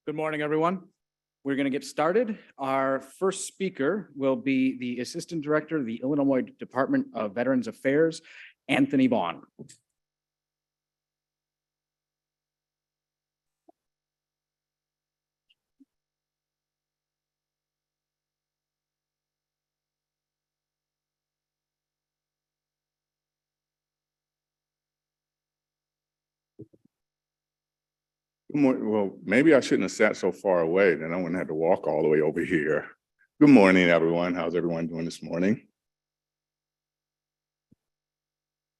Good morning, everyone. We're going to get started. Our first speaker will be the Assistant Director of the Illinois Department of Veterans Affairs, Anthony Vaughn. Good morning. Well, maybe I shouldn't have sat so far away, then I wouldn't have to walk all the way over here. Good morning, everyone. How's everyone doing this morning?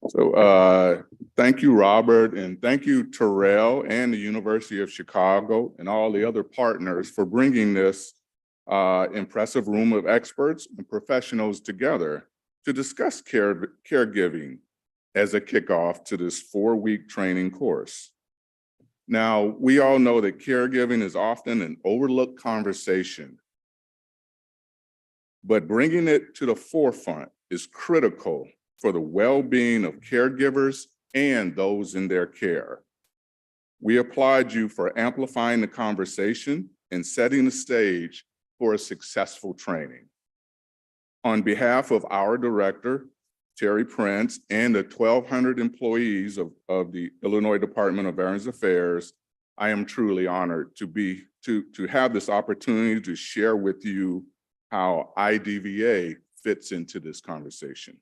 So thank you, Robert, and thank you, Terrell, and the University of Chicago, and all the other partners for bringing this impressive room of experts and professionals together to discuss caregiving as a kickoff to this 4-week training course. Now, we all know that caregiving is often an overlooked conversation, but bringing it to the forefront is critical for the well-being of caregivers and those in their care. We applaud you for amplifying the conversation and setting the stage for a successful training. On behalf of our director, Terry Prince, and the 1,200 employees of the Illinois Department of Veterans Affairs, I am truly honored to have this opportunity to share with you how IDVA fits into this conversation.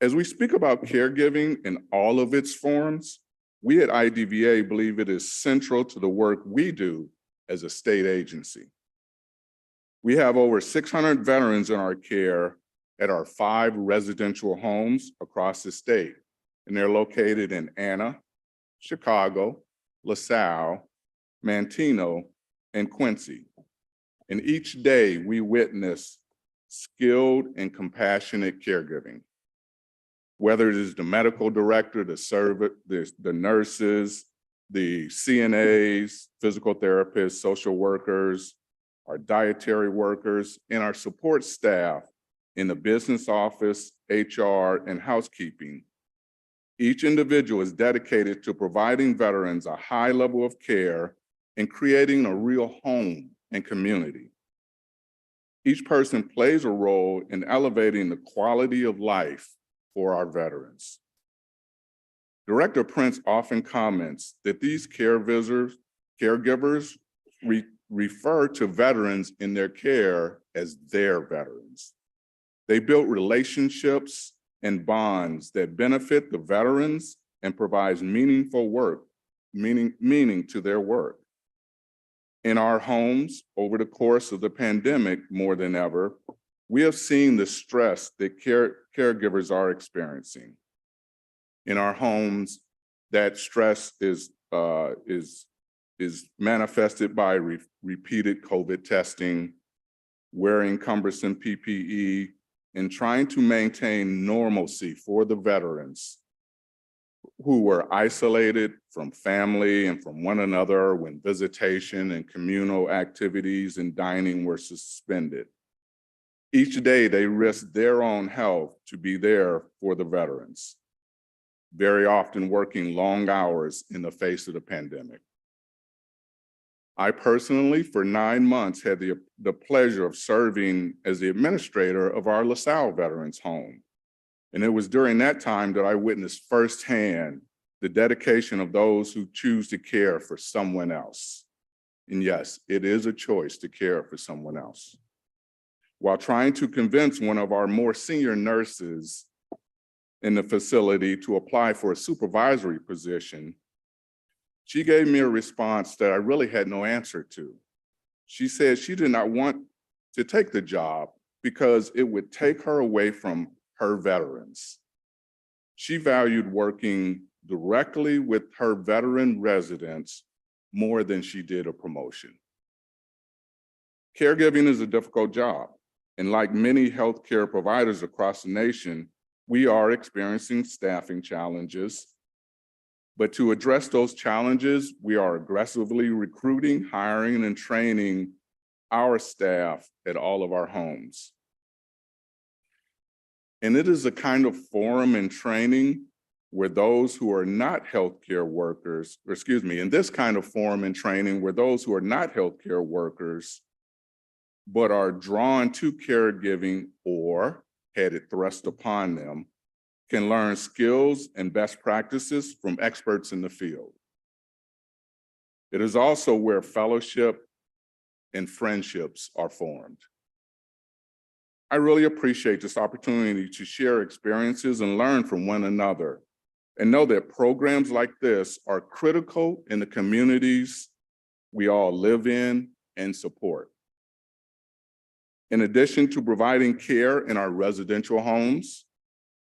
As we speak about caregiving in all of its forms, we at IDVA believe it is central to the work we do as a state agency. We have over 600 veterans in our care at our 5 residential homes across the state, and they're located in Anna, Chicago, LaSalle, Manteno, and Quincy. And each day we witness skilled and compassionate caregiving. Whether it is the medical director, the nurses, the CNAs, physical therapists, social workers, our dietary workers, and our support staff in the business office, HR, and housekeeping. Each individual is dedicated to providing veterans a high level of care and creating a real home and community. Each person plays a role in elevating the quality of life for our veterans. Director Prince often comments that these caregivers refer to veterans in their care as their veterans. They build relationships and bonds that benefit the veterans and provides meaningful work, meaning to their work. In our homes, over the course of the pandemic, more than ever, we have seen the stress that caregivers are experiencing. In our homes, that stress is manifested by repeated COVID testing, wearing cumbersome PPE, and trying to maintain normalcy for the veterans who were isolated from family and from one another when visitation and communal activities and dining were suspended. Each day they risk their own health to be there for the veterans, very often working long hours in the face of the pandemic. I personally, for 9 months, had the pleasure of serving as the administrator of our LaSalle Veterans Home. And it was during that time that I witnessed firsthand the dedication of those who choose to care for someone else. And yes, it is a choice to care for someone else. While trying to convince one of our more senior nurses in the facility to apply for a supervisory position, she gave me a response that I really had no answer to. She said she did not want to take the job because it would take her away from her veterans. She valued working directly with her veteran residents more than she did a promotion. Caregiving is a difficult job, and like many healthcare providers across the nation, we are experiencing staffing challenges. But to address those challenges, we are aggressively recruiting, hiring, and training our staff at all of our homes. And it is a kind of forum and training where those who are not healthcare workers, or excuse me, in this kind of forum and training, where those who are not healthcare workers, but are drawn to caregiving or had it thrust upon them, can learn skills and best practices from experts in the field. It is also where fellowship and friendships are formed. I really appreciate this opportunity to share experiences and learn from one another, and know that programs like this are critical in the communities we all live in and support. In addition to providing care in our residential homes,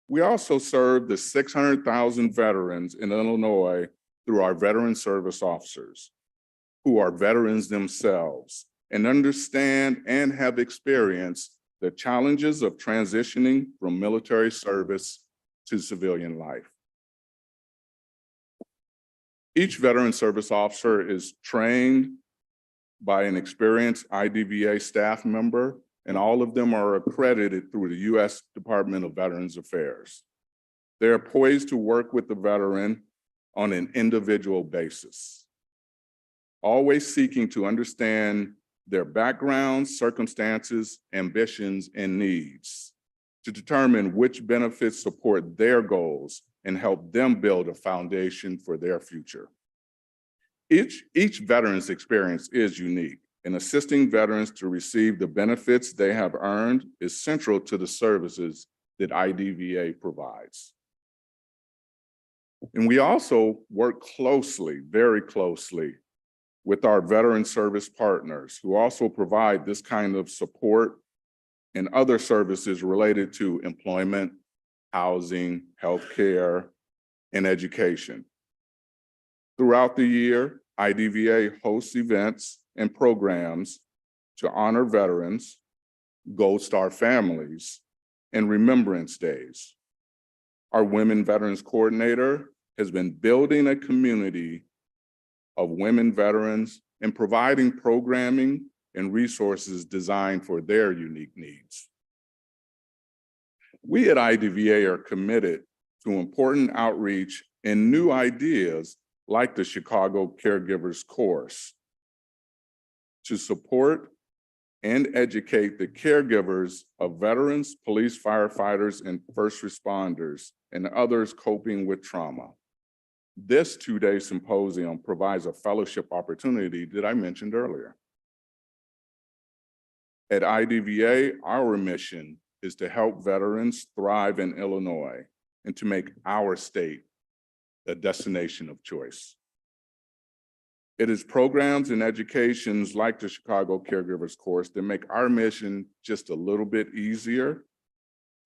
we also serve the 600,000 veterans in Illinois through our veteran service officers, who are veterans themselves and understand and have experienced the challenges of transitioning from military service to civilian life. Each veteran service officer is trained by an experienced IDVA staff member, and all of them are accredited through the U.S. Department of Veterans Affairs. They are poised to work with the veteran on an individual basis, always seeking to understand their backgrounds, circumstances, ambitions, and needs to determine which benefits support their goals and help them build a foundation for their future. Each veteran's experience is unique, and assisting veterans to receive the benefits they have earned is central to the services that IDVA provides. And we also work closely, very closely, with our veteran service partners who also provide this kind of support and other services related to employment, housing, healthcare, and education. Throughout the year, IDVA hosts events and programs to honor veterans, Gold Star families, and Remembrance Days. Our Women Veterans Coordinator has been building a community of women veterans and providing programming and resources designed for their unique needs. We at IDVA are committed to important outreach and new ideas like the Chicago Caregivers course to support and educate the caregivers of veterans, police, firefighters, and first responders, and others coping with trauma. This two-day symposium provides a fellowship opportunity that I mentioned earlier. At IDVA, our mission is to help veterans thrive in Illinois and to make our state a destination of choice. It is programs and educations like the Chicago Caregivers course that make our mission just a little bit easier,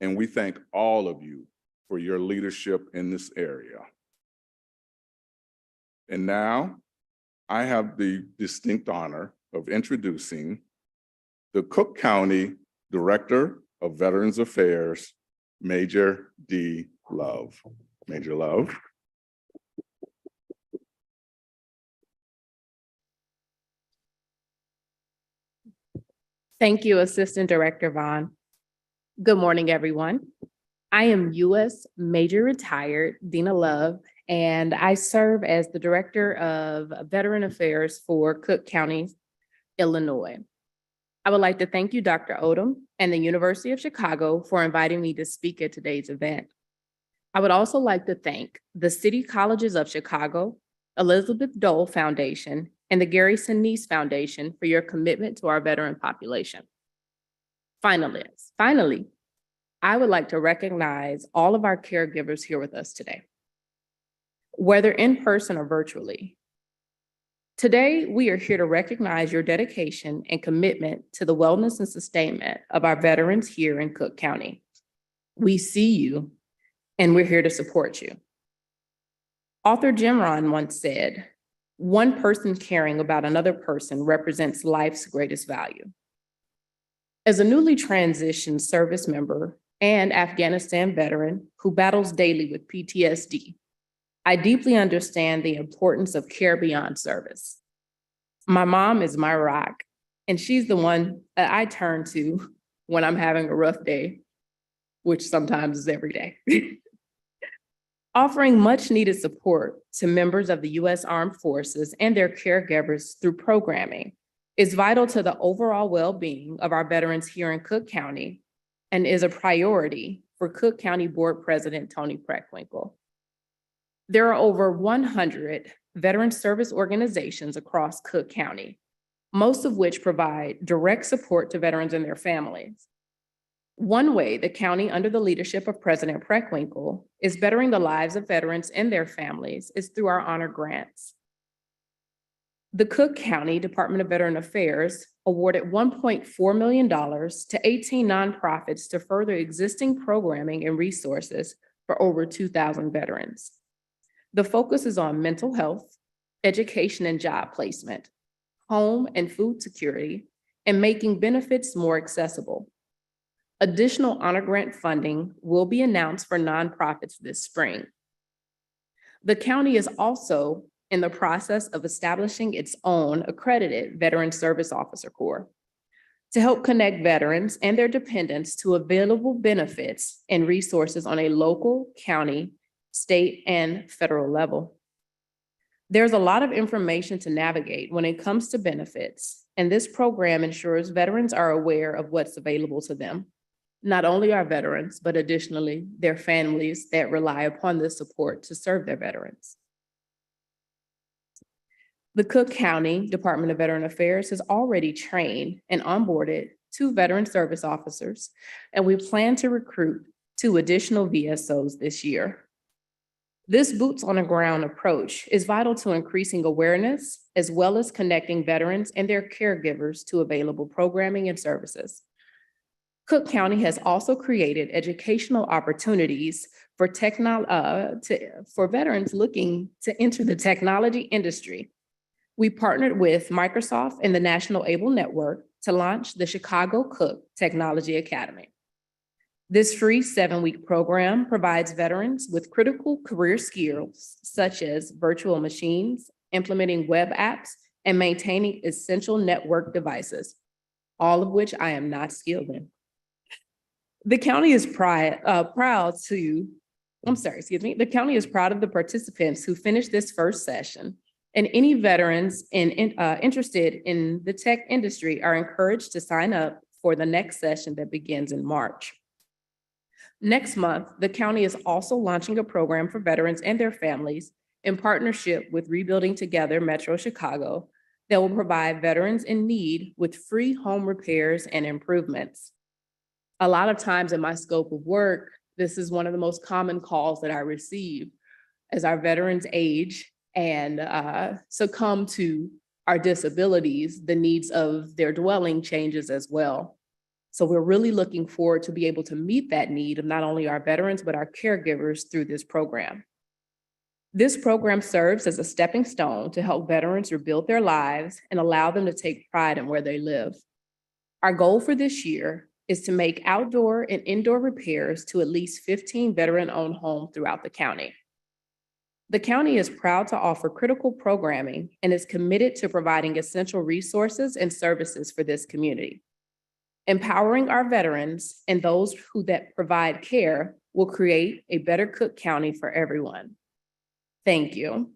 and we thank all of you for your leadership in this area. And now, I have the distinct honor of introducing the Cook County Director of Veterans Affairs, Major D. Love. Major Love. Thank you, Assistant Director Vaughn. Good morning, everyone. I am U.S. Major Retired Dina Love, and I serve as the Director of Veteran Affairs for Cook County, Illinois. I would like to thank you, Dr. Odom, and the University of Chicago for inviting me to speak at today's event. I would also like to thank the City Colleges of Chicago, Elizabeth Dole Foundation, and the Gary Sinise Foundation for your commitment to our veteran population. Finally, I would like to recognize all of our caregivers here with us today, whether in person or virtually. Today, we are here to recognize your dedication and commitment to the wellness and sustainment of our veterans here in Cook County. We see you, and we're here to support you. Author Jim Rohn once said, "One person caring about another person represents life's greatest value." As a newly transitioned service member and Afghanistan veteran who battles daily with PTSD, I deeply understand the importance of care beyond service. My mom is my rock, and she's the one that I turn to when I'm having a rough day, which sometimes is every day. offering much needed support to members of the U.S. Armed Forces and their caregivers through programming is vital to the overall well-being of our veterans here in Cook County and is a priority for Cook County Board President Tony Preckwinkle. There are over 100 veteran service organizations across Cook County, most of which provide direct support to veterans and their families. One way the county, under the leadership of President Preckwinkle, is bettering the lives of veterans and their families is through our honor grants. The Cook County Department of Veteran Affairs awarded $1.4 million to 18 nonprofits to further existing programming and resources for over 2,000 veterans. The focus is on mental health, education and job placement, home and food security, and making benefits more accessible. Additional honor grant funding will be announced for nonprofits this spring. The county is also in the process of establishing its own accredited Veteran Service Officer Corps to help connect veterans and their dependents to available benefits and resources on a local, county, state, and federal level. There's a lot of information to navigate when it comes to benefits, and this program ensures veterans are aware of what's available to them. Not only our veterans, but additionally their families that rely upon this support to serve their veterans. The Cook County Department of Veteran Affairs has already trained and onboarded 2 veteran service officers, and we plan to recruit 2 additional VSOs this year. This boots on the ground approach is vital to increasing awareness as well as connecting veterans and their caregivers to available programming and services. Cook County has also created educational opportunities for veterans looking to enter the technology industry. We partnered with Microsoft and the National Able Network to launch the Chicago Cook Technology Academy. This free 7-week program provides veterans with critical career skills such as virtual machines, implementing web apps, and maintaining essential network devices, all of which I am not skilled in. The county is proud of the participants who finished this first session, and any veterans interested in the tech industry are encouraged to sign up for the next session that begins in March. Next month, the county is also launching a program for veterans and their families in partnership with Rebuilding Together Metro Chicago that will provide veterans in need with free home repairs and improvements. A lot of times in my scope of work, this is one of the most common calls that I receive as our veterans age and succumb to our disabilities, the needs of their dwelling changes as well. So we're really looking forward to be able to meet that need of not only our veterans, but our caregivers through this program. This program serves as a stepping stone to help veterans rebuild their lives and allow them to take pride in where they live. Our goal for this year is to make outdoor and indoor repairs to at least 15 veteran-owned homes throughout the county. The county is proud to offer critical programming and is committed to providing essential resources and services for this community. Empowering our veterans and those that provide care will create a better Cook County for everyone. Thank you.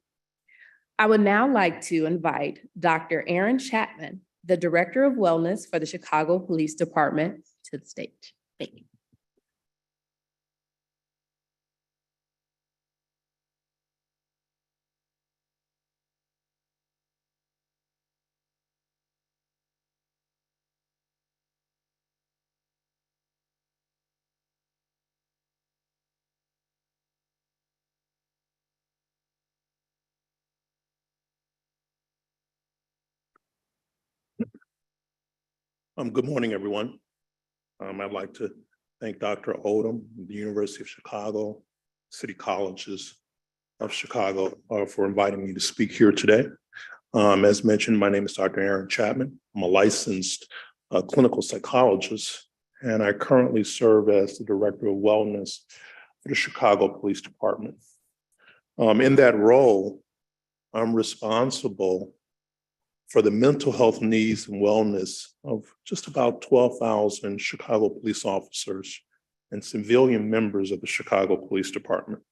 I would now like to invite Dr. Aaron Chapman, the Director of Wellness for the Chicago Police Department, to the stage. Thank you. Good morning, everyone. I'd like to thank Dr. Odom, the University of Chicago, City Colleges of Chicago for inviting me to speak here today. As mentioned, my name is Dr. Aaron Chapman. I'm a licensed clinical psychologist, and I currently serve as the Director of Wellness for the Chicago Police Department. In that role, I'm responsible for the mental health needs and wellness of just about 12,000 Chicago police officers and civilian members of the Chicago Police Department.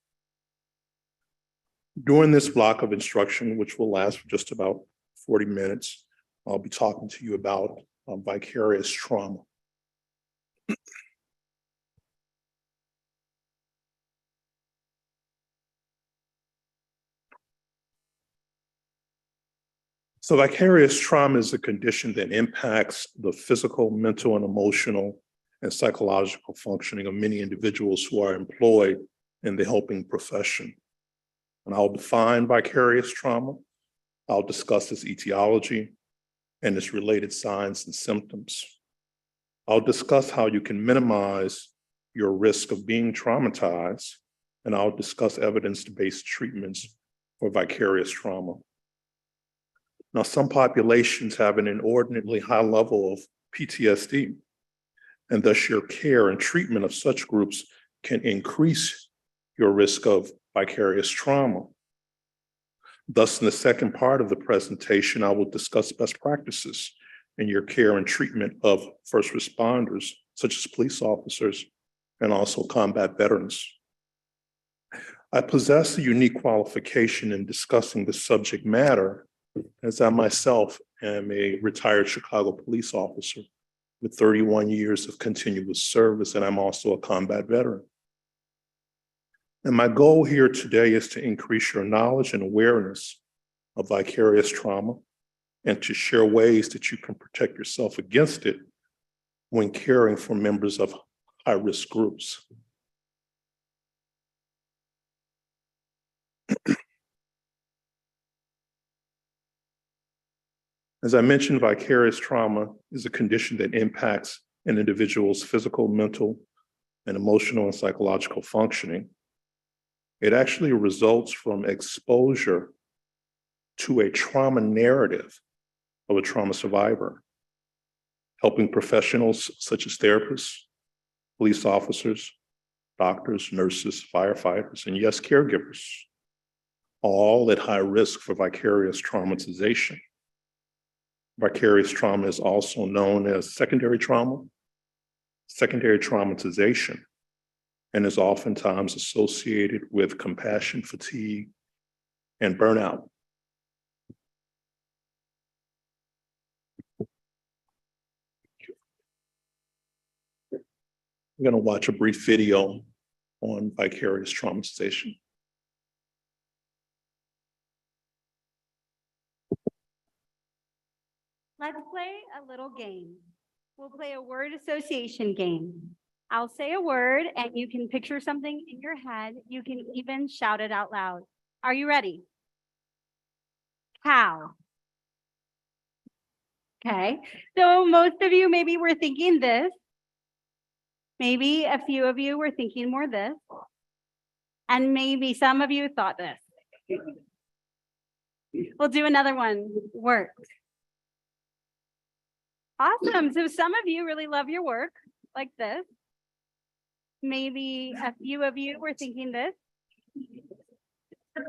During this block of instruction, which will last for just about 40 minutes, I'll be talking to you about vicarious trauma. So vicarious trauma is a condition that impacts the physical, mental, and emotional and psychological functioning of many individuals who are employed in the helping profession. And I'll define vicarious trauma. I'll discuss its etiology and its related signs and symptoms. I'll discuss how you can minimize your risk of being traumatized, and I'll discuss evidence-based treatments for vicarious trauma. Now, some populations have an inordinately high level of PTSD, and thus your care and treatment of such groups can increase your risk of vicarious trauma. Thus, in the second part of the presentation, I will discuss best practices in your care and treatment of first responders, such as police officers, and also combat veterans. I possess a unique qualification in discussing the subject matter, as I myself am a retired Chicago police officer with 31 years of continuous service, and I'm also a combat veteran. And my goal here today is to increase your knowledge and awareness of vicarious trauma and to share ways that you can protect yourself against it when caring for members of high-risk groups. As I mentioned, vicarious trauma is a condition that impacts an individual's physical, mental, and emotional and psychological functioning. It actually results from exposure to a trauma narrative of a trauma survivor, helping professionals such as therapists, police officers, doctors, nurses, firefighters, and yes, caregivers, all at high risk for vicarious traumatization. Vicarious trauma is also known as secondary trauma, secondary traumatization, and is oftentimes associated with compassion fatigue and burnout. We're going to watch a brief video on vicarious traumatization. Let's play a little game. We'll play a word association game. I'll say a word and you can picture something in your head. You can even shout it out loud. Are you ready? Cow. Okay, so most of you maybe were thinking this. Maybe a few of you were thinking more this. And maybe some of you thought this. We'll do another one. Work. Awesome. So some of you really love your work like this. Maybe a few of you were thinking this. And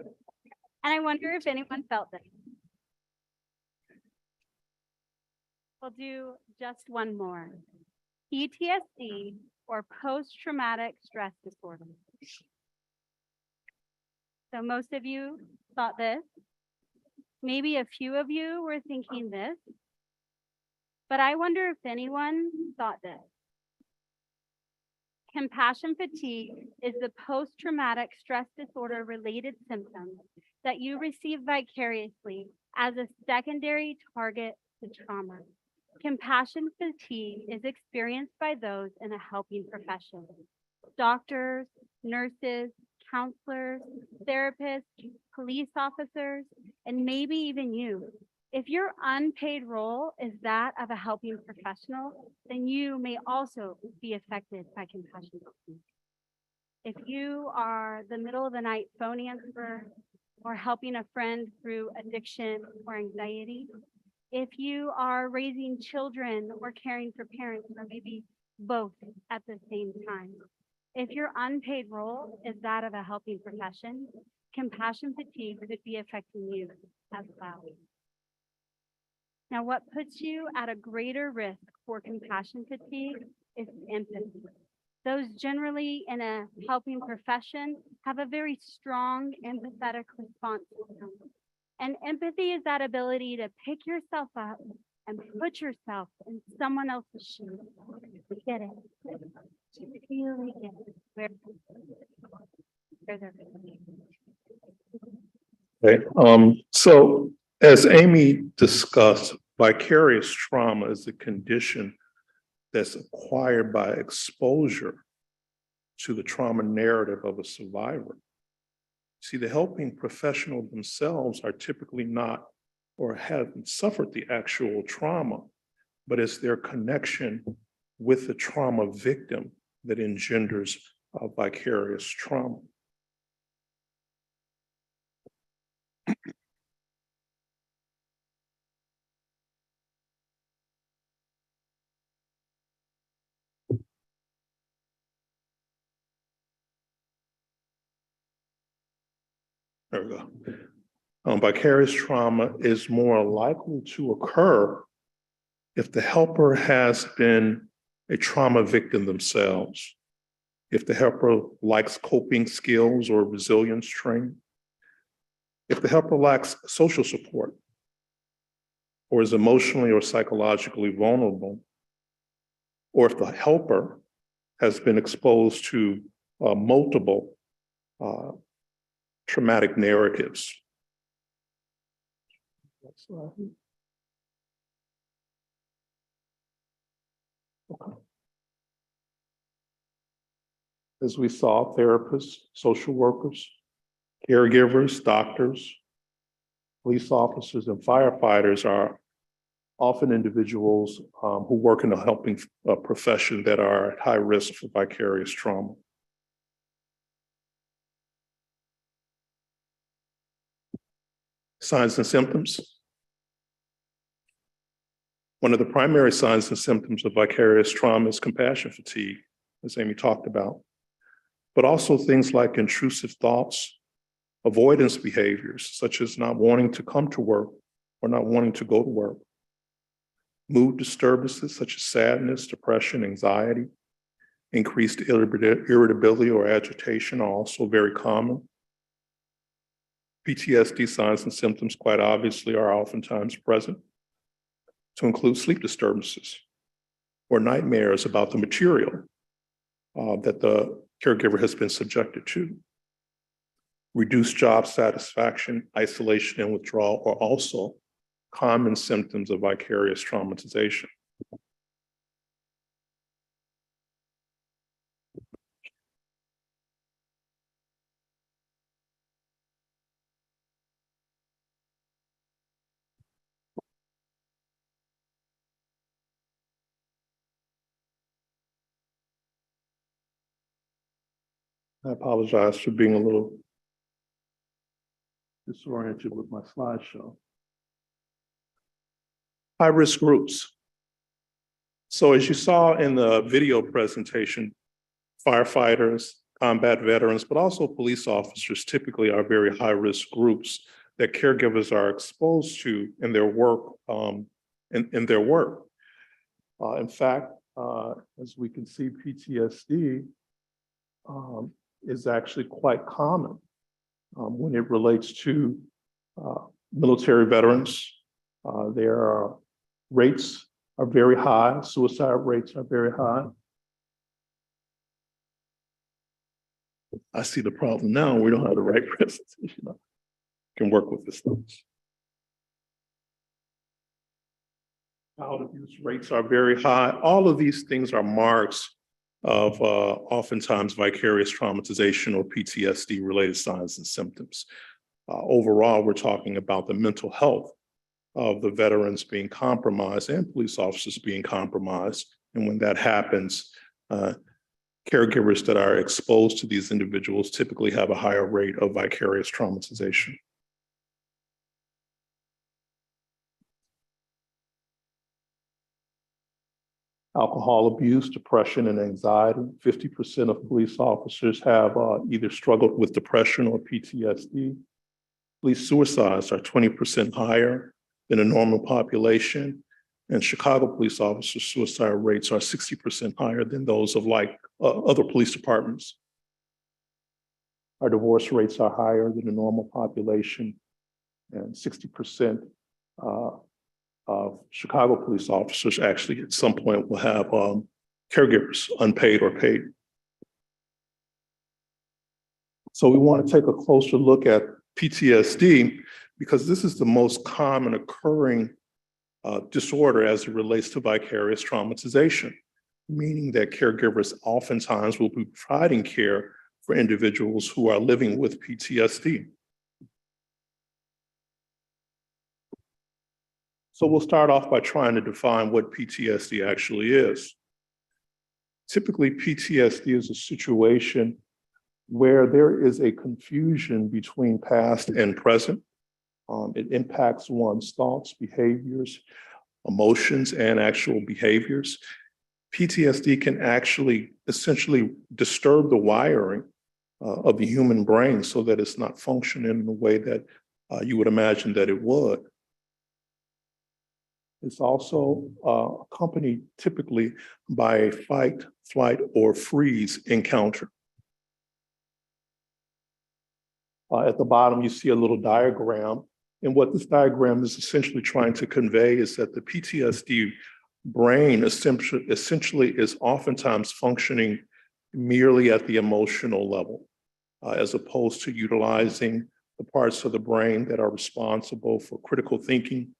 I wonder if anyone felt this. We'll do just one more. PTSD or post-traumatic stress disorder. So most of you thought this. Maybe a few of you were thinking this. But I wonder if anyone thought this. Compassion fatigue is the post-traumatic stress disorder related symptom that you receive vicariously as a secondary target to trauma. Compassion fatigue is experienced by those in a helping profession. Doctors, nurses, counselors, therapists, police officers, and maybe even you. If your unpaid role is that of a helping professional, then you may also be affected by compassion fatigue. If you are the middle of the night phone answerer or helping a friend through addiction or anxiety, if you are raising children or caring for parents, or maybe both at the same time, if your unpaid role is that of a helping profession, compassion fatigue could be affecting you as well. Now, what puts you at a greater risk for compassion fatigue is empathy. Those generally in a helping profession have a very strong empathetic response system. And empathy is that ability to pick yourself up and put yourself in someone else's shoes. Get it? To really get it. Where they're going. Okay, so as Amy discussed, vicarious trauma is a condition that's acquired by exposure to the trauma narrative of a survivor. See, the helping professionals themselves are typically not or haven't suffered the actual trauma, but it's their connection with the trauma victim that engenders vicarious trauma. There we go. Vicarious trauma is more likely to occur if the helper has been a trauma victim themselves, if the helper lacks coping skills or resilience training, if the helper lacks social support or is emotionally or psychologically vulnerable, or if the helper has been exposed to multiple traumatic narratives. Okay. As we saw, therapists, social workers, caregivers, doctors, police officers, and firefighters are often individuals who work in a helping profession that are at high risk for vicarious trauma. Signs and symptoms. One of the primary signs and symptoms of vicarious trauma is compassion fatigue, as Amy talked about, but also things like intrusive thoughts, avoidance behaviors, such as not wanting to come to work or not wanting to go to work. Mood disturbances such as sadness, depression, anxiety, increased irritability or agitation are also very common. PTSD signs and symptoms, quite obviously, are oftentimes present, to include sleep disturbances or nightmares about the material that the caregiver has been subjected to. Reduced job satisfaction, isolation, and withdrawal are also common symptoms of vicarious traumatization. I apologize for being a little disoriented with my slideshow. High-risk groups. So as you saw in the video presentation, firefighters, combat veterans, but also police officers typically are very high-risk groups that caregivers are exposed to in their work. In fact, as we can see, PTSD is actually quite common when it relates to military veterans. Their rates are very high, suicide rates are very high. I see the problem now, we don't have the right presentation. I can work with this stuff. Child abuse rates are very high. All of these things are marks of oftentimes vicarious traumatization or PTSD related signs and symptoms. Overall, we're talking about the mental health of the veterans being compromised and police officers being compromised. And when that happens, caregivers that are exposed to these individuals typically have a higher rate of vicarious traumatization. Alcohol abuse, depression, and anxiety. 50% of police officers have either struggled with depression or PTSD. Police suicides are 20% higher than a normal population. And Chicago police officer suicide rates are 60% higher than those of other police departments. Our divorce rates are higher than the normal population, and 60% of Chicago police officers actually at some point will have caregivers, unpaid or paid. So we want to take a closer look at PTSD because this is the most common occurring disorder as it relates to vicarious traumatization, meaning that caregivers oftentimes will be providing care for individuals who are living with PTSD. So we'll start off by trying to define what PTSD actually is. Typically, PTSD is a situation where there is a confusion between past and present. It impacts one's thoughts, behaviors, emotions, and actual behaviors. PTSD can actually essentially disturb the wiring of the human brain so that it's not functioning in the way that you would imagine that it would. It's also accompanied typically by a fight, flight, or freeze encounter. At the bottom, you see a little diagram. And what this diagram is essentially trying to convey is that the PTSD brain essentially is oftentimes functioning merely at the emotional level, as opposed to utilizing the parts of the brain that are responsible for critical thinking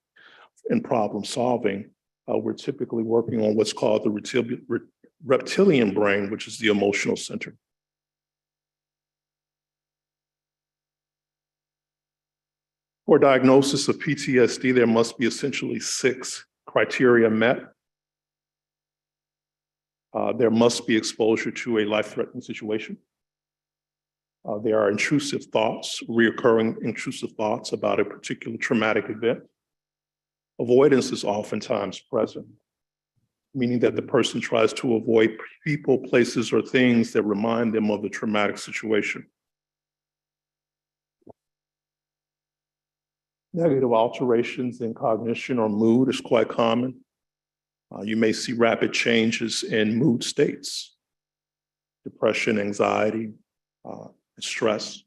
and problem solving. We're typically working on what's called the reptilian brain, which is the emotional center. For diagnosis of PTSD, there must be essentially 6 criteria met. There must be exposure to a life-threatening situation. There are intrusive thoughts, reoccurring intrusive thoughts about a particular traumatic event. Avoidance is oftentimes present, meaning that the person tries to avoid people, places, or things that remind them of the traumatic situation. Negative alterations in cognition or mood is quite common. You may see rapid changes in mood states, depression, anxiety, stress.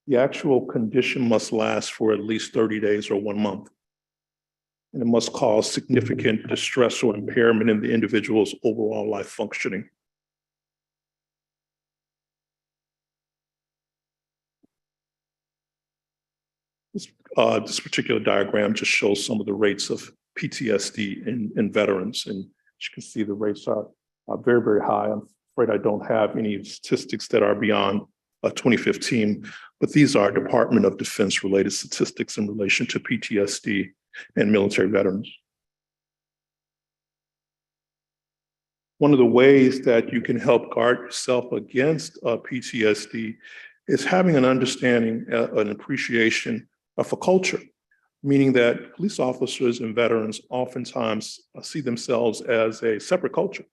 The actual condition must last for at least 30 days or 1 month. And it must cause significant distress or impairment in the individual's overall life functioning. This particular diagram just shows some of the rates of PTSD in veterans. And as you can see, the rates are very, very high. I'm afraid I don't have any statistics that are beyond 2015, but these are Department of Defense related statistics in relation to PTSD and military veterans. One of the ways that you can help guard yourself against PTSD is having an understanding, an appreciation of a culture, meaning that police officers and veterans oftentimes see themselves as a separate culture.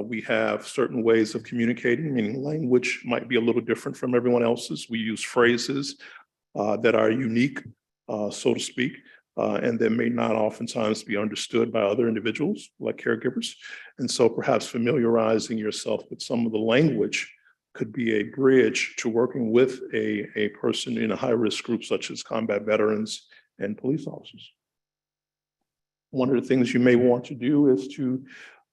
We have certain ways of communicating, meaning language might be a little different from everyone else's. We use phrases that are unique, so to speak, and that may not oftentimes be understood by other individuals like caregivers. And so perhaps familiarizing yourself with some of the language could be a bridge to working with a person in a high-risk group such as combat veterans and police officers. One of the things you may want to do is to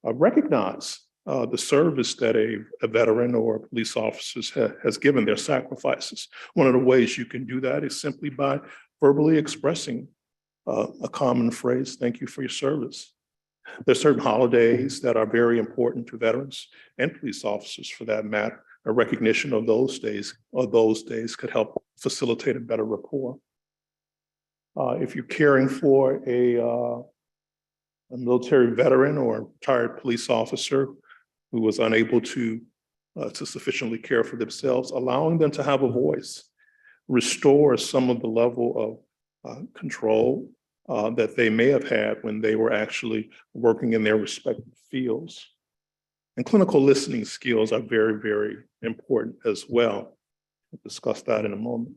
recognize the service that a veteran or a police officer has given, their sacrifices. One of the ways you can do that is simply by verbally expressing a common phrase, "Thank you for your service." There's certain holidays that are very important to veterans and police officers for that matter. A recognition of those days could help facilitate a better rapport. If you're caring for a military veteran or retired police officer who was unable to sufficiently care for themselves, allowing them to have a voice restores some of the level of control that they may have had when they were actually working in their respective fields. And clinical listening skills are very, very important as well. We'll discuss that in a moment.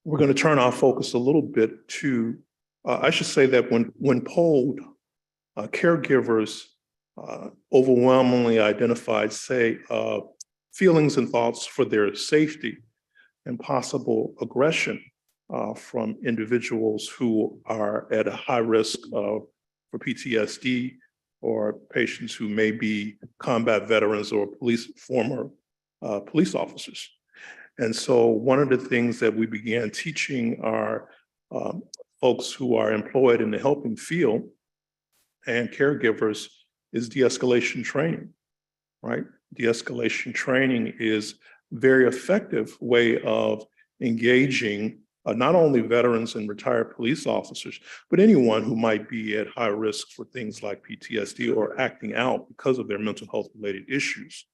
We're going to turn our focus a little bit to, I should say that when polled, caregivers overwhelmingly identified, say, feelings and thoughts for their safety and possible aggression from individuals who are at a high risk for PTSD, or patients who may be combat veterans or former police officers. And so one of the things that we began teaching our folks who are employed in the helping field and caregivers is de-escalation training, right? De-escalation training is a very effective way of engaging not only veterans and retired police officers, but anyone who might be at high risk for things like PTSD or acting out because of their mental health related issues,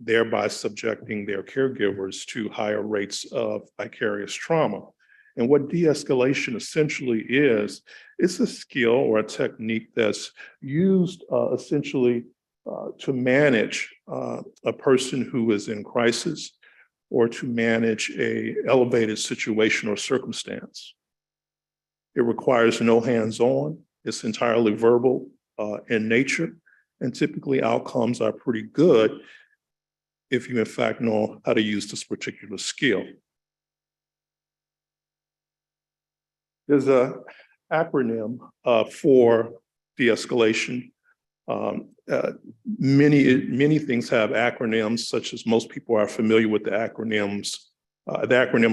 thereby subjecting their caregivers to higher rates of vicarious trauma. And what de-escalation essentially is, it's a skill or a technique that's used essentially to manage a person who is in crisis or to manage a elevated situation or circumstance. It requires no hands-on, it's entirely verbal in nature, and typically outcomes are pretty good if you in fact know how to use this particular skill. There's an acronym for de-escalation. Many things have acronyms, such as most people are familiar with the acronym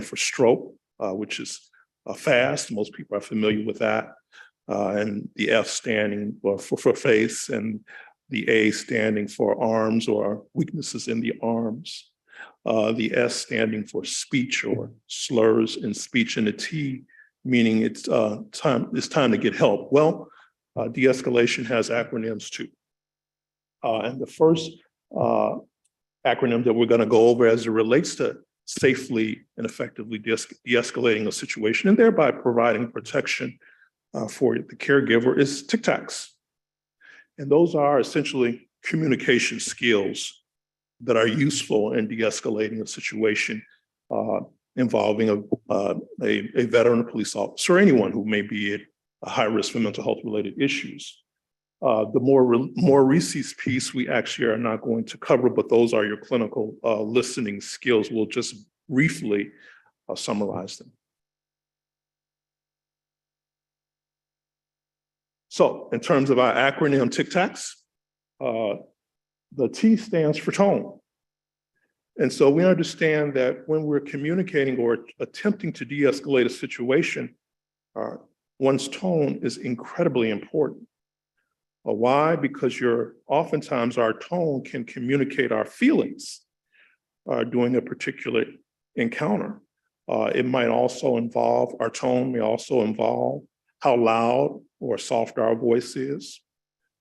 for stroke, which is FAST. Most people are familiar with that. And the F standing for face, and the A standing for arms or weaknesses in the arms. The S standing for speech or slurs in speech, and the T meaning it's time to get help. Well, de-escalation has acronyms too. And the first acronym that we're going to go over as it relates to safely and effectively de-escalating a situation and thereby providing protection for the caregiver is TIC-TACs. And those are essentially communication skills that are useful in de-escalating a situation involving a veteran police officer or anyone who may be at a high risk for mental health related issues. The more recent piece we actually are not going to cover, but those are your clinical listening skills. We'll just briefly summarize them. So in terms of our acronym TIC-TACs, the T stands for tone. And so we understand that when we're communicating or attempting to de-escalate a situation, one's tone is incredibly important. Why? Because oftentimes our tone can communicate our feelings during a particular encounter. It might also involve, our tone may also involve how loud or soft our voice is.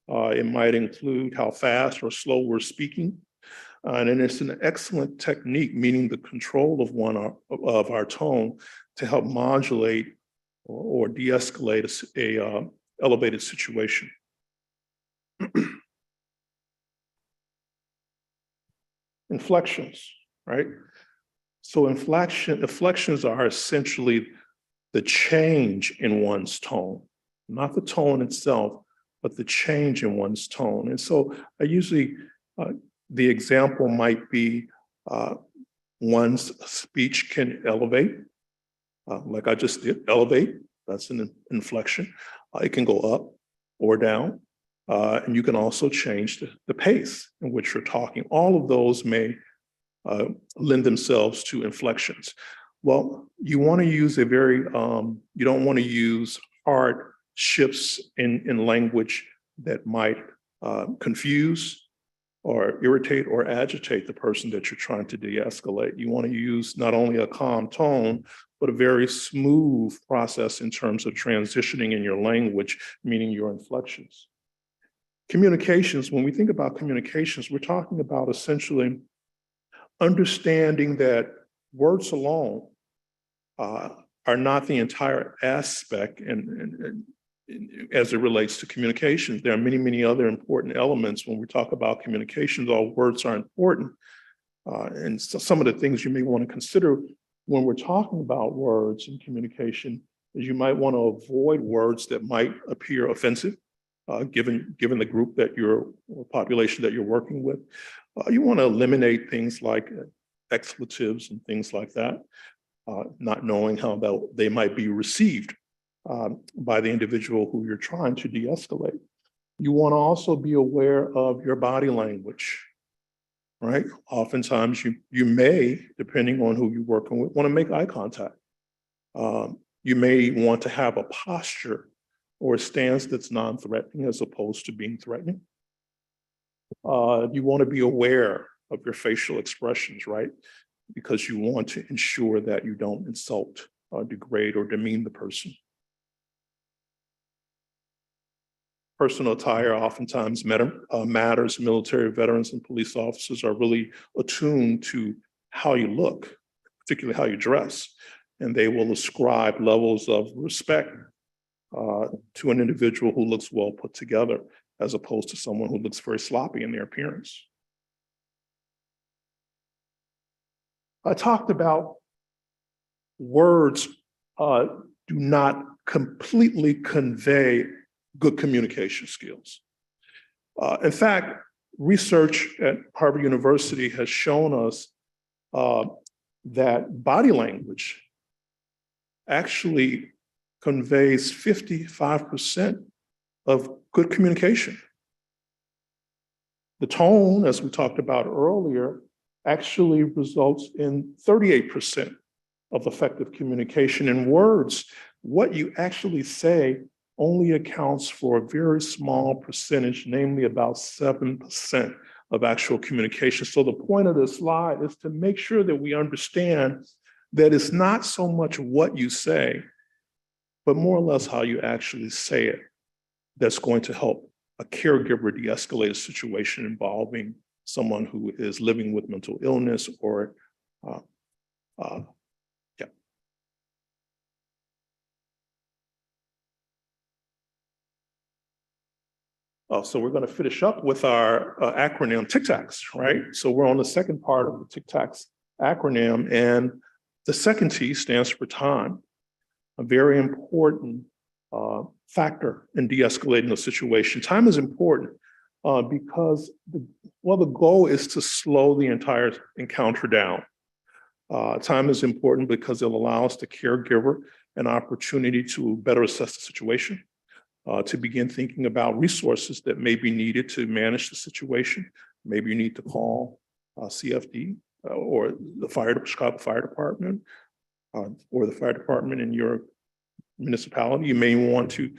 It might include how fast or slow we're speaking. And it's an excellent technique, meaning the control of our tone to help modulate or de-escalate a elevated situation. Inflections, right? So inflections are essentially the change in one's tone, not the tone itself, but the change in one's tone. And so I usually, the example might be one's speech can elevate, like I just did, elevate, that's an inflection. It can go up or down. And you can also change the pace in which you're talking. All of those may lend themselves to inflections. Well, you want to use you don't want to use hard shifts in language that might confuse or irritate or agitate the person that you're trying to de-escalate. You want to use not only a calm tone, but a very smooth process in terms of transitioning in your language, meaning your inflections. Communications, when we think about communications, we're talking about essentially understanding that words alone are not the entire aspect and as it relates to communications. There are many, many other important elements when we talk about communications. All words are important. And so some of the things you may want to consider when we're talking about words and communication is you might want to avoid words that might appear offensive given the group that population that you're working with. You want to eliminate things like expletives and things like that, not knowing how they might be received by the individual who you're trying to de-escalate. You want to also be aware of your body language, right? Oftentimes you may, depending on who you're working with, want to make eye contact. You may want to have a posture or a stance that's non-threatening as opposed to being threatening. You want to be aware of your facial expressions, right? Because you want to ensure that you don't insult, degrade, or demean the person. Personal attire oftentimes matters. Military veterans and police officers are really attuned to how you look, particularly how you dress, and they will ascribe levels of respect to an individual who looks well put together, as opposed to someone who looks very sloppy in their appearance. I talked about words do not completely convey good communication skills. In fact, research at Harvard University has shown us that body language actually conveys 55% of good communication. The tone, as we talked about earlier, actually results in 38% of effective communication. In words, what you actually say only accounts for a very small percentage, namely about 7% of actual communication. So the point of this slide is to make sure that we understand that it's not so much what you say, but more or less how you actually say it that's going to help a caregiver de-escalate a situation involving someone who is living with mental illness or So we're going to finish up with our acronym TIC-TACs, right? So we're on the second part of the TIC-TACs acronym, and the second T stands for time, a very important factor in de-escalating a situation. Time is important because the goal is to slow the entire encounter down. Time is important because it allows the caregiver an opportunity to better assess the situation, to begin thinking about resources that may be needed to manage the situation. Maybe you need to call CFD or the Chicago Fire Department or the fire department in your municipality. You may want to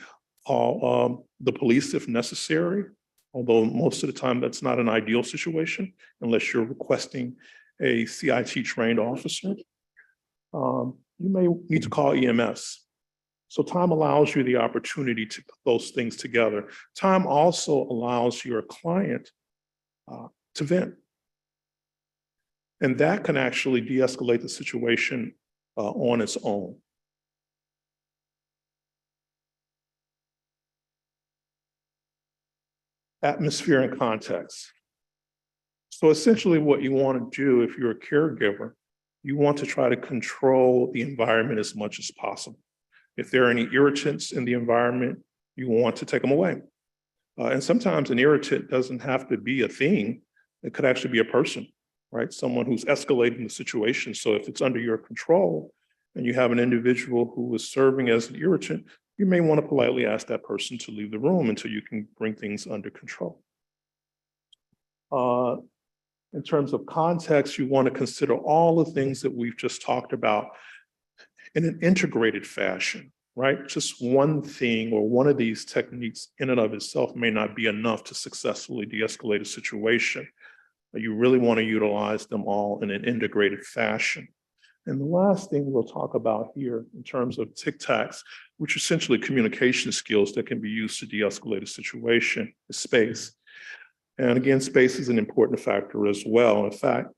call the police if necessary, although most of the time that's not an ideal situation unless you're requesting a CIT trained officer. You may need to call EMS. So time allows you the opportunity to put those things together. Time also allows your client to vent. And that can actually de-escalate the situation on its own. Atmosphere and context. So essentially what you want to do if you're a caregiver, you want to try to control the environment as much as possible. If there are any irritants in the environment, you want to take them away. And sometimes an irritant doesn't have to be a thing. It could actually be a person, right? Someone who's escalating the situation. So if it's under your control and you have an individual who is serving as an irritant, you may want to politely ask that person to leave the room until you can bring things under control. In terms of context, you want to consider all the things that we've just talked about in an integrated fashion, right? Just one thing or one of these techniques in and of itself may not be enough to successfully de-escalate a situation. You really want to utilize them all in an integrated fashion. And the last thing we'll talk about here in terms of TIC-TACs, which are essentially communication skills that can be used to de-escalate a situation, is space. And again, space is an important factor as well. In fact,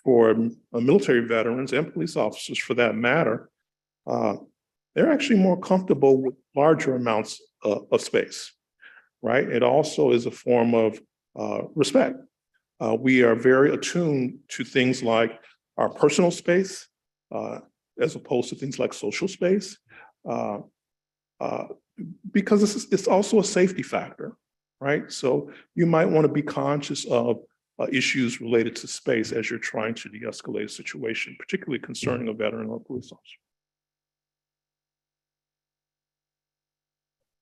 for military veterans and police officers for that matter, they're actually more comfortable with larger amounts of space, right? It also is a form of respect. We are very attuned to things like our personal space, as opposed to things like social space. because it's also a safety factor, right? So you might want to be conscious of issues related to space as you're trying to de-escalate a situation, particularly concerning a veteran or a police officer.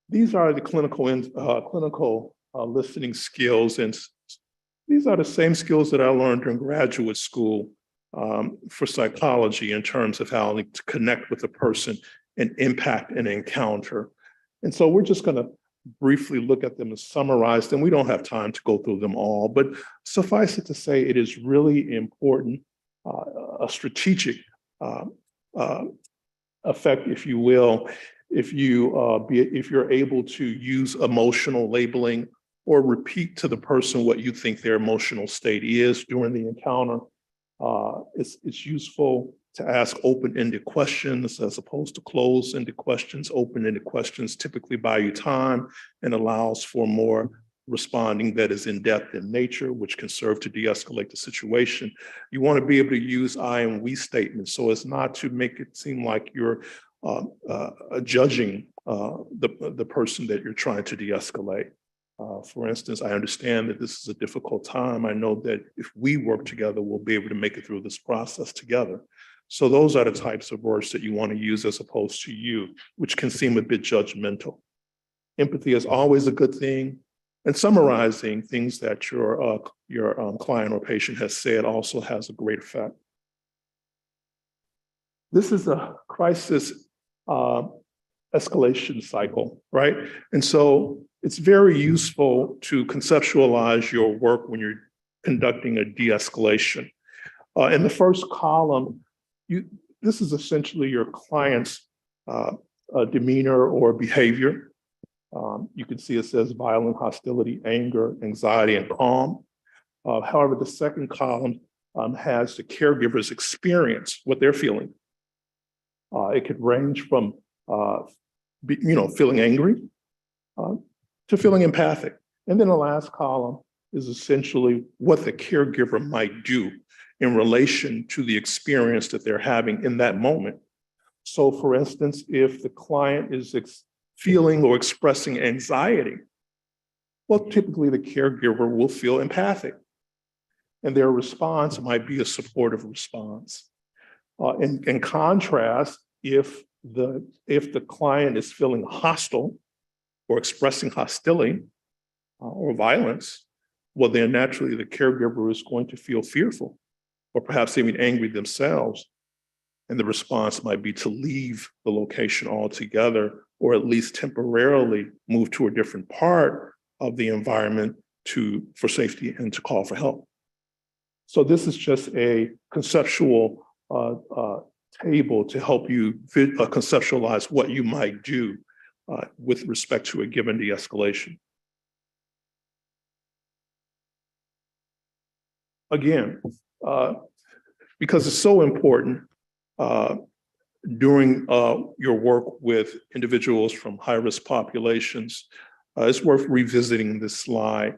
These are the clinical listening skills, and these are the same skills that I learned during graduate school for psychology in terms of how to connect with a person and impact an encounter. And so we're just going to briefly look at them and summarize them. We don't have time to go through them all, but suffice it to say, it is really important, a strategic effect, if you will, if you're able to use emotional labeling or repeat to the person what you think their emotional state is during the encounter. It's useful to ask open-ended questions as opposed to closed-ended questions. Open-ended questions typically buy you time and allows for more responding that is in-depth in nature, which can serve to de-escalate the situation. You want to be able to use I and we statements so as not to make it seem like you're judging the person that you're trying to de-escalate. For instance, I understand that this is a difficult time. I know that if we work together, we'll be able to make it through this process together. So those are the types of words that you want to use as opposed to you, which can seem a bit judgmental. Empathy is always a good thing. And summarizing things that your client or patient has said also has a great effect. This is a crisis escalation cycle, right? And so it's very useful to conceptualize your work when you're conducting a de-escalation. In the first column, this is essentially your client's demeanor or behavior. You can see it says violent, hostility, anger, anxiety, and calm. However, the second column has the caregiver's experience, what they're feeling. It could range from feeling angry to feeling empathic. And then the last column is essentially what the caregiver might do in relation to the experience that they're having in that moment. So for instance, if the client is feeling or expressing anxiety, well, typically the caregiver will feel empathic and their response might be a supportive response. In contrast, if the client is feeling hostile or expressing hostility or violence, well, then naturally the caregiver is going to feel fearful or perhaps even angry themselves. And the response might be to leave the location altogether or at least temporarily move to a different part of the environment for safety and to call for help. So this is just a conceptual table to help you conceptualize what you might do with respect to a given de-escalation. Again, because it's so important during your work with individuals from high-risk populations, it's worth revisiting this slide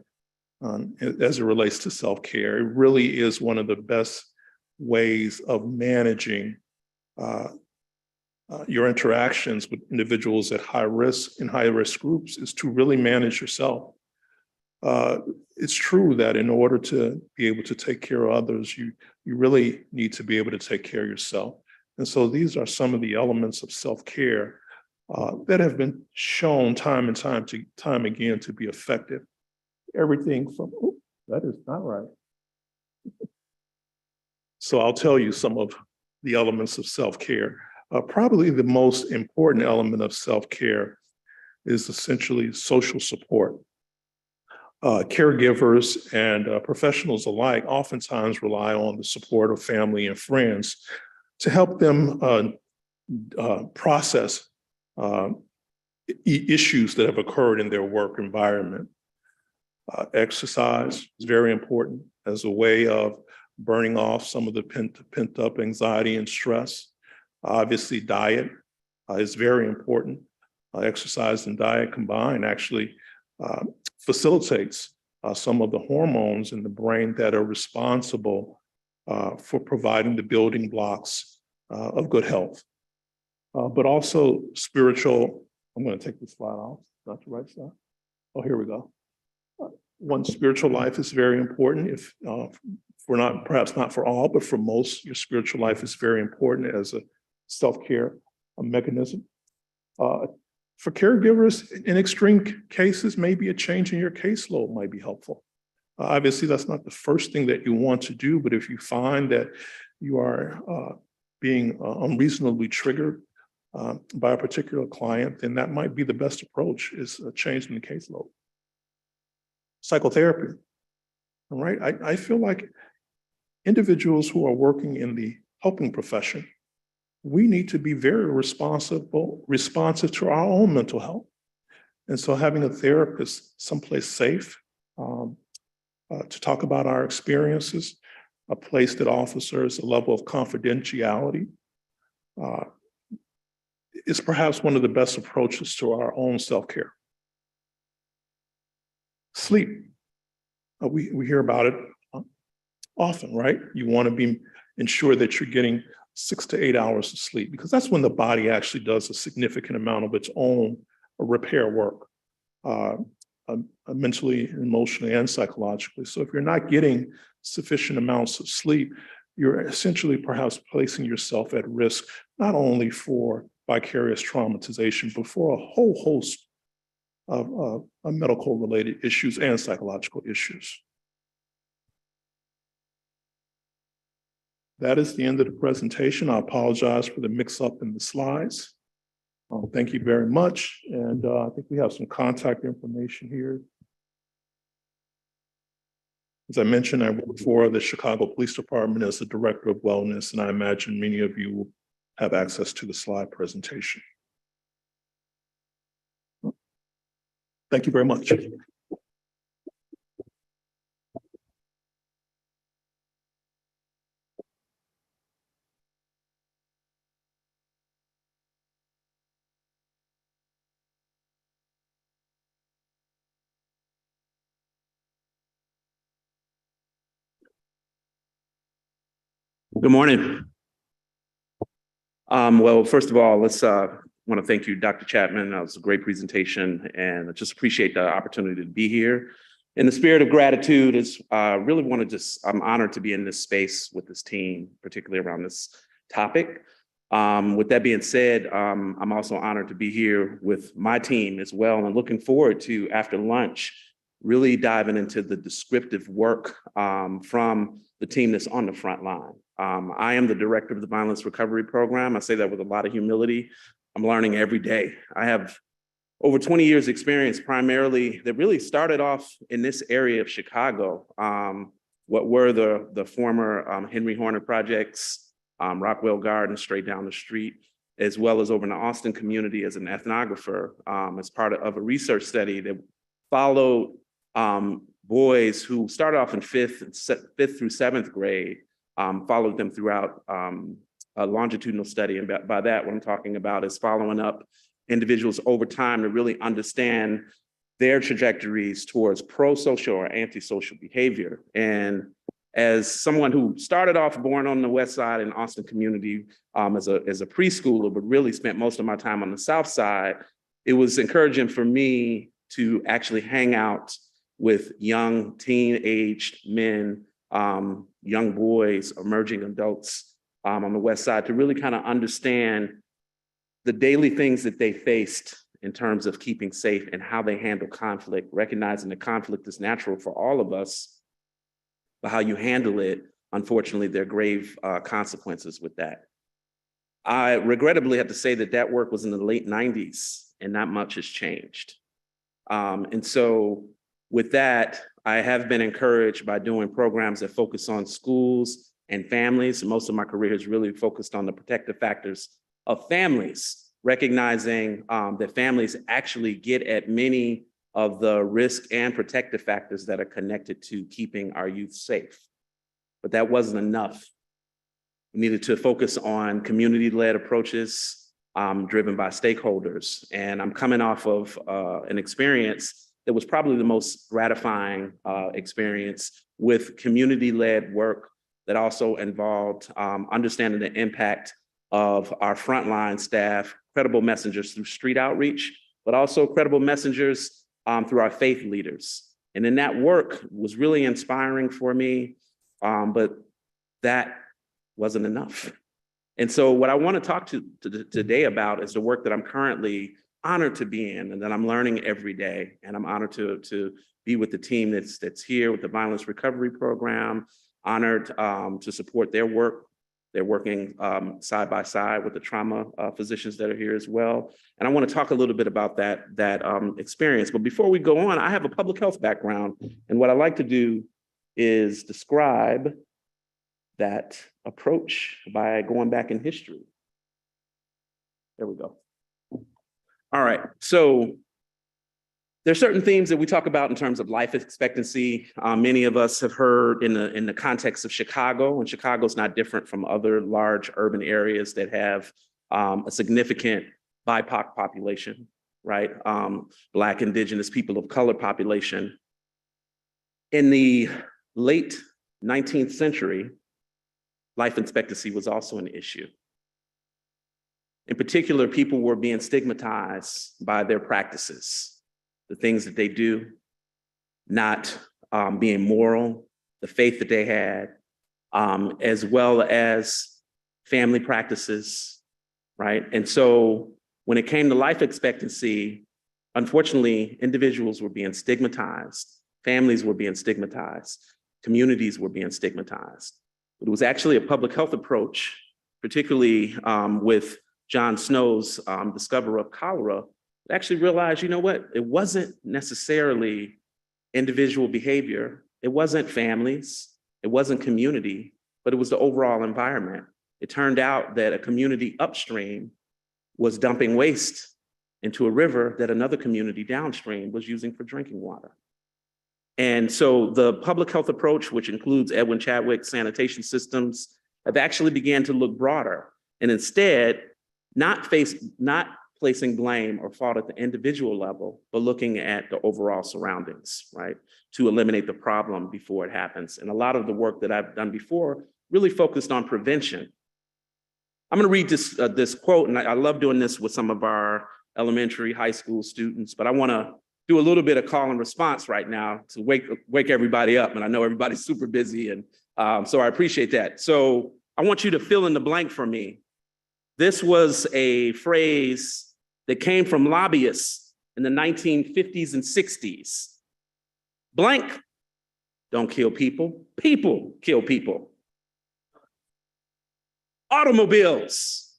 as it relates to self-care. It really is one of the best ways of managing your interactions with individuals at high risk in high-risk groups is to really manage yourself. It's true that in order to be able to take care of others, you really need to be able to take care of yourself. And so these are some of the elements of self-care that have been shown time and time again to be effective. Everything from, oh, that is not right. So I'll tell you some of the elements of self-care. Probably the most important element of self-care is essentially social support. Caregivers and professionals alike oftentimes rely on the support of family and friends to help them process issues that have occurred in their work environment. Exercise is very important as a way of burning off some of the pent up anxiety and stress. Obviously, diet is very important. Exercise and diet combined actually facilitates some of the hormones in the brain that are responsible for providing the building blocks of good health. But also spiritual I'm going to take this slide off, not the right side. Oh, here we go. One's spiritual life is very important. If for not, perhaps not for all, but for most, your spiritual life is very important as a self-care mechanism. For caregivers, in extreme cases, maybe a change in your caseload might be helpful. Obviously, that's not the first thing that you want to do, but if you find that you are being unreasonably triggered by a particular client, then that might be the best approach, is a change in the caseload. Psychotherapy, all right? I feel like individuals who are working in the helping profession, we need to be very responsive to our own mental health. And so having a therapist someplace safe to talk about our experiences, a place that offers us a level of confidentiality is perhaps one of the best approaches to our own self-care. Sleep, we hear about it often, right? You want to ensure that you're getting 6 to 8 hours of sleep, because that's when the body actually does a significant amount of its own repair work, mentally, emotionally, and psychologically. So if you're not getting sufficient amounts of sleep, you're essentially perhaps placing yourself at risk, not only for vicarious traumatization, but for a whole host of medical related issues and psychological issues. That is the end of the presentation. I apologize for the mix up in the slides. Thank you very much. And I think we have some contact information here. As I mentioned, I work for the Chicago Police Department as the Director of Wellness, and I imagine many of you will have access to the slide presentation. Thank you very much. Good morning. Well, first of all, let's want to thank you, Dr. Chapman. That was a great presentation, and I just appreciate the opportunity to be here. In the spirit of gratitude, really want to I'm honored to be in this space with this team, particularly around this topic. With that being said, I'm also honored to be here with my team as well, and looking forward to, after lunch, really diving into the descriptive work from the team that's on the front line. I am the director of the Violence Recovery Program. I say that with a lot of humility. I'm learning every day. I have over 20 years experience, primarily that really started off in this area of Chicago. What were the former Henry Horner projects, Rockwell Gardens straight down the street, as well as over in the Austin community as an ethnographer, as part of a research study that followed boys who started off in fifth through seventh grade, followed them throughout a longitudinal study. And by that, what I'm talking about is following up individuals over time to really understand their trajectories towards pro-social or antisocial behavior. And as someone who started off born on the West Side in Austin community as a preschooler, but really spent most of my time on the South Side, it was encouraging for me to actually hang out with young teen-aged men, young boys, emerging adults on the West Side, to really kind of understand the daily things that they faced in terms of keeping safe and how they handle conflict, recognizing that conflict is natural for all of us, but how you handle it, unfortunately, there are grave consequences with that. I regrettably have to say that work was in the late 90s and not much has changed. And so with that, I have been encouraged by doing programs that focus on schools and families. Most of my career has really focused on the protective factors of families, recognizing that families actually get at many of the risk and protective factors that are connected to keeping our youth safe. But that wasn't enough. We needed to focus on community-led approaches driven by stakeholders. And I'm coming off of an experience that was probably the most gratifying experience with community-led work that also involved understanding the impact of our frontline staff, credible messengers through street outreach, but also credible messengers through our faith leaders. And then that work was really inspiring for me, but that wasn't enough. And so what I want to talk to today about is the work that I'm currently honored to be in and that I'm learning every day. And I'm honored to be with the team that's here with the Violence Recovery Program, honored to support their work. They're working side by side with the trauma physicians that are here as well. And I want to talk a little bit about that experience. But before we go on, I have a public health background. And what I like to do is describe that approach by going back in history. There we go. All right, so there's certain themes that we talk about in terms of life expectancy. Many of us have heard in the context of Chicago, and Chicago's not different from other large urban areas that have a significant BIPOC population, right? Black, Indigenous, people of color population. In the late 19th century, life expectancy was also an issue. In particular, people were being stigmatized by their practices, the things that they do, not being moral, the faith that they had, as well as family practices, right? And so when it came to life expectancy, unfortunately, individuals were being stigmatized, families were being stigmatized, communities were being stigmatized. It was actually a public health approach, particularly with John Snow's discovery of cholera, actually realized, you know what, it wasn't necessarily individual behavior, it wasn't families, it wasn't community, but it was the overall environment. It turned out that a community upstream was dumping waste into a river that another community downstream was using for drinking water. And so the public health approach, which includes Edwin Chadwick's sanitation systems, have actually began to look broader and instead not placing blame or fault at the individual level, but looking at the overall surroundings, right? To eliminate the problem before it happens. And a lot of the work that I've done before really focused on prevention. I'm gonna read this quote, and I love doing this with some of our elementary, high school students, but I wanna do a little bit of call and response right now to wake everybody up. And I know everybody's super busy, and so I appreciate that. So I want you to fill in the blank for me. This was a phrase that came from lobbyists in the 1950s and 60s. Blank don't kill people, people kill people. Automobiles.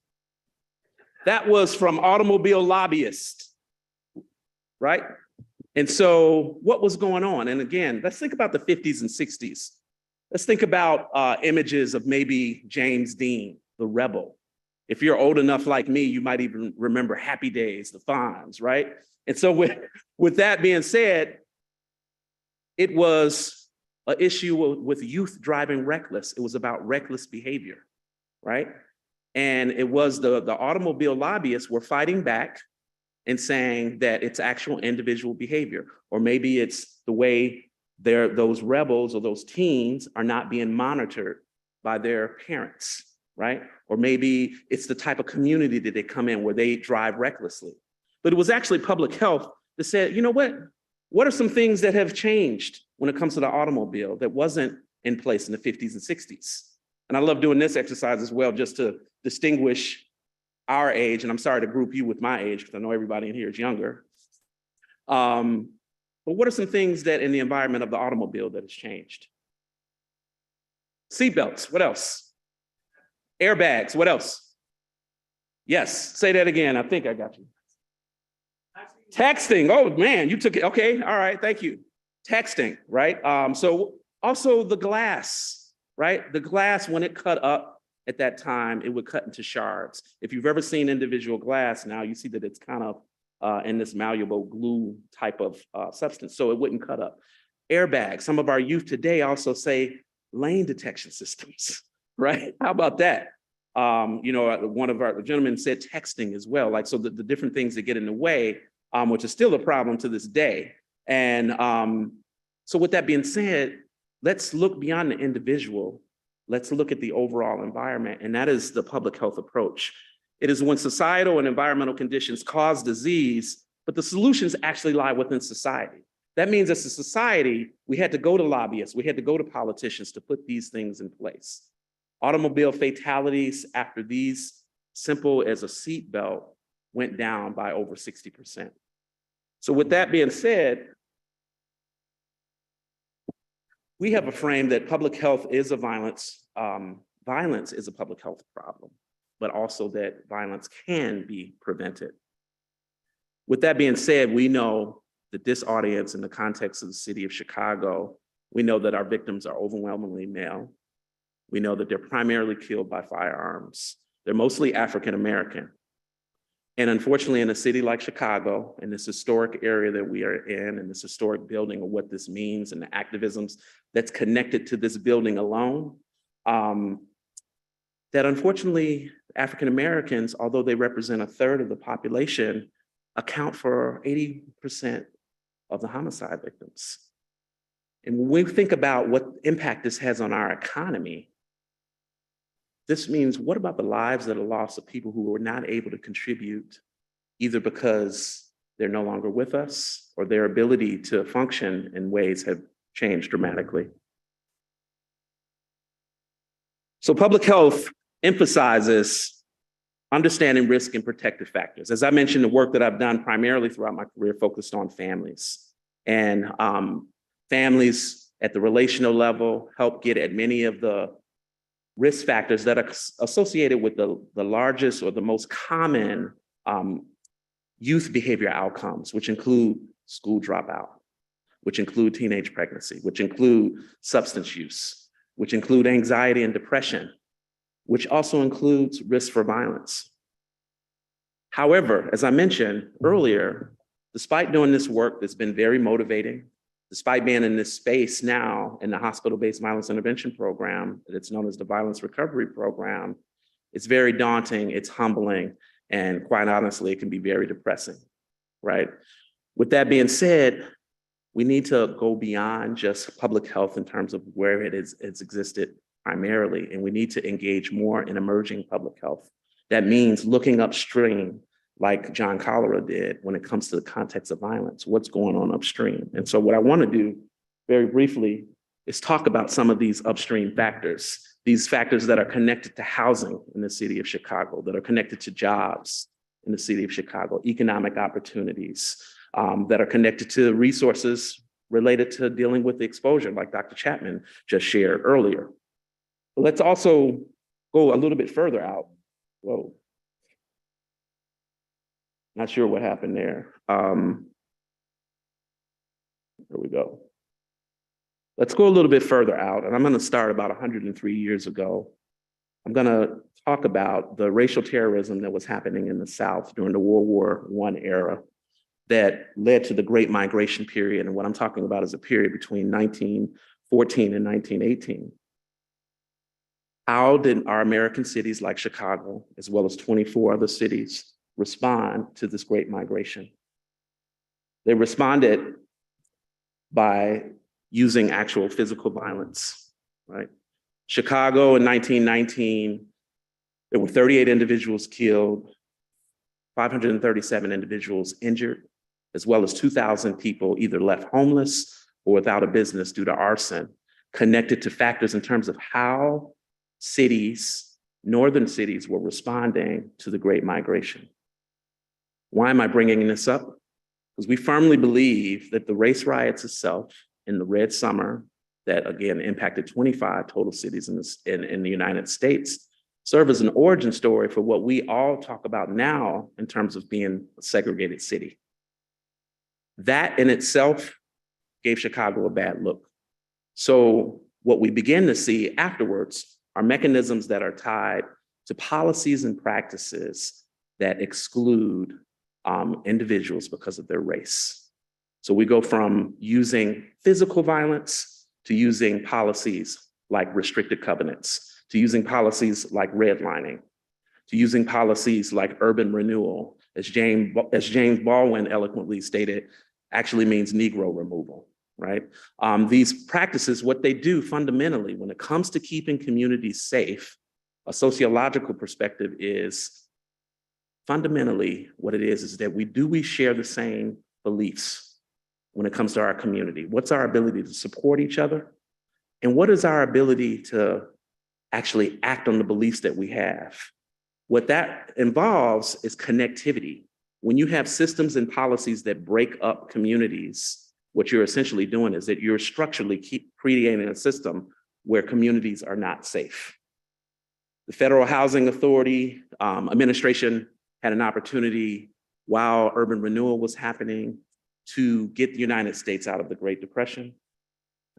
That was from automobile lobbyists, right? And so what was going on? And again, let's think about the 50s and 60s. Let's think about images of maybe James Dean, the rebel. If you're old enough like me, you might even remember Happy Days, the Fonz, right? And so with that being said, it was an issue with youth driving reckless. It was about reckless behavior, right? And it was the automobile lobbyists were fighting back and saying that it's actual individual behavior, or maybe it's the way those rebels or those teens are not being monitored by their parents, right? Or maybe it's the type of community that they come in where they drive recklessly. But it was actually public health that said, you know what are some things that have changed when it comes to the automobile that wasn't in place in the 50s and 60s? And I love doing this exercise as well, just to distinguish our age, and I'm sorry to group you with my age, because I know everybody in here is younger. But what are some things that in the environment of the automobile that has changed? Seatbelts, what else? Airbags, what else? Yes, say that again, I think I got you. Texting, oh man, you took it, okay, all right, thank you. Texting, right? So also the glass, right? The glass, when it cut up at that time, it would cut into shards. If you've ever seen individual glass now, you see that it's kind of in this malleable glue type of substance, so it wouldn't cut up. Airbags, some of our youth today also say lane detection systems, right? How about that? You know, one of our gentlemen said texting as well, like, so the different things that get in the way, which is still a problem to this day. And so with that being said, let's look beyond the individual. Let's look at the overall environment, and that is the public health approach. It is when societal and environmental conditions cause disease but the solutions actually lie within society. That means as a society, we had to go to lobbyists, we had to go to politicians to put these things in place. Automobile fatalities after these simple as a seatbelt went down by over 60%. So with that being said, we have a frame that public health is a violence is a public health problem, but also that violence can be prevented. With that being said, we know that this audience in the context of the city of Chicago, we know that our victims are overwhelmingly male. We know that they're primarily killed by firearms. They're mostly African-American. And unfortunately, in a city like Chicago, in this historic area that we are in this historic building of what this means and the activisms that's connected to this building alone, that unfortunately, African-Americans, although they represent a third of the population, account for 80% of the homicide victims. And when we think about what impact this has on our economy, this means, what about the lives that are lost of people who were not able to contribute, either because they're no longer with us or their ability to function in ways have changed dramatically. So public health emphasizes understanding risk and protective factors. As I mentioned, the work that I've done primarily throughout my career focused on families. And families at the relational level help get at many of the risk factors that are associated with the largest or the most common youth behavior outcomes, which include school dropout, which include teenage pregnancy, which include substance use, which include anxiety and depression, which also includes risk for violence. However, as I mentioned earlier, despite doing this work that's been very motivating, despite being in this space now in the hospital-based violence intervention program that's known as the Violence Recovery Program, it's very daunting, it's humbling, and quite honestly, it can be very depressing, right? With that being said, we need to go beyond just public health in terms of where it's existed primarily, and we need to engage more in emerging public health. That means looking upstream, like John Cholera did when it comes to the context of violence, what's going on upstream. And so what I want to do very briefly is talk about some of these upstream factors, these factors that are connected to housing in the city of Chicago, that are connected to jobs in the city of Chicago, economic opportunities, that are connected to resources related to dealing with the exposure, like Dr. Chapman just shared earlier. But let's also go a little bit further out. Whoa. Not sure what happened there. There we go. Let's go a little bit further out, and I'm going to start about 103 years ago. I'm going to talk about the racial terrorism that was happening in the South during the World War I era that led to the Great Migration period. And what I'm talking about is a period between 1914 and 1918. How did our American cities like Chicago, as well as 24 other cities, respond to this Great Migration? They responded by using actual physical violence, right? Chicago in 1919, there were 38 individuals killed, 537 individuals injured, as well as 2,000 people either left homeless or without a business due to arson, connected to factors in terms of how cities, northern cities, were responding to the Great Migration. Why am I bringing this up? Because we firmly believe that the race riots itself in the Red Summer, that again impacted 25 total cities in the United States, serve as an origin story for what we all talk about now in terms of being a segregated city. That in itself gave Chicago a bad look. So what we begin to see afterwards are mechanisms that are tied to policies and practices that exclude individuals because of their race. So we go from using physical violence to using policies like restricted covenants, to using policies like redlining, to using policies like urban renewal, as James Baldwin eloquently stated, actually means Negro removal, right? These practices, what they do fundamentally when it comes to keeping communities safe, a sociological perspective is fundamentally what it is that we share the same beliefs when it comes to our community? What's our ability to support each other? And what is our ability to actually act on the beliefs that we have? What that involves is connectivity. When you have systems and policies that break up communities, what you're essentially doing is that you're structurally creating a system where communities are not safe. The Federal Housing Authority administration had an opportunity while urban renewal was happening to get the United States out of the Great Depression.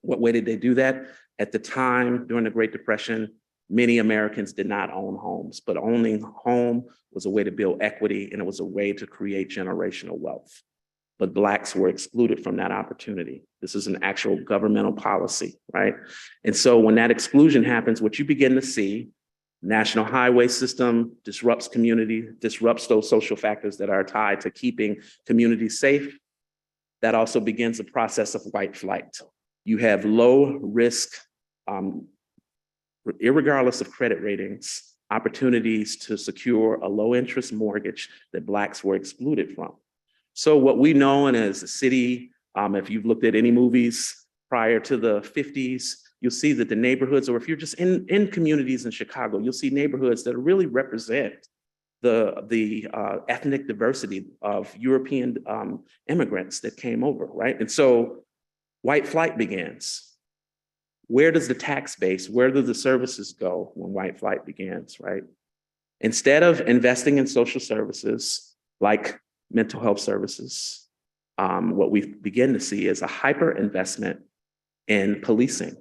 What way did they do that? At the time, during the Great Depression, many Americans did not own homes, but owning a home was a way to build equity and it was a way to create generational wealth. But Blacks were excluded from that opportunity. This is an actual governmental policy, right? And so when that exclusion happens, what you begin to see, national highway system disrupts community, disrupts those social factors that are tied to keeping communities safe. That also begins the process of white flight. You have low risk, irregardless of credit ratings, opportunities to secure a low interest mortgage that Blacks were excluded from. So what we know as a city, if you've looked at any movies prior to the 50s, you'll see that the neighborhoods, or if you're just in communities in Chicago, you'll see neighborhoods that really represent the ethnic diversity of European immigrants that came over, right? And so white flight begins. Where does the tax base, where do the services go when white flight begins, right? Instead of investing in social services like mental health services, what we begin to see is a hyper investment in policing.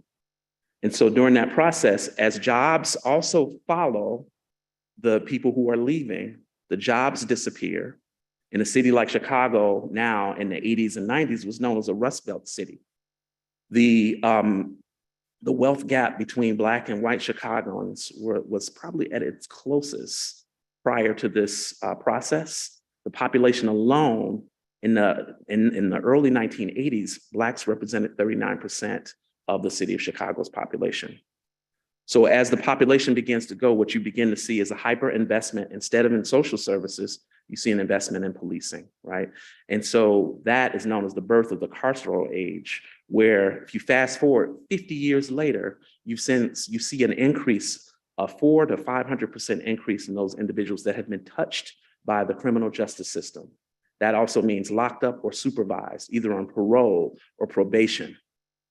And so during that process, as jobs also follow the people who are leaving, the jobs disappear. In a city like Chicago now in the 80s and 90s was known as a Rust Belt city. The wealth gap between Black and white Chicagoans was probably at its closest prior to this process. The population alone in the early 1980s, Blacks represented 39% of the city of Chicago's population. So as the population begins to go, what you begin to see is a hyper investment. Instead of in social services, you see an investment in policing, right? And so that is known as the birth of the carceral age, where if you fast forward 50 years later, you see an increase, a 400% to 500% increase in those individuals that have been touched by the criminal justice system. That also means locked up or supervised, either on parole or probation,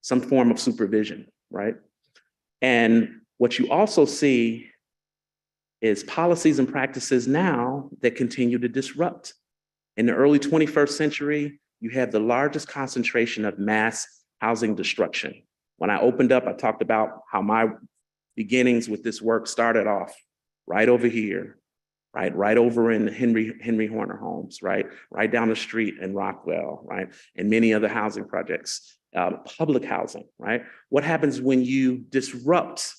some form of supervision, right? And what you also see is policies and practices now that continue to disrupt. In the early 21st century, you have the largest concentration of mass housing destruction. When I opened up, I talked about how my beginnings with this work started off right over here, right over in Henry Horner Homes, right down the street in Rockwell, right, and many other housing projects, public housing, right? What happens when you disrupt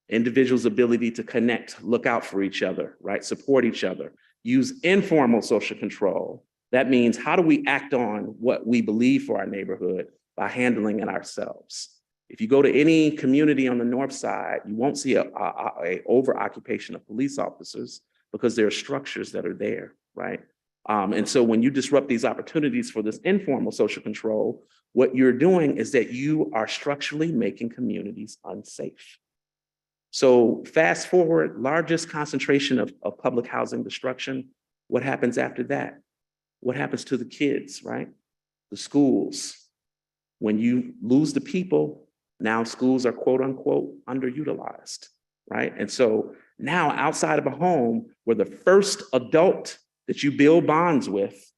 individuals' ability to connect, look out for each other, right, support each other, use informal social control? That means how do we act on what we believe for our neighborhood by handling it ourselves? If you go to any community on the north side, you won't see a over-occupation of police officers because there are structures that are there, right? And so when you disrupt these opportunities for this informal social control, what you're doing is that you are structurally making communities unsafe. So fast forward, largest concentration of public housing destruction. What happens after that? What happens to the kids, right? The schools. When you lose the people, now schools are quote unquote underutilized, right? And so now outside of a home where the first adult that you build bonds with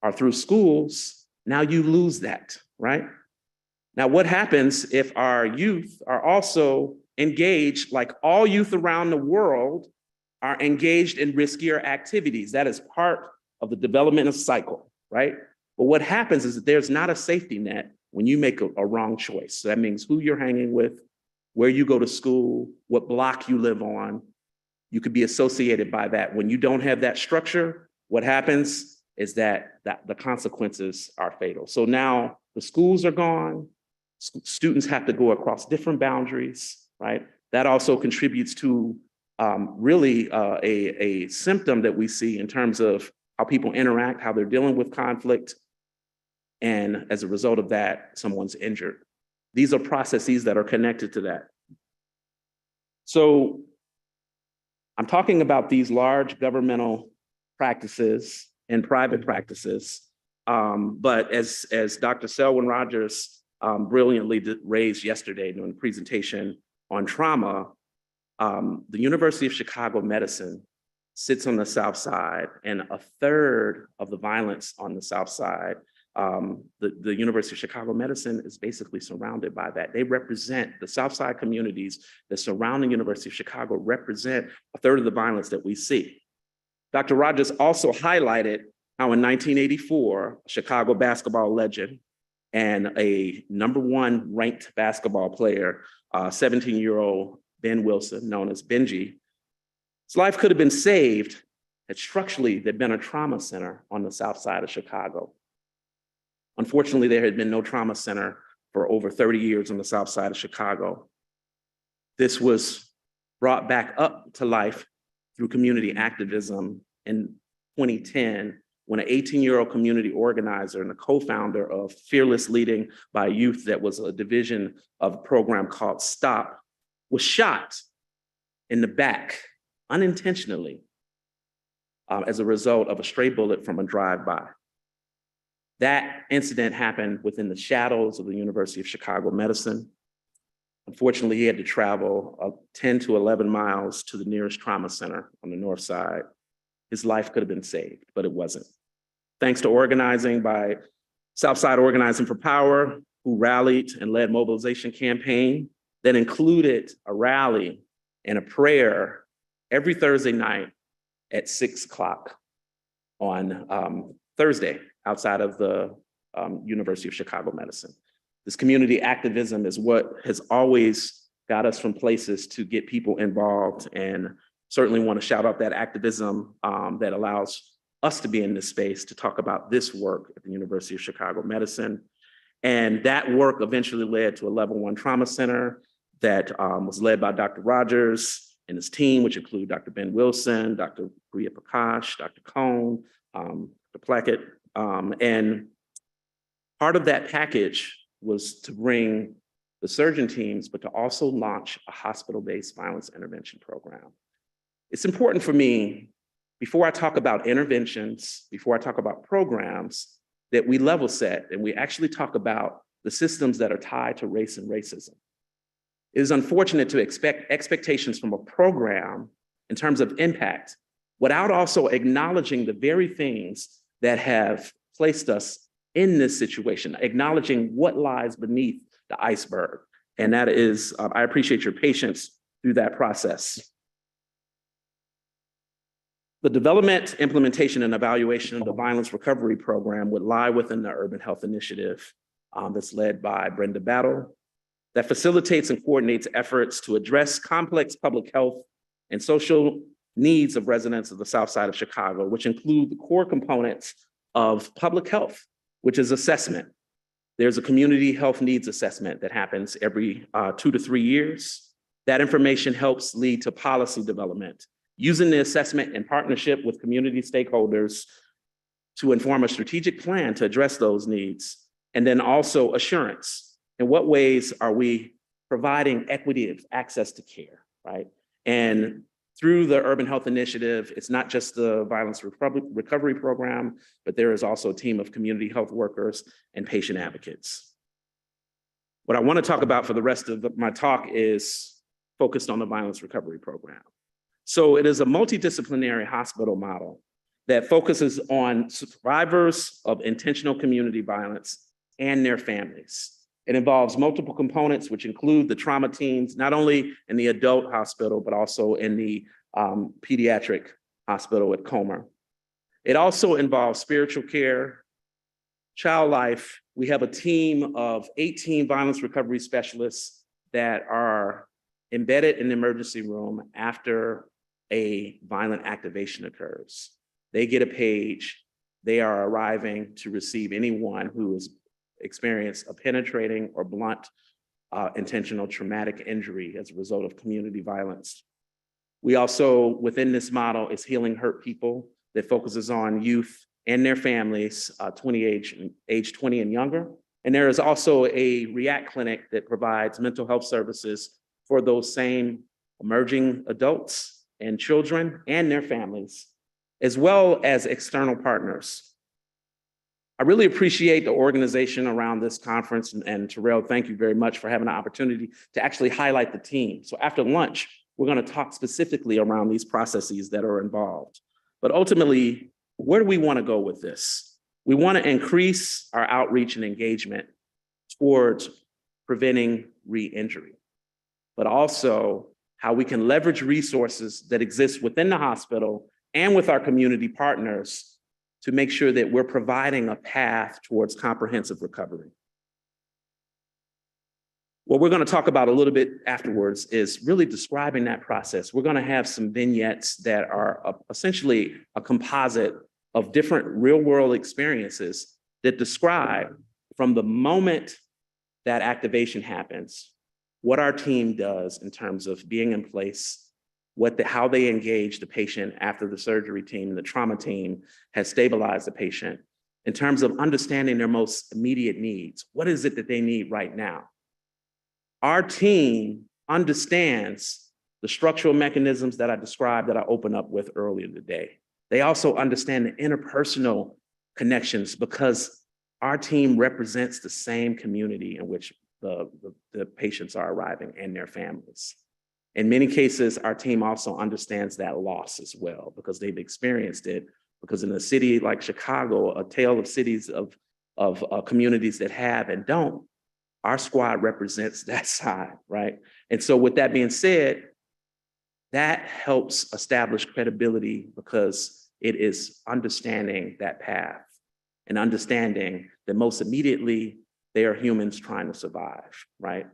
are through schools, now you lose that, right? Now what happens if our youth are also engaged, like all youth around the world are engaged in riskier activities? That is part of the developmental cycle, right? But what happens is that there's not a safety net when you make a wrong choice. So that means who you're hanging with, where you go to school, what block you live on. You could be associated by that. When you don't have that structure, what happens is that the consequences are fatal. So now the schools are gone. Students have to go across different boundaries, right? That also contributes to really a symptom that we see in terms of how people interact, how they're dealing with conflict. And as a result of that, someone's injured. These are processes that are connected to that. So I'm talking about these large governmental practices and private practices. But as Dr. Selwyn Rogers brilliantly raised yesterday during the presentation on trauma, the University of Chicago Medicine sits on the South Side, and a third of the violence on the South Side, the University of Chicago Medicine is basically surrounded by that. They represent the South Side communities that surround the University of Chicago, represent a third of the violence that we see. Dr. Rogers also highlighted how in 1984, a Chicago basketball legend and a #1 ranked basketball player, 17-year-old Ben Wilson, known as Benji, his life could have been saved had structurally there'd been a trauma center on the South Side of Chicago. Unfortunately, there had been no trauma center for over 30 years on the South Side of Chicago. This was brought back up to life through community activism in 2010, when an 18-year-old community organizer and a co-founder of Fearless Leading by Youth, that was a division of a program called STOP, was shot in the back unintentionally as a result of a stray bullet from a drive-by. That incident happened within the shadows of the University of Chicago Medicine. Unfortunately, he had to travel 10 to 11 miles to the nearest trauma center on the north side. His life could have been saved, but it wasn't. Thanks to organizing by Southside Organizing for Power, who rallied and led mobilization campaign that included a rally and a prayer every Thursday night at 6 o'clock on Thursday outside of the University of Chicago Medicine. This community activism is what has always got us from places to get people involved, and certainly want to shout out that activism that allows us to be in this space to talk about this work at the University of Chicago Medicine. And that work eventually led to a Level 1 trauma center that was led by Dr. Rogers and his team, which include Dr. Ben Wilson, Dr. Priya Prakash, Dr. Cohn, Dr. Plackett. And part of that package was to bring the surgeon teams, but to also launch a hospital-based violence intervention program. It's important for me, before I talk about interventions, before I talk about programs, that we level set and we actually talk about the systems that are tied to race and racism. It is unfortunate to expect expectations from a program in terms of impact without also acknowledging the very things that have placed us in this situation, acknowledging what lies beneath the iceberg. And that is, I appreciate your patience through that process. The development, implementation, and evaluation of the Violence Recovery Program would lie within the Urban Health Initiative that's led by Brenda Battle, that facilitates and coordinates efforts to address complex public health and social needs of residents of the South Side of Chicago, which include the core components of public health, which is assessment. There's a community health needs assessment that happens every 2 to 3 years. That information helps lead to policy development, using the assessment in partnership with community stakeholders to inform a strategic plan to address those needs. And then also assurance. In what ways are we providing equity of access to care, right? And through the Urban Health Initiative, it's not just the Violence Recovery Program, but there is also a team of community health workers and patient advocates. What I want to talk about for the rest of my talk is focused on the Violence Recovery Program. So it is a multidisciplinary hospital model that focuses on survivors of intentional community violence and their families. It involves multiple components, which include the trauma teams, not only in the adult hospital, but also in the pediatric hospital at Comer. It also involves spiritual care, child life. We have a team of 18 violence recovery specialists that are embedded in the emergency room after a violent activation occurs. They get a page. They are arriving to receive anyone who has experienced a penetrating or blunt intentional traumatic injury as a result of community violence. We also, within this model, is Healing Hurt People that focuses on youth and their families, age 20 and younger. And there is also a REACT clinic that provides mental health services for those same emerging adults and children and their families, as well as external partners. I really appreciate the organization around this conference, and Terrell, thank you very much for having the opportunity to actually highlight the team. So after lunch, we're going to talk specifically around these processes that are involved. But ultimately, where do we want to go with this? We want to increase our outreach and engagement towards preventing re-injury, but also how we can leverage resources that exist within the hospital and with our community partners to make sure that we're providing a path towards comprehensive recovery. What we're going to talk about a little bit afterwards is really describing that process. We're going to have some vignettes that are essentially a composite of different real-world experiences that describe from the moment that activation happens, what our team does in terms of being in place, how they engage the patient after the surgery team, the trauma team has stabilized the patient, in terms of understanding their most immediate needs. What is it that they need right now? Our team understands the structural mechanisms that I described, that I opened up with earlier today. They also understand the interpersonal connections because our team represents the same community in which the patients are arriving and their families. In many cases, our team also understands that loss as well because they've experienced it. Because in a city like Chicago, a tale of cities of communities that have and don't, our squad represents that side, right? And so with that being said, that helps establish credibility because it is understanding that path and understanding that most immediately, they are humans trying to survive, right?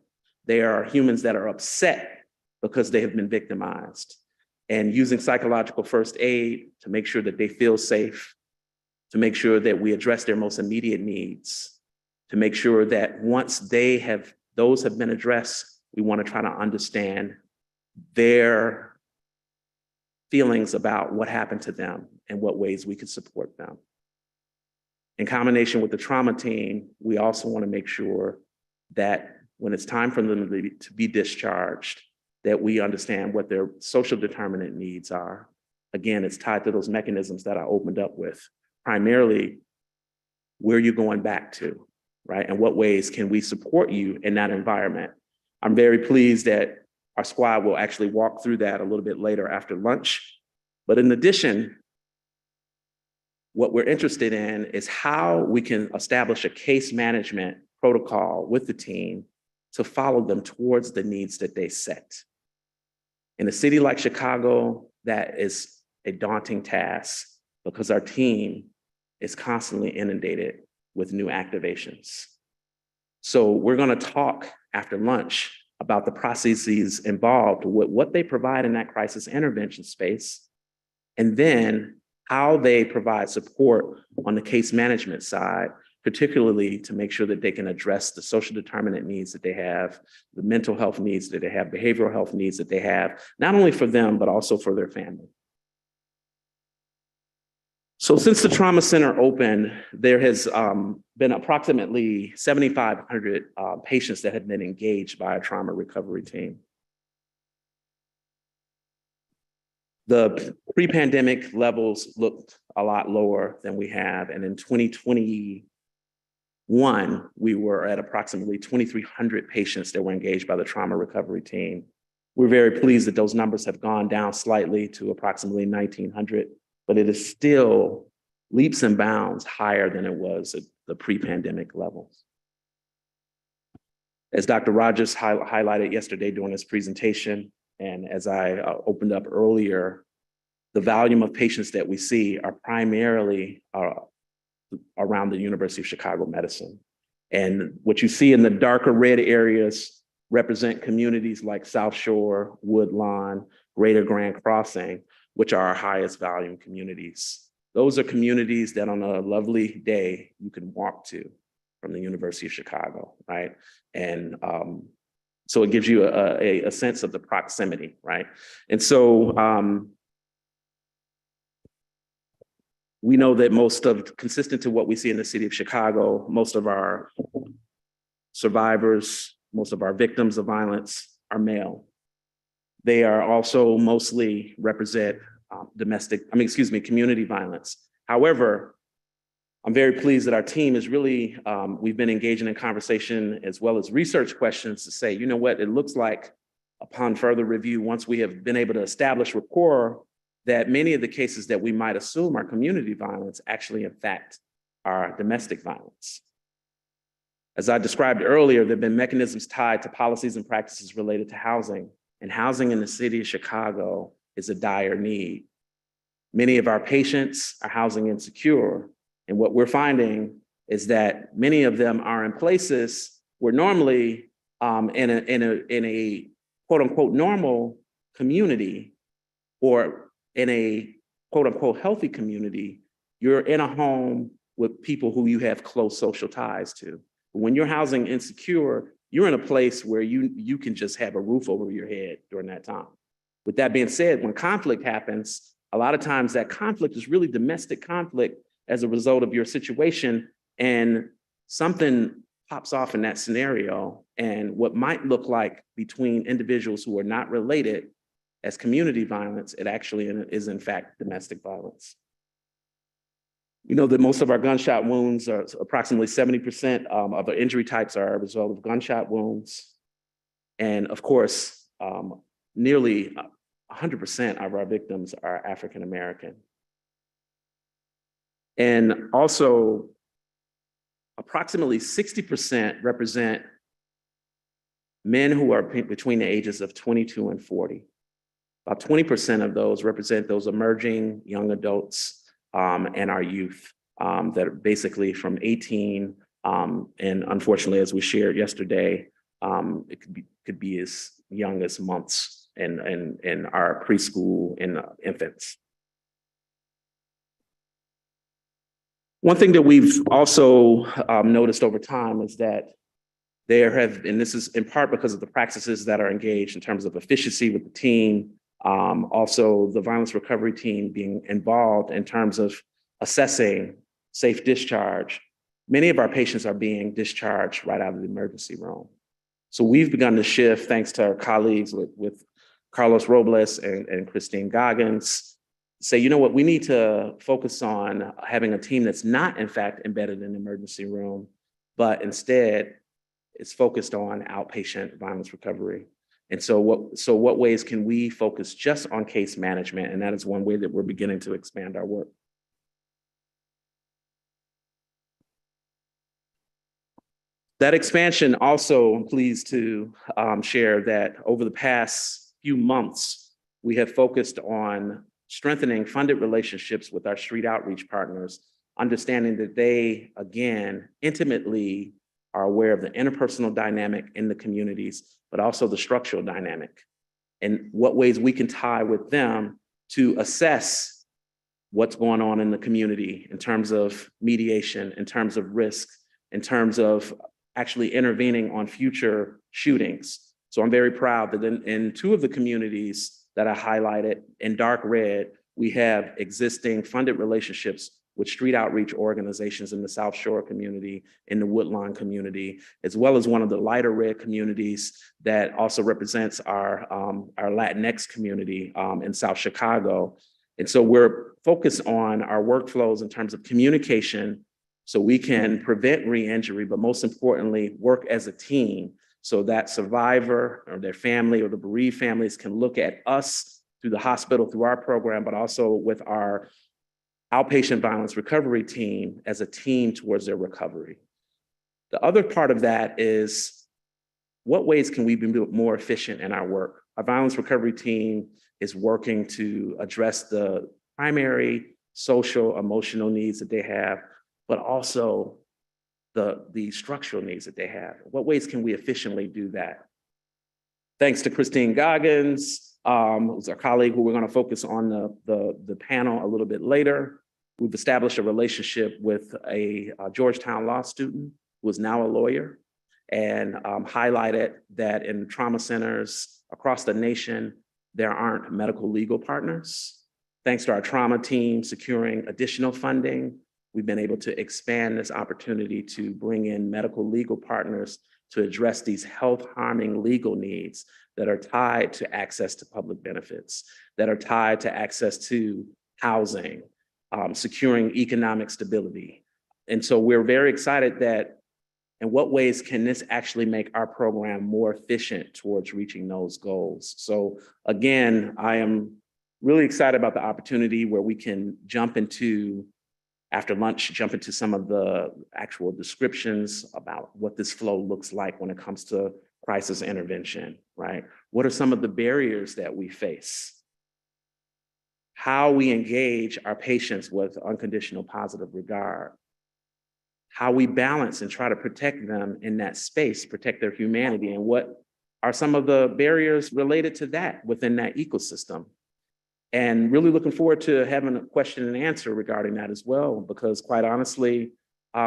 They are humans that are upset because they have been victimized, and using psychological first aid to make sure that they feel safe, to make sure that we address their most immediate needs, to make sure that once those have been addressed, we want to try to understand their feelings about what happened to them and what ways we could support them. In combination with the trauma team, we also want to make sure that when it's time for them to be discharged, that we understand what their social determinant needs are. Again, it's tied to those mechanisms that I opened up with. Primarily, where are you going back to, right? And what ways can we support you in that environment? I'm very pleased that our squad will actually walk through that a little bit later after lunch. But in addition, what we're interested in is how we can establish a case management protocol with the team to follow them towards the needs that they set. In a city like Chicago, that is a daunting task because our team is constantly inundated with new activations. So we're going to talk after lunch about the processes involved with what they provide in that crisis intervention space, and then how they provide support on the case management side, particularly to make sure that they can address the social determinant needs that they have, the mental health needs that they have, behavioral health needs that they have, not only for them, but also for their family. So since the Trauma Center opened, there has been approximately 7,500 patients that have been engaged by our trauma recovery team. The pre-pandemic levels looked a lot lower than we have, and in 2021, we were at approximately 2,300 patients that were engaged by the trauma recovery team. We're very pleased that those numbers have gone down slightly to approximately 1,900, but it is still leaps and bounds higher than it was at the pre-pandemic levels. As Dr. Rogers highlighted yesterday during his presentation, and as I opened up earlier, the volume of patients that we see are primarily around the University of Chicago Medicine. And what you see in the darker red areas represent communities like South Shore, Woodlawn, Greater Grand Crossing, which are our highest volume communities. Those are communities that on a lovely day, you can walk to from the University of Chicago, right? And So it gives you a sense of the proximity, right? And so we know that consistent to what we see in the city of Chicago, most of our survivors, most of our victims of violence are male. They are also mostly represent community violence. However, I'm very pleased that our team is really, we've been engaging in conversation as well as research questions to say, you know what, it looks like upon further review, once we have been able to establish rapport, that many of the cases that we might assume are community violence actually in fact are domestic violence. As I described earlier, there have been mechanisms tied to policies and practices related to housing, and housing in the city of Chicago is a dire need. Many of our patients are housing insecure, and what we're finding is that many of them are in places where normally in a quote unquote normal community or in a quote unquote healthy community, you're in a home with people who you have close social ties to. But when you're housing insecure, you're in a place where you can just have a roof over your head during that time. With that being said, when conflict happens, a lot of times that conflict is really domestic conflict as a result of your situation, and something pops off in that scenario, and what might look like between individuals who are not related as community violence, it actually is in fact domestic violence. You know that most of our gunshot wounds are approximately 70% of the injury types are a result of gunshot wounds. And of course, nearly 100% of our victims are African-American. And also, approximately 60% represent men who are between the ages of 22 and 40. About 20% of those represent those emerging young adults and our youth that are basically from 18, and unfortunately, as we shared yesterday, it could be as young as months in our preschool and infants. One thing that we've also noticed over time is that there have, and this is in part because of the practices that are engaged in terms of efficiency with the team, also the violence recovery team being involved in terms of assessing safe discharge. Many of our patients are being discharged right out of the emergency room. So we've begun to shift, thanks to our colleagues with Carlos Robles and Christine Goggins, say, you know what, we need to focus on having a team that's not in fact embedded in the emergency room, but instead is focused on outpatient violence recovery. And so what ways can we focus just on case management? And that is one way that we're beginning to expand our work. That expansion also, I'm pleased to share that over the past few months, we have focused on strengthening funded relationships with our street outreach partners, understanding that they, again, intimately are aware of the interpersonal dynamic in the communities, but also the structural dynamic, and what ways we can tie with them to assess what's going on in the community in terms of mediation, in terms of risk, in terms of actually intervening on future shootings. So I'm very proud that in two of the communities that I highlighted in dark red, we have existing funded relationships with street outreach organizations in the South Shore community, in the Woodlawn community, as well as one of the lighter red communities that also represents our Latinx community in South Chicago. And so we're focused on our workflows in terms of communication so we can prevent re-injury, but most importantly, work as a team so that survivor or their family or the bereaved families can look at us through the hospital, through our program, but also with our outpatient violence recovery team as a team towards their recovery. The other part of that is what ways can we be more efficient in our work? Our violence recovery team is working to address the primary social, emotional needs that they have, but also the structural needs that they have. What ways can we efficiently do that? Thanks to Christine Goggins, who's our colleague who we're going to focus on the panel a little bit later. We've established a relationship with a Georgetown law student who is now a lawyer. and highlighted that in trauma centers across the nation, there aren't medical legal partners. Thanks to our trauma team securing additional funding, we've been able to expand this opportunity to bring in medical legal partners to address these health harming legal needs that are tied to access to public benefits, that are tied to access to housing, securing economic stability. And so we're very excited that in what ways can this actually make our program more efficient towards reaching those goals? So again, I am really excited about the opportunity where we can jump into, after lunch, jump into some of the actual descriptions about what this flow looks like when it comes to crisis intervention, right? What are some of the barriers that we face? How we engage our patients with unconditional positive regard, how we balance and try to protect them in that space, protect their humanity, and what are some of the barriers related to that within that ecosystem. And really looking forward to having a question and answer regarding that as well, because quite honestly,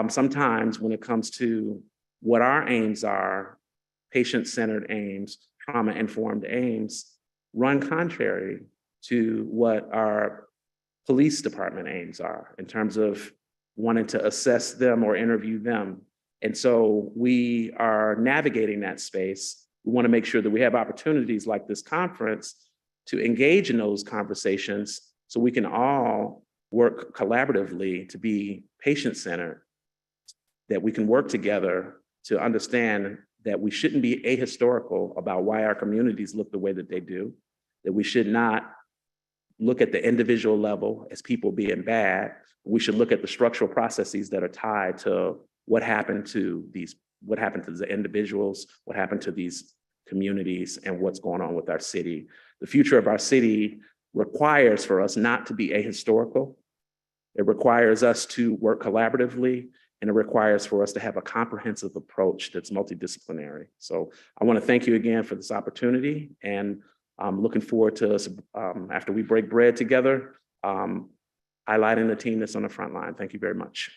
sometimes when it comes to what our aims are, patient-centered aims, trauma-informed aims, run contrary to what our police department aims are in terms of wanting to assess them or interview them. And so we are navigating that space. We want to make sure that we have opportunities like this conference to engage in those conversations so we can all work collaboratively to be patient-centered, that we can work together to understand that we shouldn't be ahistorical about why our communities look the way that they do, that we should not look at the individual level as people being bad. We should look at the structural processes that are tied to what happened to the individuals, what happened to these communities, and what's going on with our city. The future of our city requires for us not to be ahistorical. It requires us to work collaboratively, and it requires for us to have a comprehensive approach that's multidisciplinary. So I want to thank you again for this opportunity, and I'm looking forward to us, after we break bread together, highlighting the team that's on the front line. Thank you very much.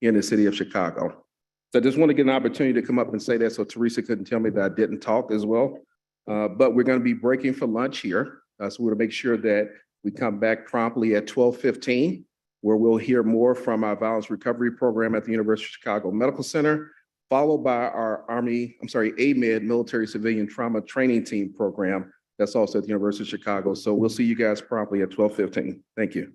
in the city of Chicago. So I just want to get an opportunity to come up and say that so Teresa couldn't tell me that I didn't talk as well. But we're going to be breaking for lunch here. So we're to make sure that we come back promptly at 12:15, where we'll hear more from our violence recovery program at the University of Chicago Medical Center, followed by our AMED Military Civilian Trauma Training Team program. That's also at the University of Chicago. So we'll see you guys promptly at 12:15. Thank you.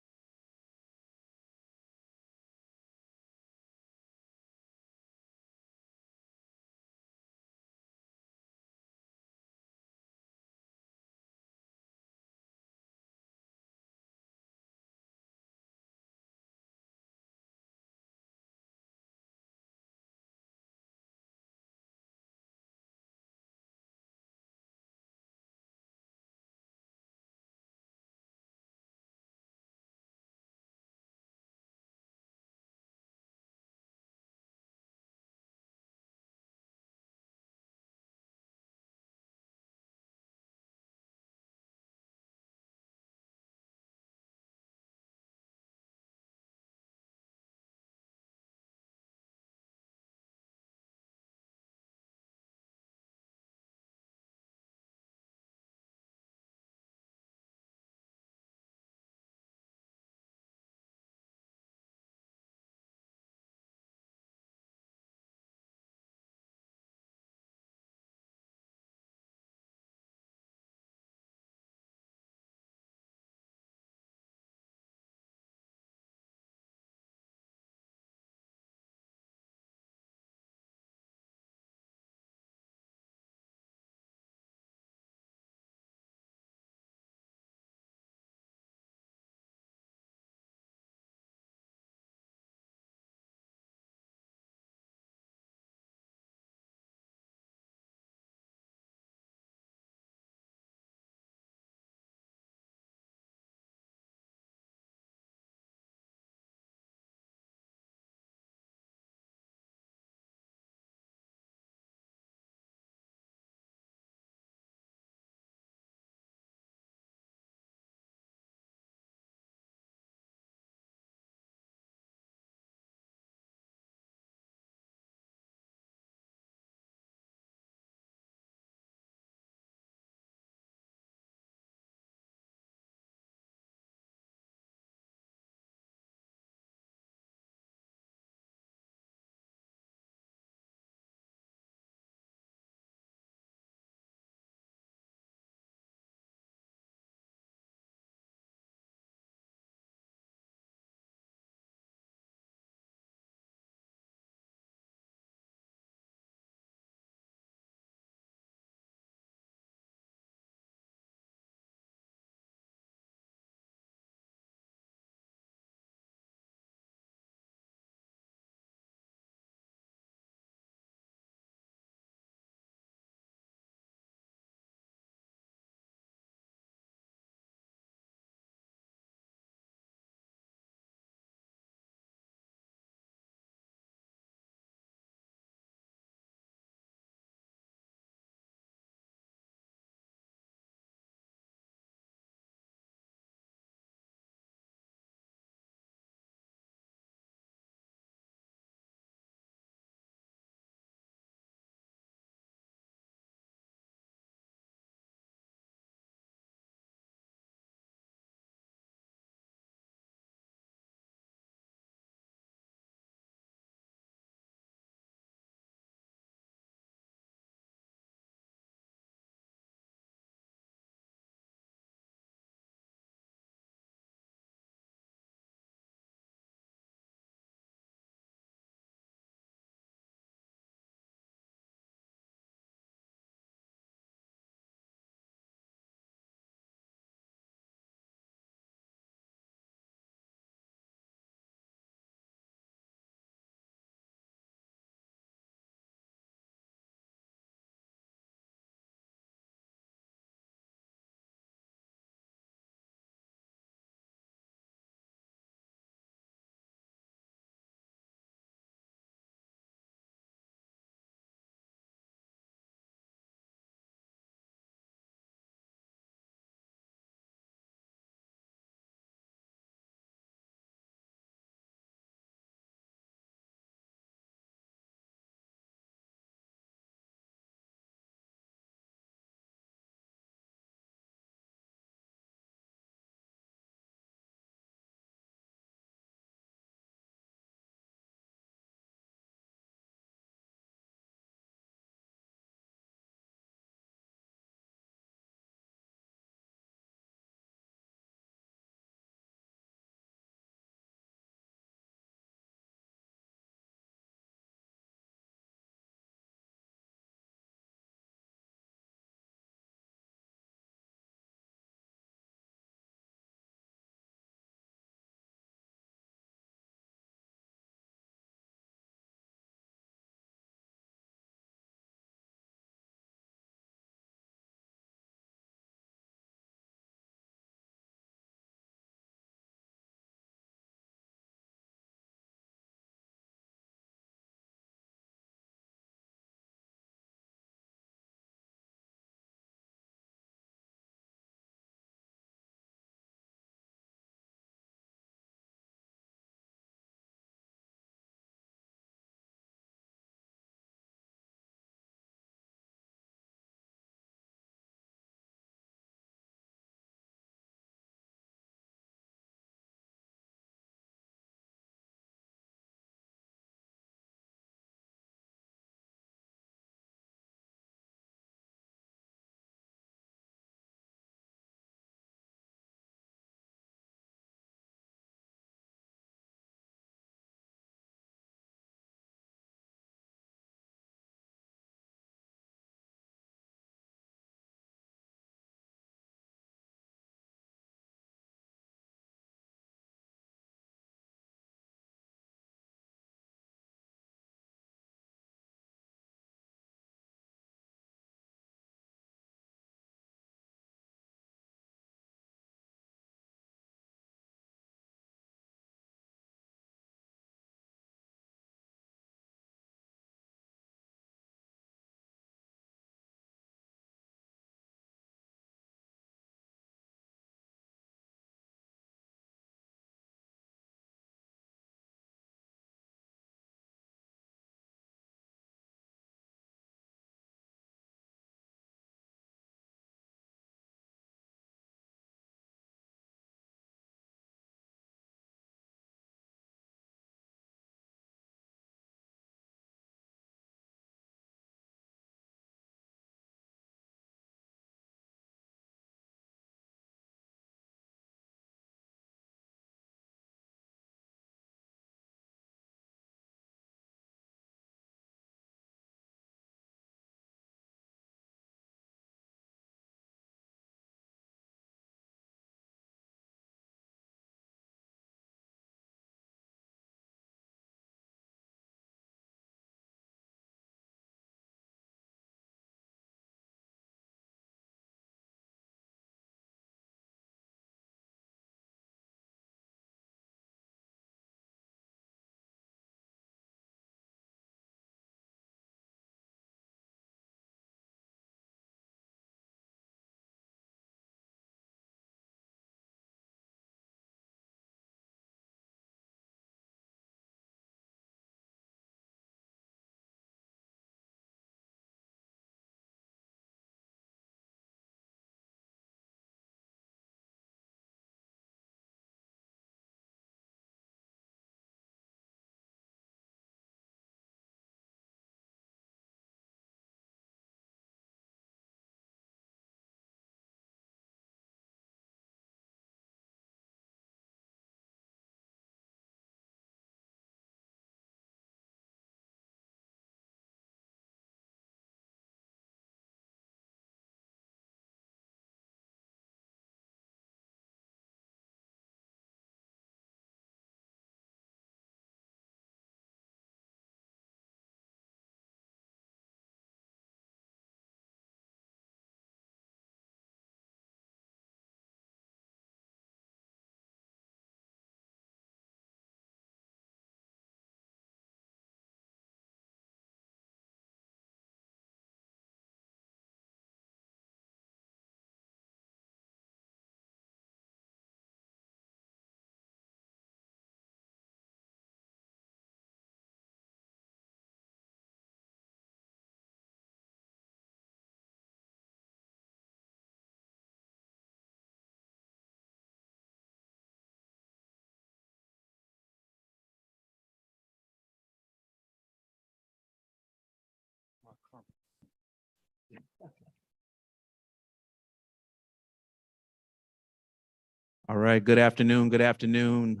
All right, good afternoon, good afternoon.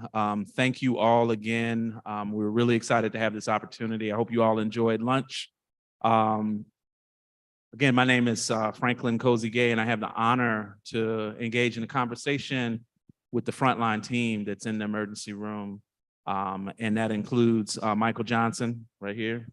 Thank you all again. We're really excited to have this opportunity. I hope you all enjoyed lunch. Again, my name is Franklin Cozy Gay, and I have the honor to engage in a conversation with the frontline team that's in the emergency room. And that includes Michael Johnson right here,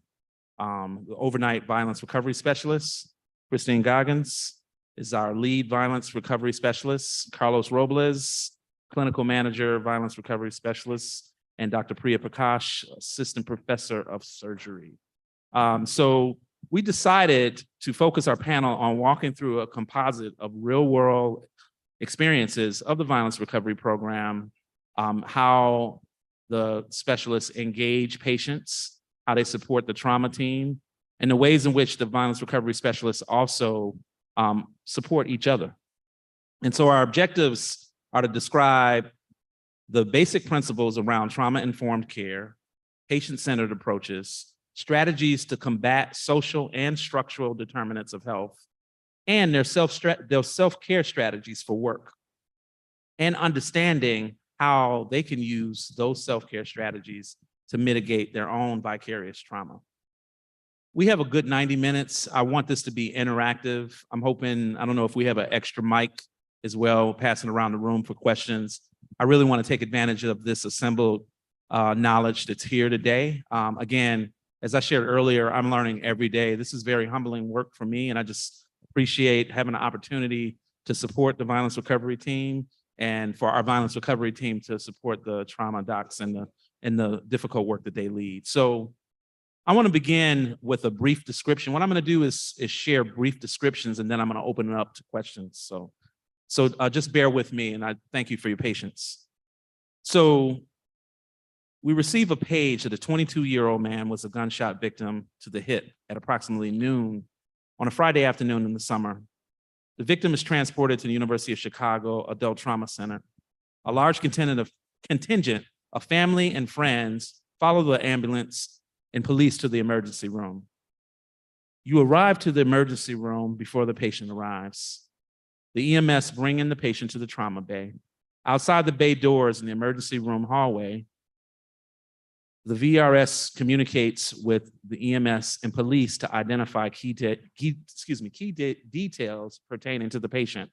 the overnight violence recovery specialist. Christine Goggins is our lead violence recovery specialist. Carlos Robles, clinical manager, violence recovery specialist, and Dr. Priya Prakash, assistant professor of surgery. So we decided to focus our panel on walking through a composite of real world experiences of the violence recovery program, how the specialists engage patients, how they support the trauma team, and the ways in which the violence recovery specialists also support each other. And so our objectives are to describe the basic principles around trauma-informed care, patient-centered approaches, strategies to combat social and structural determinants of health, and their self-care strategies for work, and understanding how they can use those self-care strategies to mitigate their own vicarious trauma. We have a good 90 minutes. I want this to be interactive. I'm hoping, I don't know if we have an extra mic as well, passing around the room for questions. I really want to take advantage of this assembled knowledge that's here today. Again, as I shared earlier, I'm learning every day. This is very humbling work for me, and I just appreciate having an opportunity to support the violence recovery team and for our violence recovery team to support the trauma docs and the difficult work that they lead. So I want to begin with a brief description. What I'm going to do is share brief descriptions, and then I'm going to open it up to questions. So just bear with me, and I thank you for your patience. So we receive a page that a 22-year-old man was a gunshot victim to the hip at approximately noon on a Friday afternoon in the summer. The victim is transported to the University of Chicago Adult Trauma Center. A large contingent of family and friends follow the ambulance and police to the emergency room. You arrive to the emergency room before the patient arrives. The EMS bring in the patient to the trauma bay. Outside the bay doors in the emergency room hallway, the VRS communicates with the EMS and police to identify key details pertaining to the patient.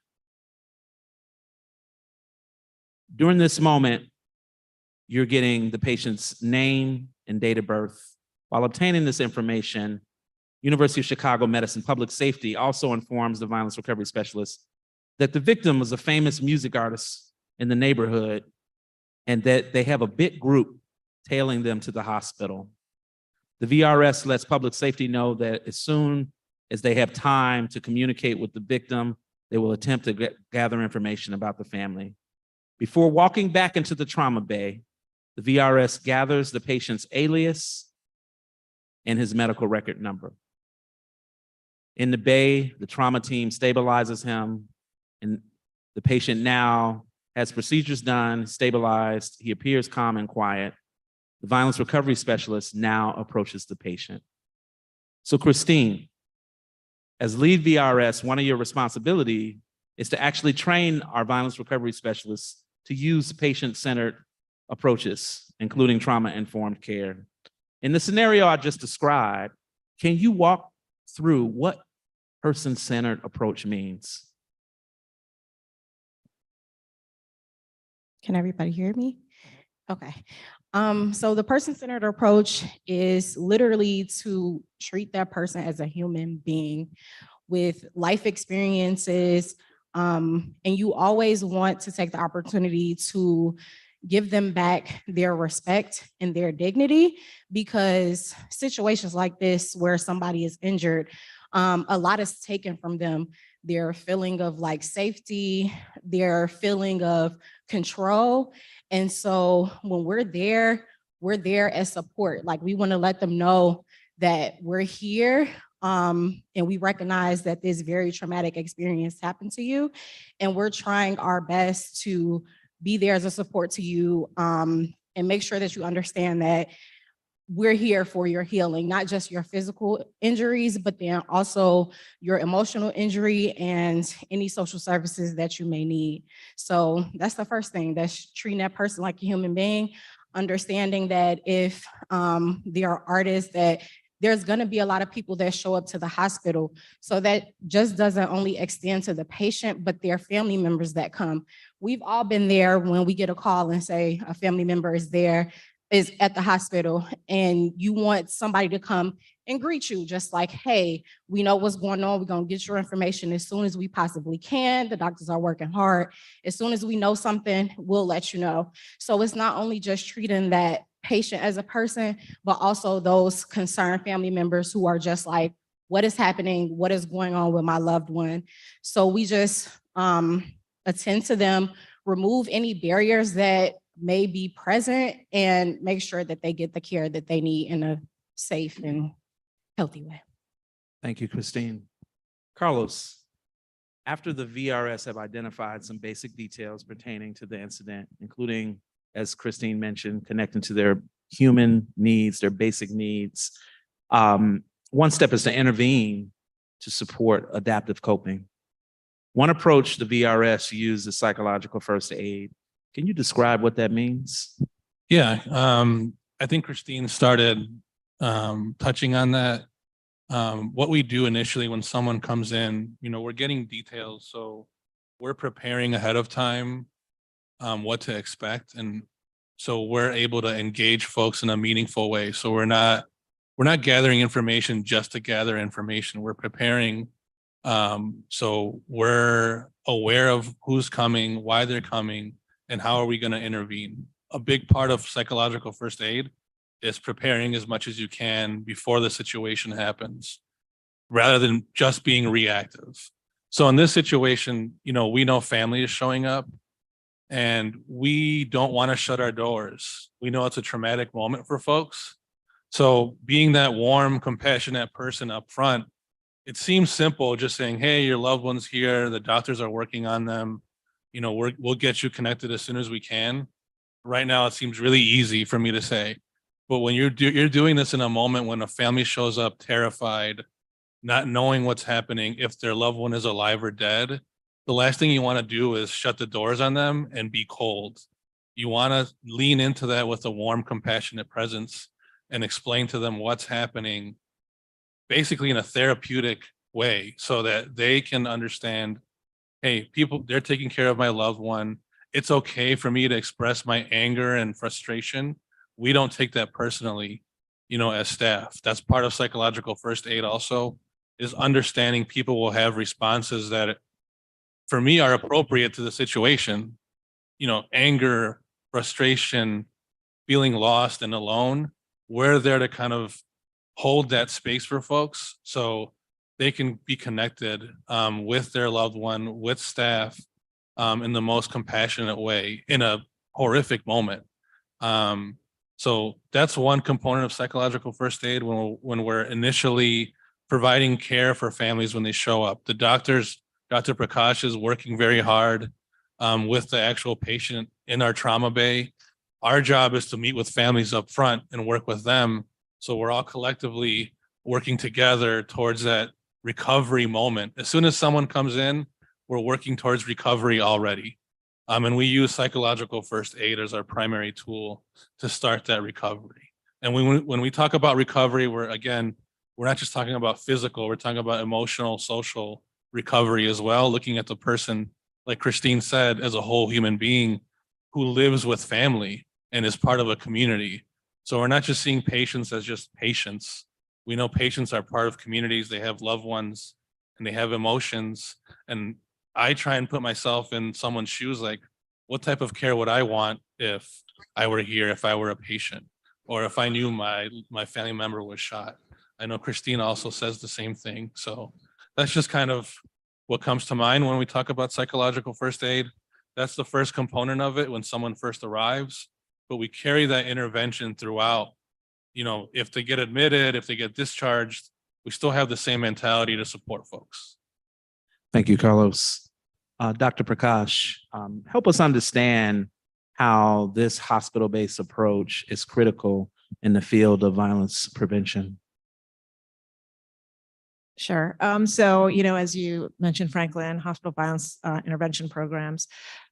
During this moment, you're getting the patient's name and date of birth. While obtaining this information, University of Chicago Medicine Public Safety also informs the violence recovery specialist that the victim was a famous music artist in the neighborhood and that they have a big group tailing them to the hospital. The VRS lets public safety know that as soon as they have time to communicate with the victim, they will attempt to gather information about the family. Before walking back into the trauma bay, the VRS gathers the patient's alias and his medical record number. In the bay, the trauma team stabilizes him, and the patient now has procedures done, stabilized, he appears calm and quiet. The violence recovery specialist now approaches the patient. So Christine, as lead VRS, one of your responsibilities is to actually train our violence recovery specialists to use patient-centered approaches, including trauma-informed care. In the scenario I just described, can you walk through what person-centered approach means? Can everybody hear me? Okay. So the person-centered approach is literally to treat that person as a human being with life experiences. And you always want to take the opportunity to give them back their respect and their dignity, because situations like this where somebody is injured, a lot is taken from them. Their feeling of like safety, their feeling of control. And so when we're there as support. Like we want to let them know that we're here, and we recognize that this very traumatic experience happened to you, and we're trying our best to be there as a support to you, and make sure that you understand that we're here for your healing, not just your physical injuries, but then also your emotional injury and any social services that you may need. So that's the first thing, that's treating that person like a human being, understanding that if there are artists, that there's going to be a lot of people that show up to the hospital. So that just doesn't only extend to the patient, but their family members that come. We've all been there when we get a call and say a family member is at the hospital, and you want somebody to come and greet you, just like, hey, we know what's going on. We're going to get your information as soon as we possibly can. The doctors are working hard. As soon as we know something, we'll let you know. So it's not only just treating that patient as a person, but also those concerned family members who are just like, what is happening? What is going on with my loved one? So we just attend to them, remove any barriers that may be present, and make sure that they get the care that they need in a safe and healthy way. Thank you, Christine. Carlos, after the VRS have identified some basic details pertaining to the incident, including, as Christine mentioned, connecting to their human needs, their basic needs, one step is to intervene to support adaptive coping. One approach the VRS used is psychological first aid. Can you describe what that means? Yeah, I think Christine started touching on that. What we do initially when someone comes in, we're getting details, so we're preparing ahead of time what to expect, and so we're able to engage folks in a meaningful way. So we're not gathering information just to gather information. We're preparing, so we're aware of who's coming, why they're coming, and how are we going to intervene. A big part of psychological first aid is preparing as much as you can before the situation happens, rather than just being reactive. So in this situation, we know family is showing up, and we don't want to shut our doors. We know it's a traumatic moment for folks. So being that warm, compassionate person up front, it seems simple, just saying, hey, your loved one's here, the doctors are working on them, we'll get you connected as soon as we can. Right now, it seems really easy for me to say, but when you're doing this in a moment when a family shows up terrified, not knowing what's happening, if their loved one is alive or dead, the last thing you want to do is shut the doors on them and be cold. You want to lean into that with a warm, compassionate presence and explain to them what's happening, basically in a therapeutic way, so that they can understand, hey, they're taking care of my loved one. It's okay for me to express my anger and frustration. We don't take that personally, as staff. That's part of psychological first aid also, is understanding people will have responses that, for me, are appropriate to the situation. Anger, frustration, feeling lost and alone. We're there to kind of hold that space for folks so they can be connected with their loved one, with staff, in the most compassionate way in a horrific moment. So that's one component of psychological first aid when we're initially providing care for families when they show up. Dr. Prakash is working very hard with the actual patient in our trauma bay. Our job is to meet with families up front and work with them. So we're all collectively working together towards that recovery moment. As soon as someone comes in, we're working towards recovery already. And we use psychological first aid as our primary tool to start that recovery. And when we talk about recovery, we're not just talking about physical, we're talking about emotional, social recovery as well, looking at the person, like Christine said, as a whole human being who lives with family and is part of a community. So we're not just seeing patients as just patients. We know patients are part of communities, they have loved ones, and they have emotions. And I try and put myself in someone's shoes, like, what type of care would I want if I were here, if I were a patient, or if I knew my family member was shot? I know Christine also says the same thing. So that's just kind of what comes to mind when we talk about psychological first aid. That's the first component of it when someone first arrives, but we carry that intervention throughout. If they get admitted, if they get discharged, we still have the same mentality to support folks. Thank you, Carlos. Dr. Prakash, help us understand how this hospital-based approach is critical in the field of violence prevention? Sure. So, as you mentioned, Franklin, hospital violence intervention programs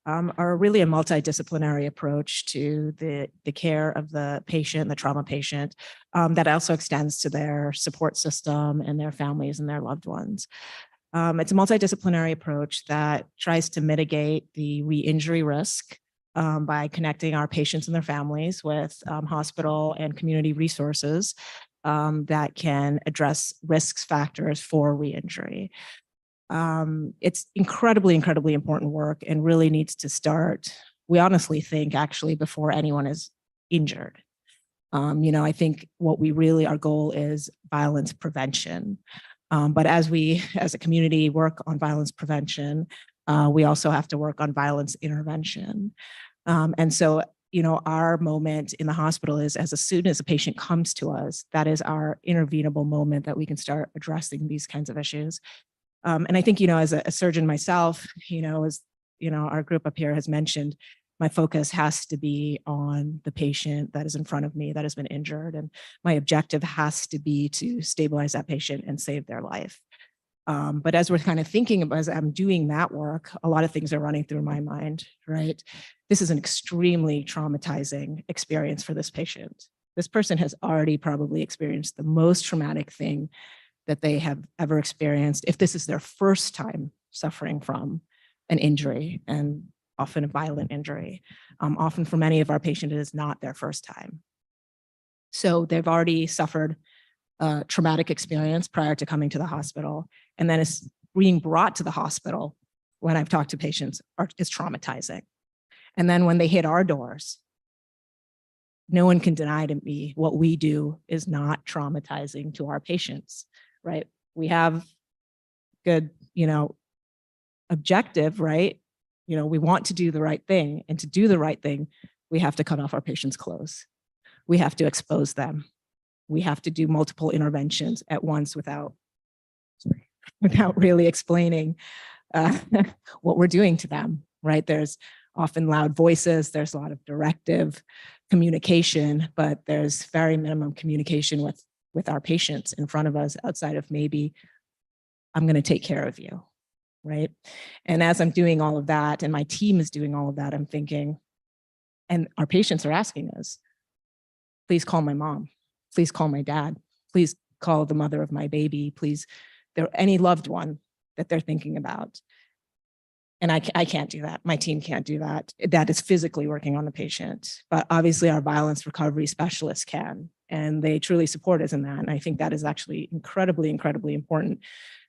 are really a multidisciplinary approach to the care of the patient, the trauma patient, that also extends to their support system and their families and their loved ones. It's a multidisciplinary approach that tries to mitigate the re-injury risk by connecting our patients and their families with hospital and community resources that can address risk factors for re-injury. It's incredibly, incredibly important work and really needs to start, we honestly think, actually, before anyone is injured. I think our goal is violence prevention. But as we, as a community, work on violence prevention, we also have to work on violence intervention. And so, our moment in the hospital is as soon as a patient comes to us, that is our intervenable moment that we can start addressing these kinds of issues. And I think, as a surgeon myself, as, our group up here has mentioned, my focus has to be on the patient that is in front of me that has been injured. And my objective has to be to stabilize that patient and save their life. But as we're kind of thinking about, as I'm doing that work, a lot of things are running through my mind, right? This is an extremely traumatizing experience for this patient. This person has already probably experienced the most traumatic thing that they have ever experienced, if this is their first time suffering from an injury, and often a violent injury. Often for many of our patients, it is not their first time. So they've already suffered a traumatic experience prior to coming to the hospital. And then it's being brought to the hospital when I've talked to patients is traumatizing. And then when they hit our doors, no one can deny to me what we do is not traumatizing to our patients, right? We have good, objective, right? We want to do the right thing, and to do the right thing, we have to cut off our patients' clothes. We have to expose them. We have to do multiple interventions at once without really explaining what we're doing to them, right? There's often loud voices, there's a lot of directive communication, but there's very minimum communication with our patients in front of us outside of maybe, I'm going to take care of you, right? And as I'm doing all of that, and my team is doing all of that, I'm thinking, and our patients are asking us, please call my mom, please call my dad, please call the mother of my baby, please, any loved one that they're thinking about. And I can't do that. My team can't do that. That is physically working on the patient. But obviously our violence recovery specialists can, and they truly support us in that. And I think that is actually incredibly, incredibly important,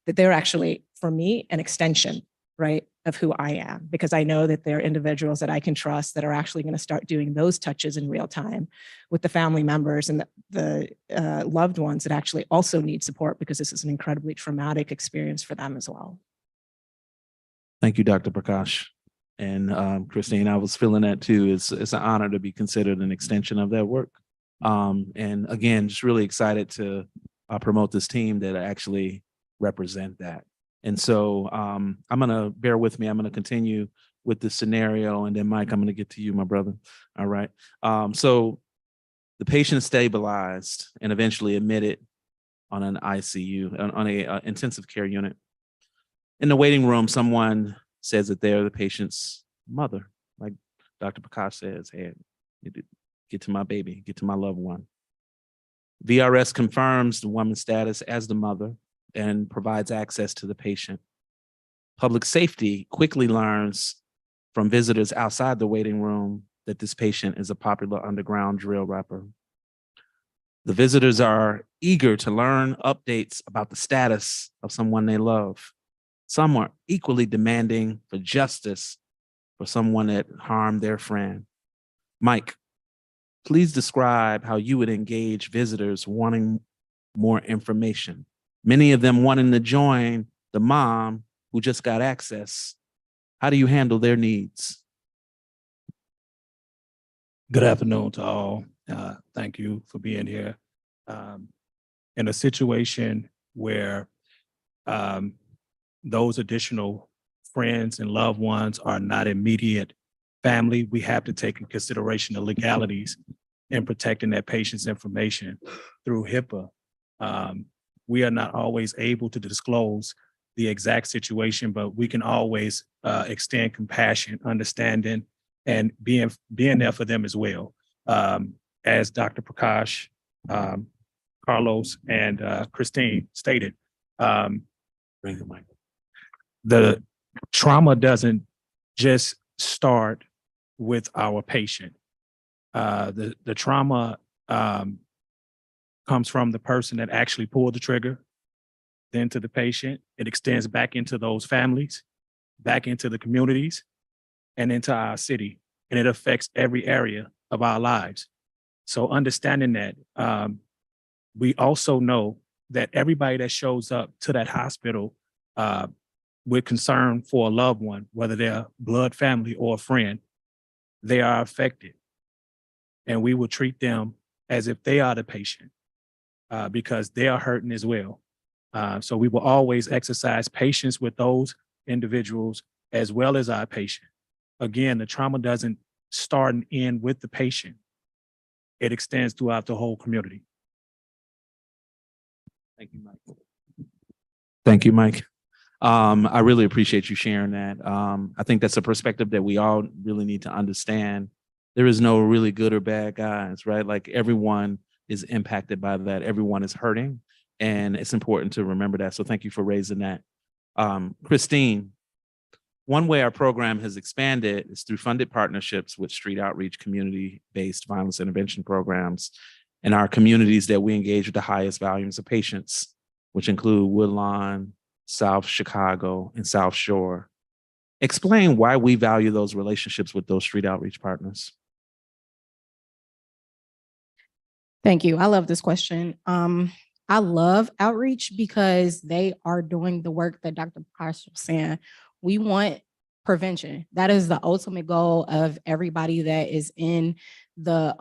that they're actually, for me, an extension, right, of who I am, because I know that they're individuals that I can trust that are actually going to start doing those touches in real time with the family members and the loved ones that actually also need support, because this is an incredibly traumatic experience for them as well. Thank you, Dr. Prakash. And Christine, I was feeling that too. It's an honor to be considered an extension of that work. And again, just really excited to promote this team that actually represent that. And so I'm gonna, bear with me, I'm gonna continue with the scenario, and then Mike, I'm gonna get to you, my brother. All right. So the patient is stabilized and eventually admitted on an ICU, on a intensive care unit. In the waiting room, someone says that they're the patient's mother, like Dr. Prakash says, hey, get to my baby, get to my loved one. VRS confirms the woman's status as the mother and provides access to the patient. Public safety quickly learns from visitors outside the waiting room that this patient is a popular underground drill rapper. The visitors are eager to learn updates about the status of someone they love. Some are equally demanding for justice for someone that harmed their friend. Mike, please describe how you would engage visitors wanting more information. Many of them wanting to join the mom who just got access. How do you handle their needs? Good afternoon to all. Thank you for being here. In a situation where those additional friends and loved ones are not immediate family, we have to take in consideration the legalities in protecting that patient's information through HIPAA. We are not always able to disclose the exact situation, but we can always extend compassion, understanding, and being there for them as well. As Dr. Prakash, Carlos, and Christine stated, the trauma doesn't just start with our patient. The trauma comes from the person that actually pulled the trigger, then to the patient. It extends back into those families, back into the communities, and into our city. And it affects every area of our lives. So understanding that, we also know that everybody that shows up to that hospital with concern for a loved one, whether they're blood family or a friend, they are affected. And we will treat them as if they are the patient because they are hurting as well. So we will always exercise patience with those individuals as well as our patient. Again, the trauma doesn't start and end with the patient. It extends throughout the whole community. Thank you, Mike. Thank you, Mike. I really appreciate you sharing that. I think that's a perspective that we all really need to understand. There is no really good or bad guys, right? Like everyone is impacted by that. Everyone is hurting, and it's important to remember that. So thank you for raising that. Christine, one way our program has expanded is through funded partnerships with street outreach, community-based violence intervention programs in our communities that we engage with the highest volumes of patients, which include Woodlawn, South Chicago, and South Shore. Explain why we value those relationships with those street outreach partners. Thank you. I love this question. I love outreach because they are doing the work that Dr. Prakash was saying. We want prevention. That is the ultimate goal of everybody that is in the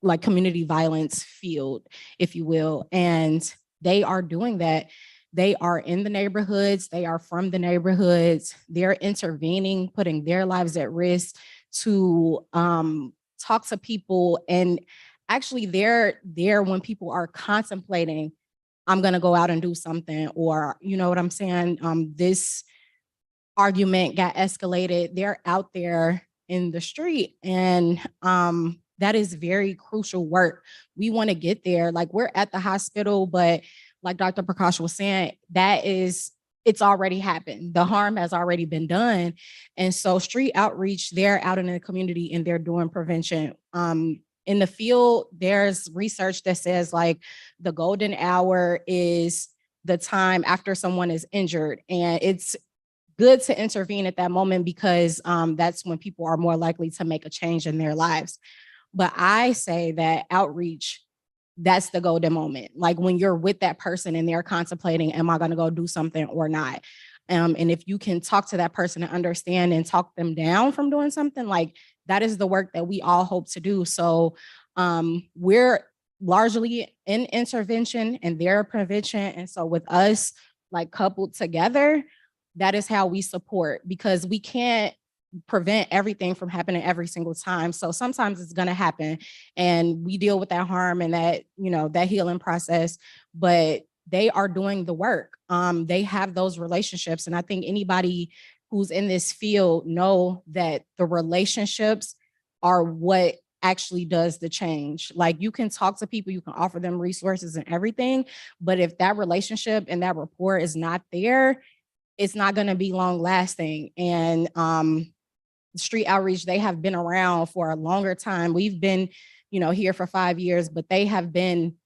like community violence field, if you will. And they are doing that. They are in the neighborhoods. They are from the neighborhoods. They're intervening, putting their lives at risk to talk to people. And actually they're there when people are contemplating, I'm going to go out and do something, or you know what I'm saying? This argument got escalated. They're out there in the street, and that is very crucial work. We want to get there. Like, we're at the hospital, but like Dr. Prakash was saying, it's already happened. The harm has already been done. And so street outreach, they're out in the community and they're doing prevention. In the field, there's research that says like the golden hour is the time after someone is injured. And it's good to intervene at that moment because that's when people are more likely to make a change in their lives. But I say that outreach, that's the golden moment. Like when you're with that person and they're contemplating, am I going to go do something or not? And if you can talk to that person and understand and talk them down from doing something, like that is the work that we all hope to do. So we're largely in intervention and they're prevention. And so with us like coupled together, that is how we support, because we can't prevent everything from happening every single time. So sometimes it's going to happen and we deal with that harm and that, you know, that healing process, but they are doing the work. They have those relationships. And I think anybody who's in this field know that the relationships are what actually does the change. Like you can talk to people, you can offer them resources and everything, but if that relationship and that rapport is not there, it's not going to be long lasting. And street outreach, they have been around for a longer time. We've been, you know, here for 5 years, but they have been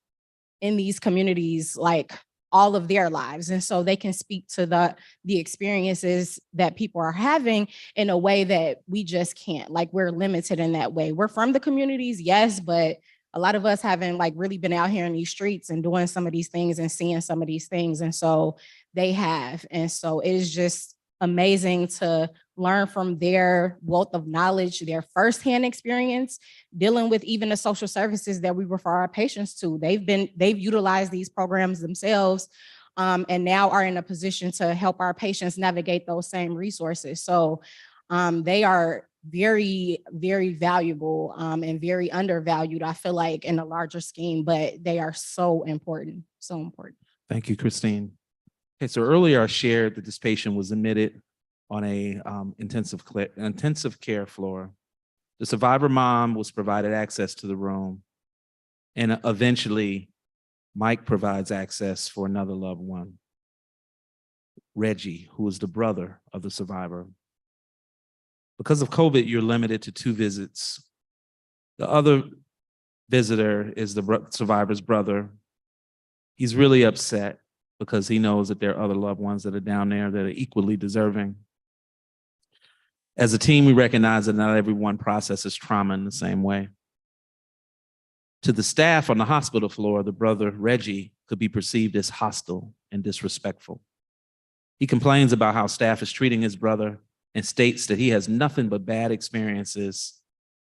in these communities like all of their lives. And so they can speak to the experiences that people are having in a way that we just can't. Like we're limited in that way. We're from the communities, yes, but a lot of us haven't like really been out here in these streets and doing some of these things and seeing some of these things. And so they have. And so it is just amazing to learn from their wealth of knowledge, their firsthand experience dealing with even the social services that we refer our patients to. They've utilized these programs themselves and now are in a position to help our patients navigate those same resources. So they are very, very valuable and very undervalued, I feel like, in the larger scheme, but they are so important, so important. Thank you, Christine. Okay, so earlier I shared that this patient was admitted on a intensive care floor. The survivor mom was provided access to the room, and eventually Mike provides access for another loved one, Reggie, who is the brother of the survivor. Because of COVID, you're limited to 2 visits. The other visitor is the survivor's brother. He's really upset because he knows that there are other loved ones that are down there that are equally deserving. As a team, we recognize that not everyone processes trauma in the same way. To the staff on the hospital floor, the brother, Reggie, could be perceived as hostile and disrespectful. He complains about how staff is treating his brother and states that he has nothing but bad experiences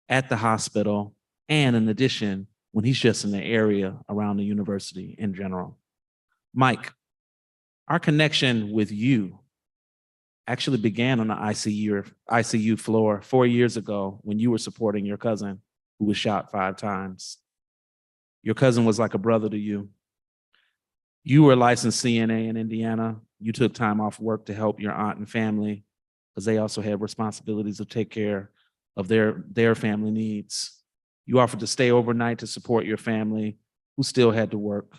at the hospital and, in addition, when he's just in the area around the university in general. Mike, our connection with you actually began on the ICU floor 4 years ago when you were supporting your cousin who was shot 5 times. Your cousin was like a brother to you. You were a licensed CNA in Indiana. You took time off work to help your aunt and family because they also had responsibilities to take care of their family needs. You offered to stay overnight to support your family who still had to work.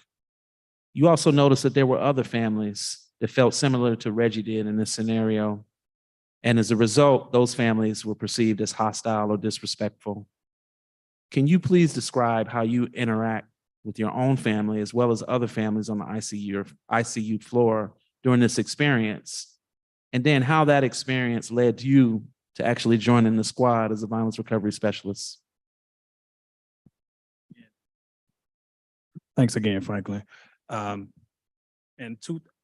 You also noticed that there were other families that felt similar to Reggie did in this scenario. And as a result, those families were perceived as hostile or disrespectful. Can you please describe how you interact with your own family as well as other families on the ICU floor during this experience? And then how that experience led you to actually joining the squad as a violence recovery specialist? Thanks again, Franklin. In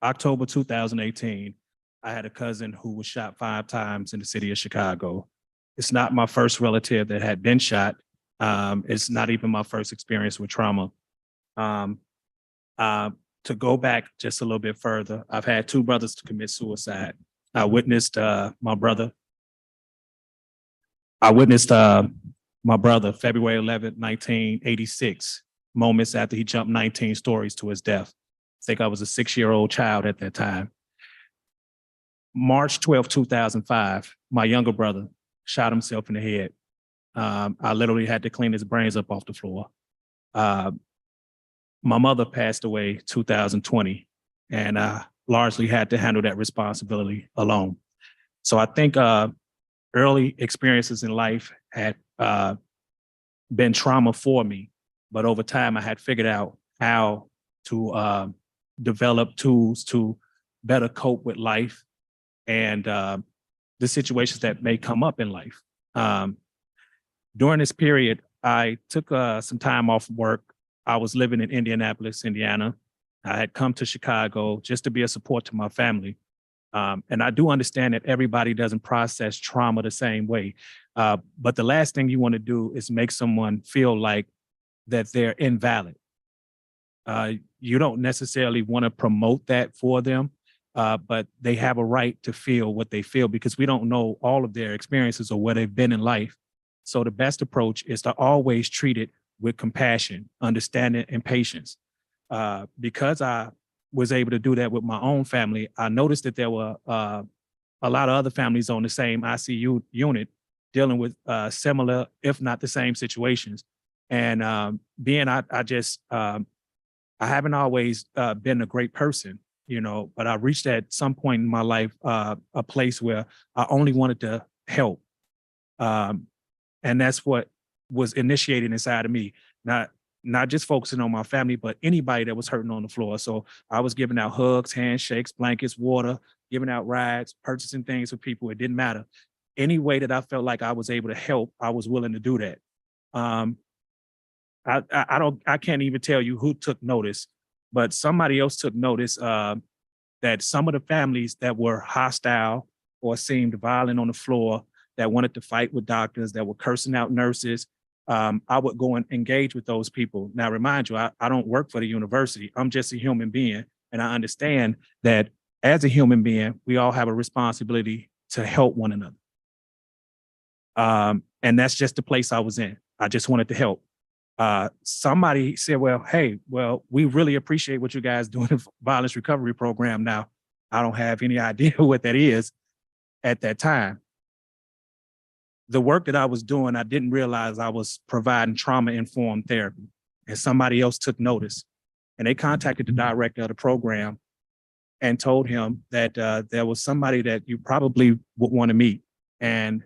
October 2018, I had a cousin who was shot 5 times in the city of Chicago. It's not my first relative that had been shot. It's not even my first experience with trauma. To go back just a little bit further, I've had 2 brothers to commit suicide. I witnessed my brother February 11th, 1986, moments after he jumped 19 stories to his death. I think I was a 6-year-old child at that time. March 12th, 2005, my younger brother shot himself in the head. I literally had to clean his brains up off the floor. My mother passed away 2020, and I largely had to handle that responsibility alone. So I think early experiences in life had been trauma for me, but over time I had figured out how to develop tools to better cope with life and the situations that may come up in life. During this period, I took some time off work. I was living in Indianapolis, Indiana. I had come to Chicago just to be a support to my family. And I do understand that everybody doesn't process trauma the same way. But the last thing you want to do is make someone feel like that they're invalid. You don't necessarily want to promote that for them, but they have a right to feel what they feel because we don't know all of their experiences or where they've been in life. So the best approach is to always treat it with compassion, understanding, and patience. Because I was able to do that with my own family, I noticed that there were a lot of other families on the same ICU unit dealing with similar, if not the same situations. And I haven't always been a great person, but I reached at some point in my life a place where I only wanted to help. And that's what was initiated inside of me. Not just focusing on my family, but anybody that was hurting on the floor. So I was giving out hugs, handshakes, blankets, water, giving out rides, purchasing things for people. It didn't matter. Any way that I felt like I was able to help, I was willing to do that. I can't even tell you who took notice, but somebody else took notice that some of the families that were hostile or seemed violent on the floor, that wanted to fight with doctors, that were cursing out nurses, I would go and engage with those people. Now, remind you, I don't work for the university. I'm just a human being. And I understand that as a human being, we all have a responsibility to help one another. And that's just the place I was in. I just wanted to help. Somebody said, well, hey, well, we really appreciate what you guys doing in the violence recovery program. Now, I don't have any idea what that is at that time. The work that I was doing, I didn't realize I was providing trauma-informed therapy, and somebody else took notice. And they contacted the director of the program and told him that there was somebody that you probably would want to meet. And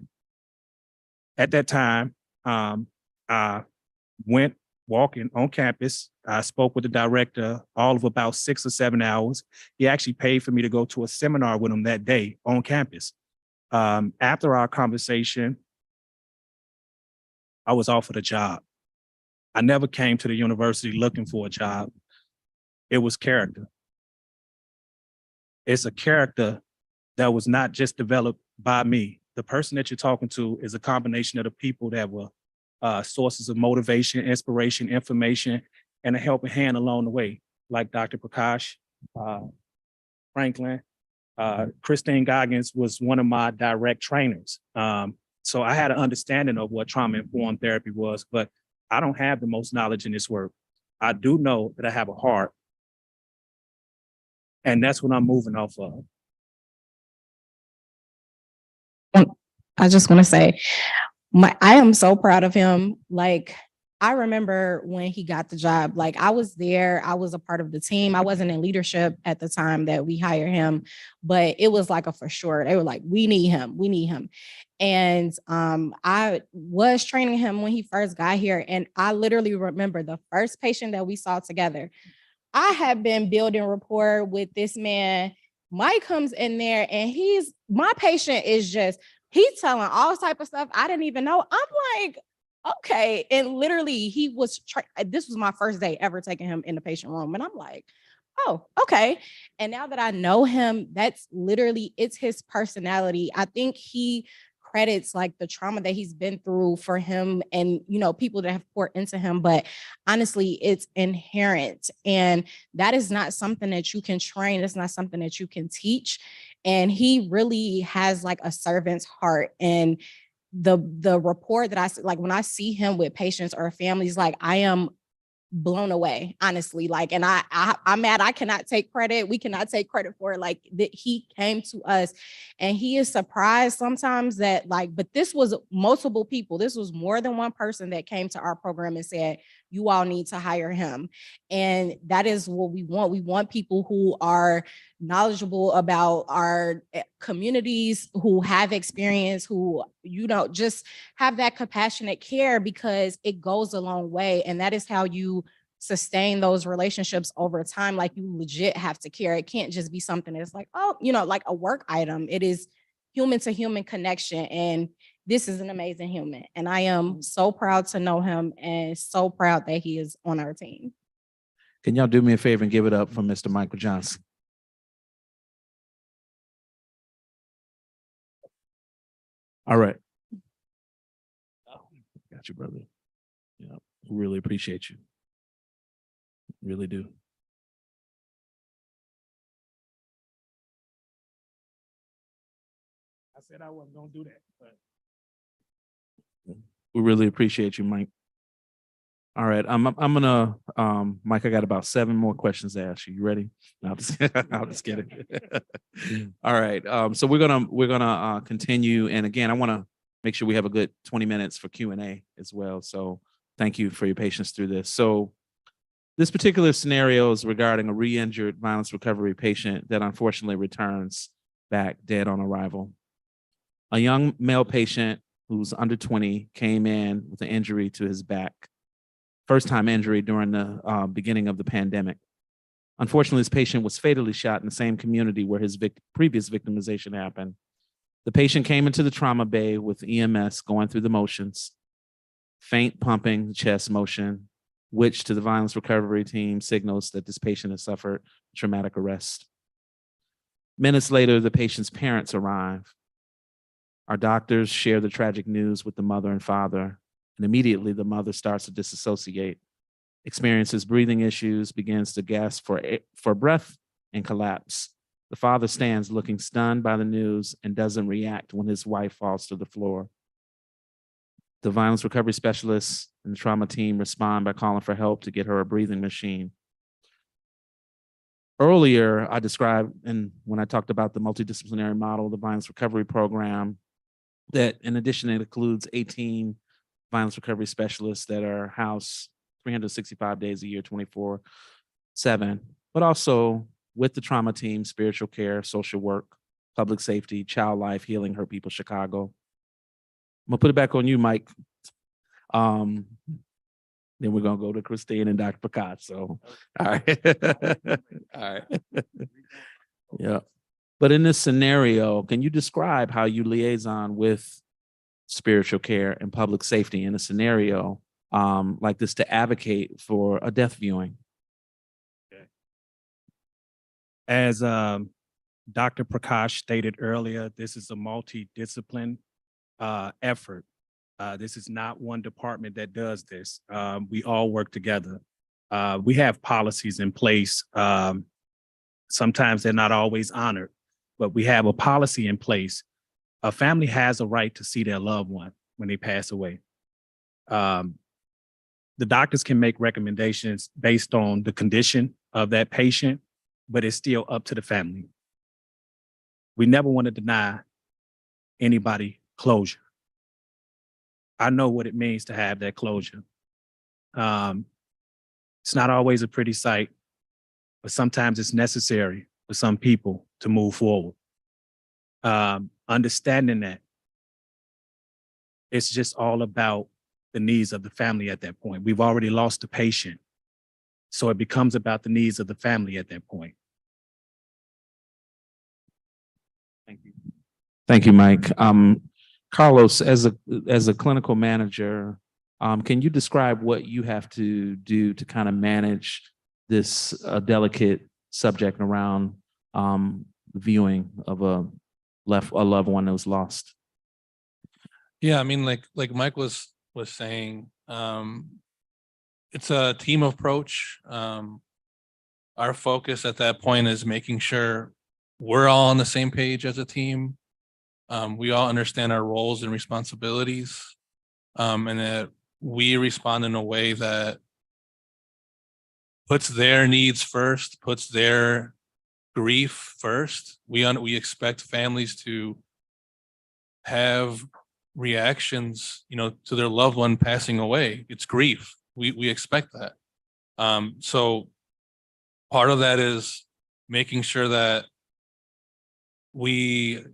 at that time, I went walking on campus. I spoke with the director all of about 6 or 7 hours. He actually paid for me to go to a seminar with him that day on campus. After our conversation, I was offered a job. I never came to the university looking for a job. It was character. It's a character that was not just developed by me. The person that you're talking to is a combination of the people that were sources of motivation, inspiration, information, and a helping hand along the way, like Dr. Prakash, Franklin. Christine Goggins was one of my direct trainers. So I had an understanding of what trauma-informed therapy was, but I don't have the most knowledge in this work. I do know that I have a heart, and that's what I'm moving off of. I just want to say, I am so proud of him. Like, I remember when he got the job, like I was there, I was a part of the team. I wasn't in leadership at the time that we hired him, but it was like a for sure. They were like, we need him, we need him. And I was training him when he first got here. And I literally remember the first patient that we saw together. I have been building rapport with this man. Mike comes in there and my patient is just, he's telling all type of stuff I didn't even know. I'm like, okay. And literally this was my first day ever taking him in the patient room. And I'm like, oh, okay. And now that I know him, it's his personality. I think he credits like the trauma that he's been through for him and, people that have poured into him. But honestly, it's inherent. And that is not something that you can train. It's not something that you can teach. And he really has like a servant's heart. And the rapport that I like when I see him with patients or families, like I am blown away, honestly. Like, and I'm mad. I cannot take credit. We cannot take credit for it. Like that he came to us and he is surprised sometimes that but this was multiple people. This was more than one person that came to our program and said, you all need to hire him. And that is what we want. We want people who are knowledgeable about our communities, who have experience, who, just have that compassionate care, because it goes a long way. And that is how you sustain those relationships over time. Like you legit have to care. It can't just be something that's like, oh, like a work item. It is human to human connection. And this is an amazing human. And I am so proud to know him and so proud that he is on our team. Can y'all do me a favor and give it up for Mr. Michael Johnson? All right. Got you, brother. Yeah, really appreciate you. Really do. I said I wasn't gonna do that, but We really appreciate you, Mike. All right, I'm gonna, Mike, I got about 7 more questions to ask you. You ready? No, I'll just kidding. All right, so we're gonna continue, and again, I want to make sure we have a good 20 minutes for Q&A as well. So thank you for your patience through this. So this particular scenario is regarding a re-injured violence recovery patient that unfortunately returns back dead on arrival. A young male patient who's under 20 came in with an injury to his back. First time injury during the beginning of the pandemic. Unfortunately, this patient was fatally shot in the same community where his previous victimization happened. The patient came into the trauma bay with EMS going through the motions, faint pumping, chest motion, which to the violence recovery team signals that this patient has suffered traumatic arrest. Minutes later, the patient's parents arrive. Our doctors share the tragic news with the mother and father, and immediately the mother starts to disassociate, experiences breathing issues, begins to gasp for breath and collapse. The father stands looking stunned by the news and doesn't react when his wife falls to the floor. The violence recovery specialists and the trauma team respond by calling for help to get her a breathing machine. Earlier, I described, and when I talked about the multidisciplinary model, the violence recovery program, that in addition, it includes 18 violence recovery specialists that are housed 365 days a year, 24/7, but also with the trauma team, spiritual care, social work, public safety, child life, healing, hurt people, Chicago. I'm gonna put it back on you, Mike. Then we're gonna go to Christine and Dr. Prakash. So, all right. All right. Yeah. But in this scenario, can you describe how you liaison with spiritual care and public safety in a scenario like this to advocate for a death viewing? As Dr. Prakash stated earlier, this is a multidiscipline effort. This is not one department that does this. We all work together. We have policies in place. Sometimes they're not always honored, but we have a policy in place. A family has a right to see their loved one when they pass away. The doctors can make recommendations based on the condition of that patient, but it's still up to the family. We never want to deny anybody closure. I know what it means to have that closure. It's not always a pretty sight, but sometimes it's necessary for some people to move forward. Understanding that it's just all about the needs of the family at that point. We've already lost the patient, so it becomes about the needs of the family at that point. Thank you. Thank you, Mike. Carlos, as a clinical manager, can you describe what you have to do to kind of manage this delicate subject around viewing of a loved one that was lost? Yeah, I mean, like Mike was saying, it's a team approach. Our focus at that point is making sure we're all on the same page as a team. We all understand our roles and responsibilities, and that we respond in a way that puts their needs first, puts their grief first. We expect families to have reactions, to their loved one passing away. It's grief. We expect that. So part of that is making sure that we,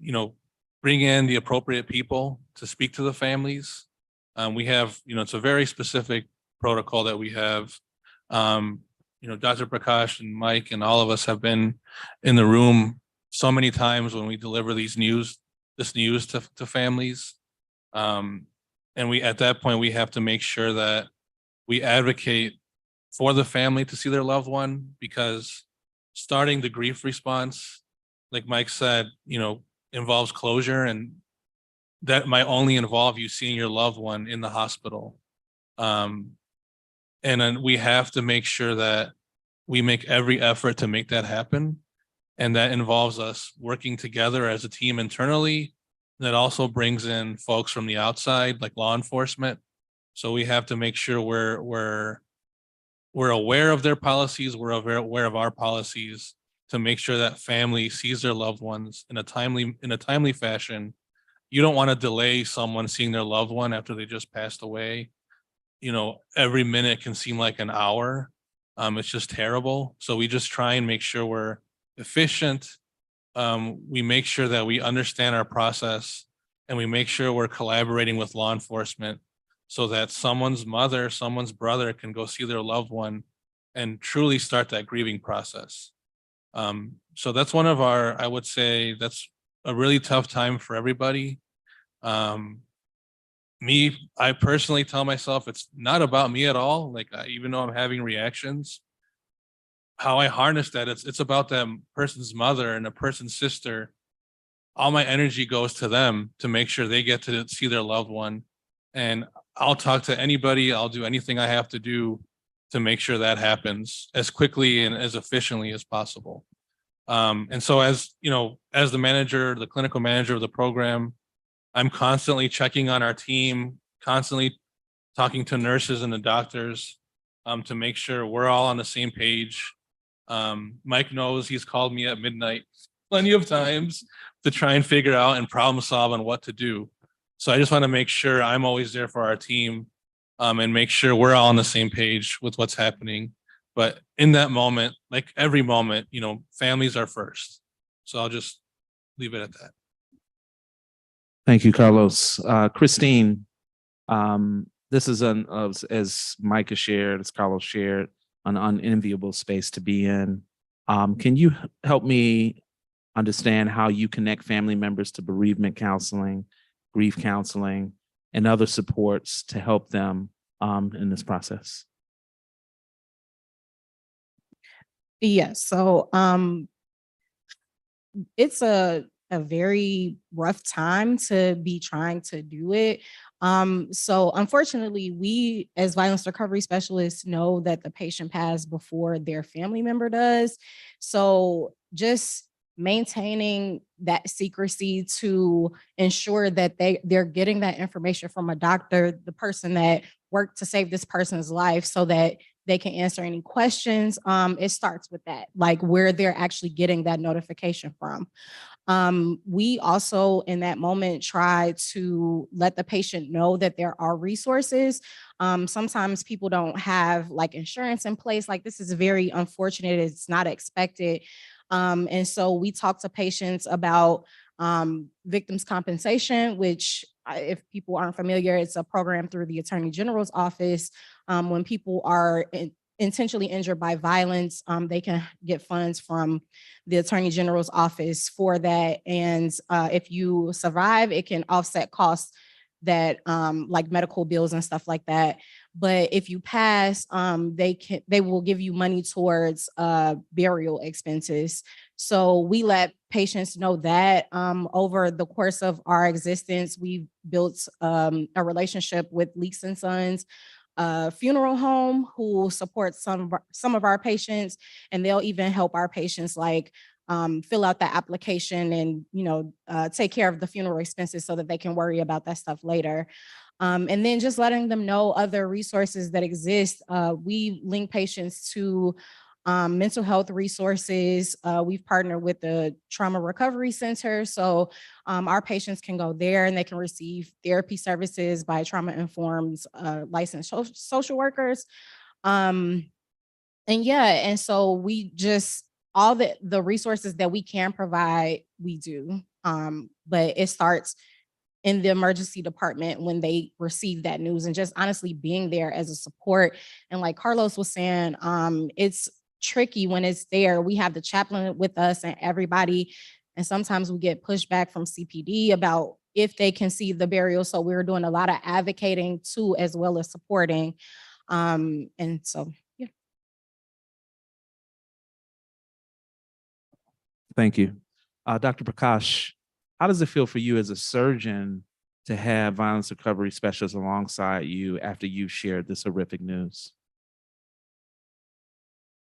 bring in the appropriate people to speak to the families. We have, it's a very specific protocol that we have. Dr. Prakash and Mike and all of us have been in the room so many times when we deliver this news to families. And at that point, we have to make sure that we advocate for the family to see their loved one, because starting the grief response, like Mike said, involves closure, and that might only involve you seeing your loved one in the hospital. And then we have to make sure that we make every effort to make that happen. And that involves us working together as a team internally. That also brings in folks from the outside, like law enforcement. So we have to make sure we're aware of their policies, we're aware of our policies, to make sure that family sees their loved ones in a timely fashion. You don't want to delay someone seeing their loved one after they just passed away. Every minute can seem like an hour. It's just terrible. So we just try and make sure we're efficient. We make sure that we understand our process, and we make sure we're collaborating with law enforcement so that someone's mother, someone's brother can go see their loved one and truly start that grieving process. So that's one of I would say that's a really tough time for everybody. I personally tell myself it's not about me at all. Like, even though I'm having reactions, how I harness that, it's about that person's mother and a person's sister. All my energy goes to them to make sure they get to see their loved one. And I'll talk to anybody. I'll do anything I have to do to make sure that happens as quickly and as efficiently as possible. And so as the clinical manager of the program, I'm constantly checking on our team, constantly talking to nurses and the doctors to make sure we're all on the same page. Mike knows he's called me at midnight plenty of times to try and figure out and problem solve on what to do. So I just want to make sure I'm always there for our team and make sure we're all on the same page with what's happening. But in that moment, like every moment, you know, families are first. So I'll just leave it at that. Thank you, Carlos. Christine, this is as Micah shared, as Carlos shared, an unenviable space to be in. Can you help me understand how you connect family members to bereavement counseling, grief counseling, and other supports to help them in this process? Yes, so it's a very rough time to be trying to do it. So unfortunately, we as violence recovery specialists know that the patient passed before their family member does. So just maintaining that secrecy to ensure that they're getting that information from a doctor, the person that worked to save this person's life, so that they can answer any questions. It starts with that, like where they're actually getting that notification from. We also, in that moment, try to let the patient know that there are resources. Sometimes people don't have like insurance in place. Like, this is very unfortunate. It's not expected. And so we talk to patients about victims' compensation, which, if people aren't familiar, it's a program through the Attorney General's office. When people are intentionally injured by violence, they can get funds from the Attorney General's office for that. And if you survive, it can offset costs that like medical bills and stuff like that. But if you pass, they will give you money towards burial expenses. So we let patients know that. Over the course of our existence, we've built a relationship with Leaks and Sons funeral home, who supports some of our patients, and they'll even help our patients like fill out the application and take care of the funeral expenses so that they can worry about that stuff later. And then just letting them know other resources that exist. We link patients to mental health resources. We've partnered with the Trauma Recovery Center. So our patients can go there and they can receive therapy services by trauma-informed licensed social workers. And so we just, all the resources that we can provide, we do. But it starts in the emergency department when they receive that news, and just honestly being there as a support. And like Carlos was saying, it's tricky when it's there. We have the chaplain with us and everybody, and sometimes we get pushback from CPD about if they can see the burial. So we're doing a lot of advocating too, as well as supporting. And so, yeah. Thank you. Dr. Prakash, how does it feel for you as a surgeon to have violence recovery specialists alongside you after you've shared this horrific news?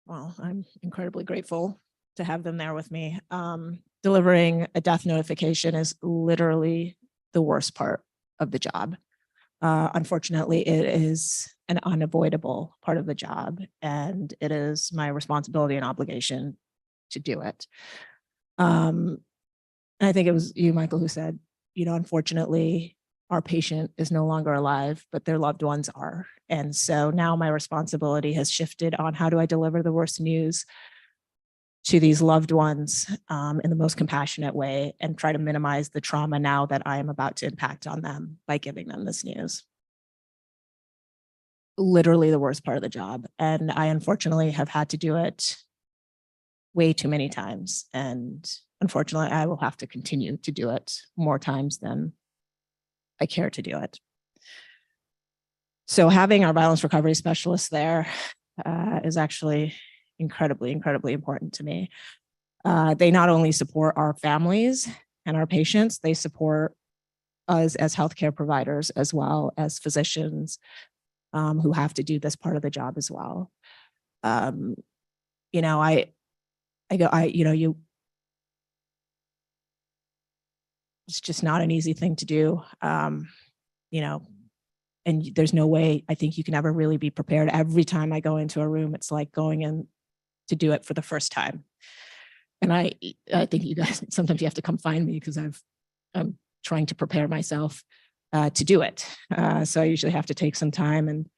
Well, I'm incredibly grateful to have them there with me. Delivering a death notification is literally the worst part of the job. Unfortunately, it is an unavoidable part of the job, and it is my responsibility and obligation to do it. And I think it was you, Michael, who said, unfortunately, our patient is no longer alive, but their loved ones are. And so now my responsibility has shifted on how do I deliver the worst news to these loved ones in the most compassionate way, and try to minimize the trauma now that I am about to impact on them by giving them this news. Literally the worst part of the job. And I unfortunately have had to do it way too many times. And unfortunately, I will have to continue to do it more times than I care to do it. So having our violence recovery specialists there is actually incredibly, incredibly important to me. They not only support our families and our patients, they support us as healthcare providers, as well as physicians who have to do this part of the job as well. It's just not an easy thing to do. and there's no way I think you can ever really be prepared. Every time I go into a room, it's like going in to do it for the first time. And I think you guys, sometimes you have to come find me because I'm trying to prepare myself to do it. So I usually have to take some time and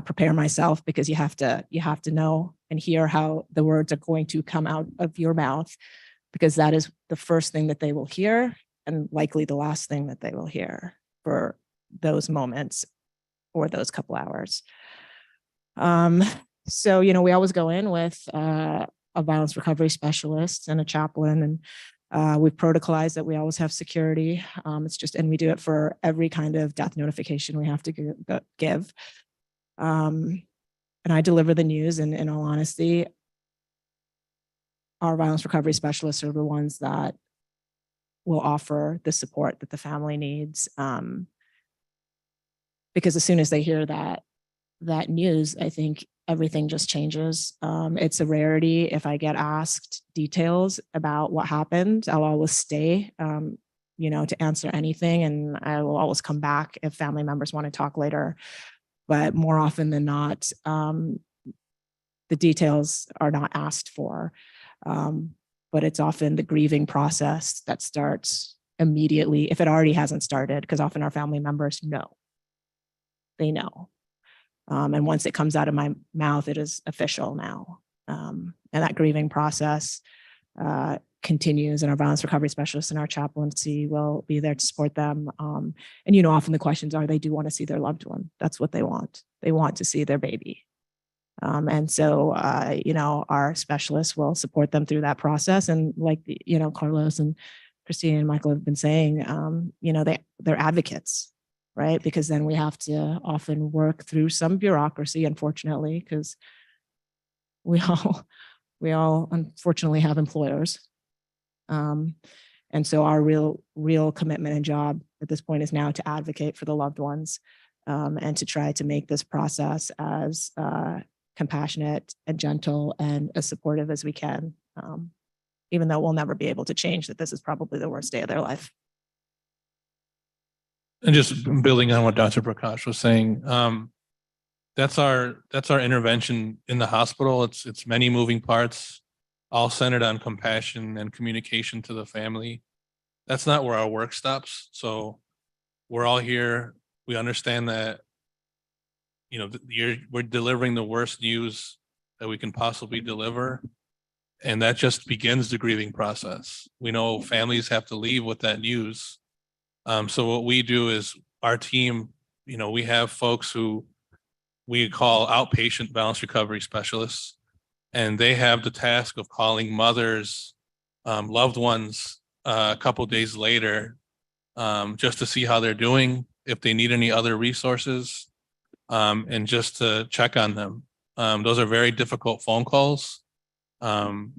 prepare myself, because you have to know and hear how the words are going to come out of your mouth, because that is the first thing that they will hear and likely the last thing that they will hear for those moments or those couple hours. So, we always go in with a violence recovery specialist and a chaplain, and we've protocolized that we always have security. And we do it for every kind of death notification we have to give. And I deliver the news, and in all honesty, our violence recovery specialists are the ones that will offer the support that the family needs. Because as soon as they hear that news, I think everything just changes. It's a rarity if I get asked details about what happened. I'll always stay, to answer anything, and I will always come back if family members want to talk later. But more often than not, the details are not asked for. But it's often the grieving process that starts immediately, if it already hasn't started, because often our family members know. They know. And once it comes out of my mouth, it is official now. And that grieving process continues, and our violence recovery specialists and our chaplaincy will be there to support them. And, often the questions are, they do want to see their loved one. That's what they want. They want to see their baby. And so, our specialists will support them through that process. And like, Carlos and Christine and Michael have been saying, they're advocates, right? Because then we have to often work through some bureaucracy, unfortunately, because we all unfortunately have employers. And so our real commitment and job at this point is now to advocate for the loved ones, and to try to make this process as compassionate and gentle and as supportive as we can, even though we'll never be able to change that this is probably the worst day of their life. And just building on what Dr. Prakash was saying, that's our intervention in the hospital. It's many moving parts, all centered on compassion and communication to the family. That's not where our work stops. So we're all here. We understand that, we're delivering the worst news that we can possibly deliver. And that just begins the grieving process. We know families have to leave with that news. So what we do is our team, we have folks who we call outpatient violence recovery specialists, and they have the task of calling mothers, loved ones, a couple days later, just to see how they're doing, if they need any other resources, and just to check on them. Those are very difficult phone calls. And,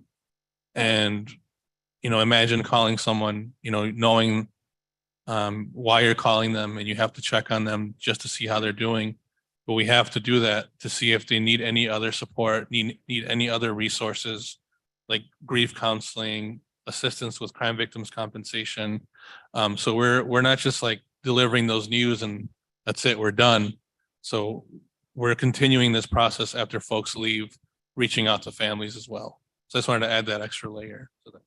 imagine calling someone, knowing why you're calling them, and you have to check on them just to see how they're doing. But we have to do that to see if they need any other support, need any other resources, like grief counseling, assistance with crime victims compensation. So we're not just like delivering those news and that's it, we're done. So we're continuing this process after folks leave, reaching out to families as well. So I just wanted to add that extra layer to that.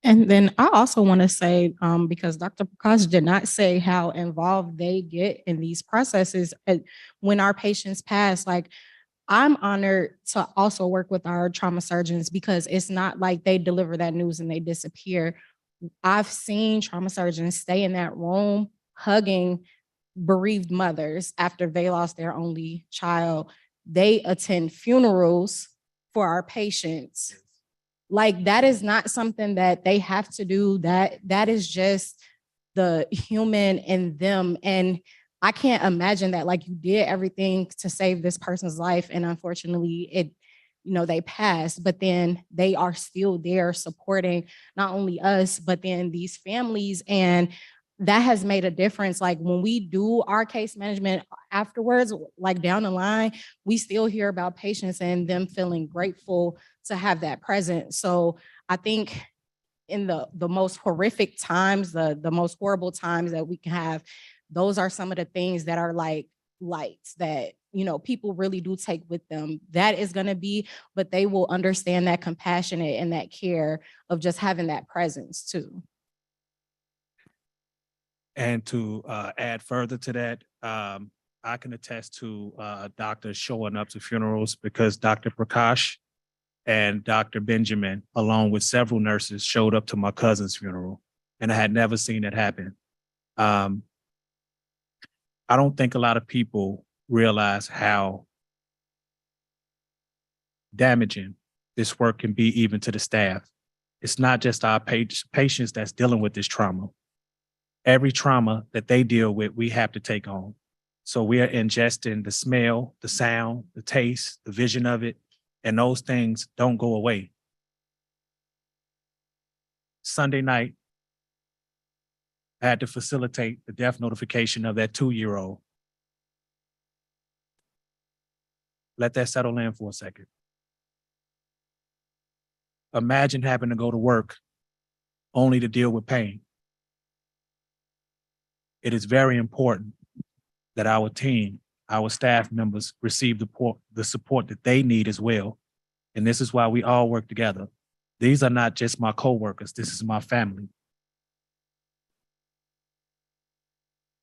And then I also want to say, because Dr. Prakash did not say how involved they get in these processes when our patients pass. Like, I'm honored to also work with our trauma surgeons, because it's not like they deliver that news and they disappear. I've seen trauma surgeons stay in that room hugging bereaved mothers after they lost their only child. They attend funerals for our patients. Like, that is not something that they have to do. That is just the human in them. And I can't imagine that, like, you did everything to save this person's life, and unfortunately they passed, but then they are still there supporting not only us, but then these families. And that has made a difference. Like, when we do our case management afterwards, like down the line, we still hear about patients and them feeling grateful to have that present. So I think in the most horrific times, the most horrible times that we can have, those are some of the things that are like lights that, you know, people really do take with them. That is going to be, but they will understand that compassionate and that care of just having that presence too. And to add further to that, I can attest to doctors showing up to funerals because Dr. Prakash and Dr. Benjamin, along with several nurses, showed up to my cousin's funeral, and I had never seen it happen. I don't think a lot of people realize how damaging this work can be even to the staff. It's not just our patients that's dealing with this trauma. Every trauma that they deal with, we have to take on. So we are ingesting the smell, the sound, the taste, the vision of it, and those things don't go away. Sunday night, I had to facilitate the death notification of that 2-year-old. Let that settle in for a second. Imagine having to go to work only to deal with pain. It is very important that our team, our staff members receive the support that they need as well. And this is why we all work together. These are not just my coworkers, this is my family.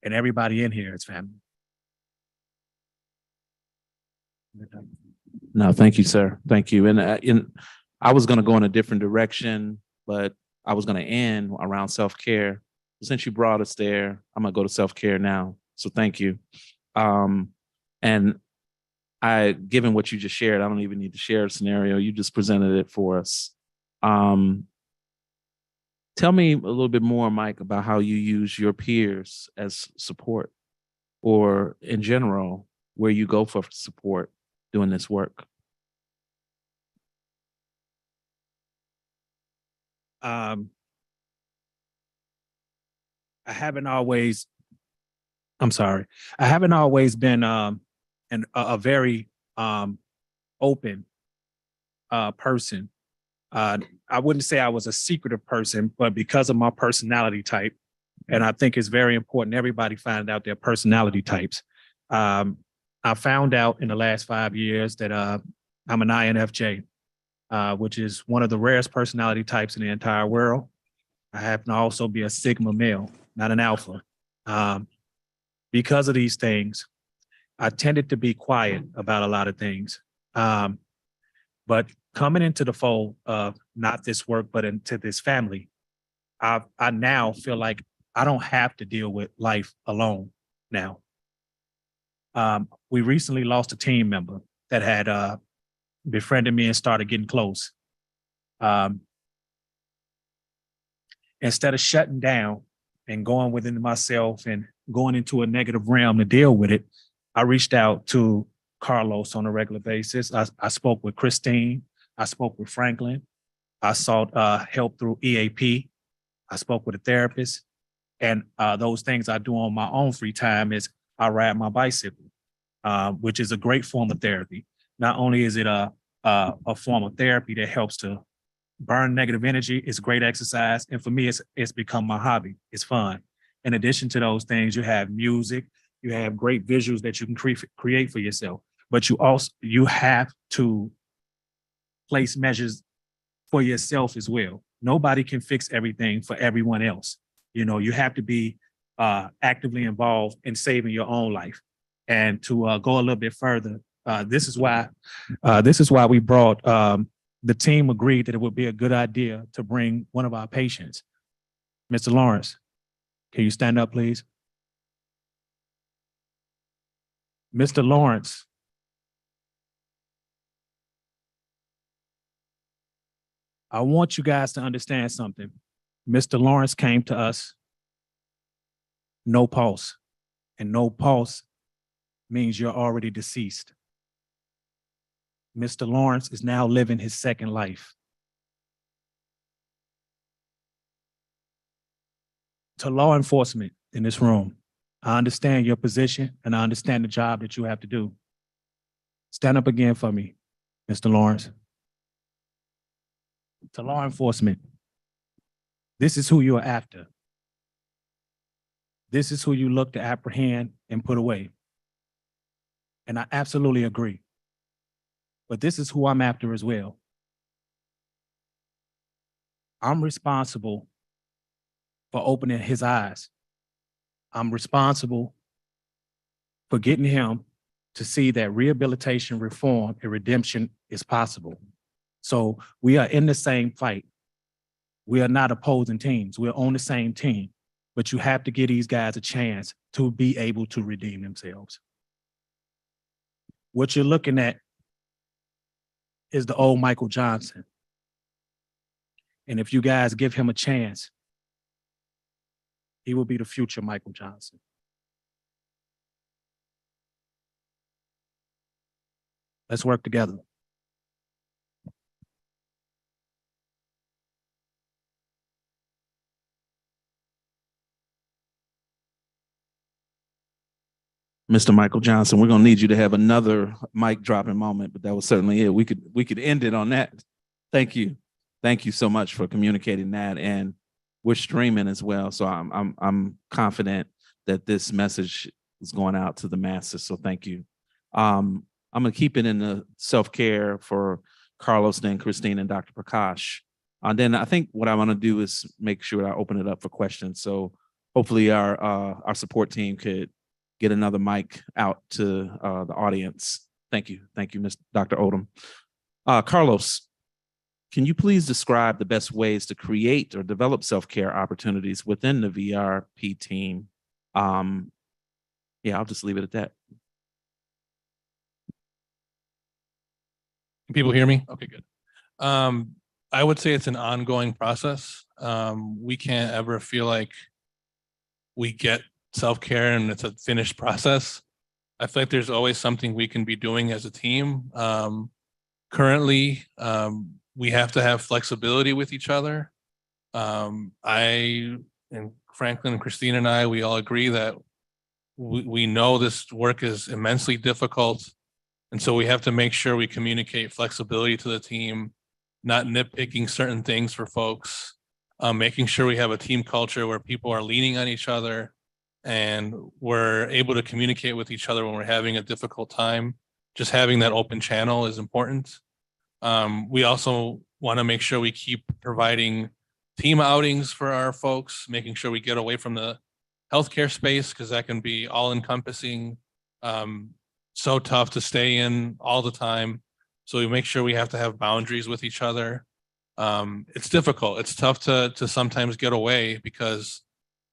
And everybody in here is family. No, thank you, sir. Thank you. And I was going to go in a different direction, but I was going to end around self-care. Since you brought us there, I'm going to go to self-care now. So thank you. And given what you just shared, I don't even need to share a scenario. You just presented it for us. Tell me a little bit more, Mike, about how you use your peers as support, or in general, where you go for support doing this work. I haven't always been a very open person. I wouldn't say I was a secretive person, but because of my personality type, and I think it's very important everybody find out their personality types. I found out in the last 5 years that I'm an INFJ, which is one of the rarest personality types in the entire world. I happen to also be a Sigma male, not an alpha. Because of these things, I tended to be quiet about a lot of things. But coming into the fold of not this work, but into this family, I now feel like I don't have to deal with life alone now. We recently lost a team member that had befriended me and started getting close. Instead of shutting down and going within myself and going into a negative realm to deal with it, I reached out to Carlos on a regular basis. I spoke with Christine. I spoke with Franklin. I sought help through EAP. I spoke with a therapist. And those things I do on my own free time is I ride my bicycle, which is a great form of therapy. Not only is it a form of therapy that helps to burn negative energy, it's great exercise. And for me, it's become my hobby. It's fun. In addition to those things, you have music, you have great visuals that you can create for yourself, but you have to place measures for yourself as well. Nobody can fix everything for everyone else. You know, you have to be actively involved in saving your own life. And to go a little bit further, this is why we brought, the team agreed that it would be a good idea to bring one of our patients. Mr. Lawrence, can you stand up, please? Mr. Lawrence. I want you guys to understand something. Mr. Lawrence came to us, no pulse, and no pulse means you're already deceased. Mr. Lawrence is now living his second life. To law enforcement in this room, I understand your position and I understand the job that you have to do. Stand up again for me, Mr. Lawrence. To law enforcement, this is who you are after. This is who you look to apprehend and put away. And I absolutely agree. But this is who I'm after as well. I'm responsible for opening his eyes. I'm responsible for getting him to see that rehabilitation, reform, and redemption is possible. So we are in the same fight. We are not opposing teams. We're on the same team. But you have to give these guys a chance to be able to redeem themselves. What you're looking at is the old Michael Johnson. And if you guys give him a chance, he will be the future Michael Johnson. Let's work together. Mr. Michael Johnson, we're gonna need you to have another mic dropping moment, but that was certainly it. We could end it on that. Thank you. Thank you so much for communicating that. And we're streaming as well. So I'm confident that this message is going out to the masses. So thank you. I'm gonna keep it in the self-care for Carlos, then Christine and Dr. Prakash. And then I think what I want to do is make sure I open it up for questions. So hopefully our support team could get another mic out to the audience. Thank you. Thank you, Dr. Odom. Carlos, can you please describe the best ways to create or develop self-care opportunities within the VRP team? Yeah, I'll just leave it at that. Can people hear me? Okay, good. I would say it's an ongoing process. We can't ever feel like we get self-care and it's a finished process. I feel like there's always something we can be doing as a team. Currently, we have to have flexibility with each other. I and Franklin and Christine and I, we all agree that we know this work is immensely difficult. And so we have to make sure we communicate flexibility to the team, not nitpicking certain things for folks, making sure we have a team culture where people are leaning on each other and we're able to communicate with each other when we're having a difficult time. Just having that open channel is important. We also want to make sure we keep providing team outings for our folks, making sure we get away from the healthcare space because that can be all encompassing, so tough to stay in all the time. So we make sure we have to have boundaries with each other. It's difficult. It's tough to sometimes get away because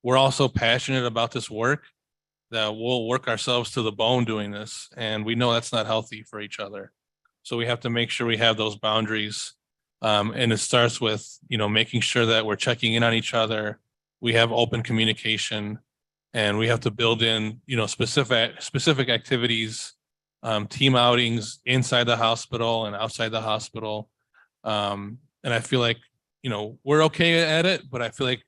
we're also passionate about this work that we'll work ourselves to the bone doing this. And we know that's not healthy for each other. So we have to make sure we have those boundaries. And it starts with, making sure that we're checking in on each other. We have open communication and we have to build in, specific activities, team outings inside the hospital and outside the hospital. And I feel like, we're okay at it, but I feel like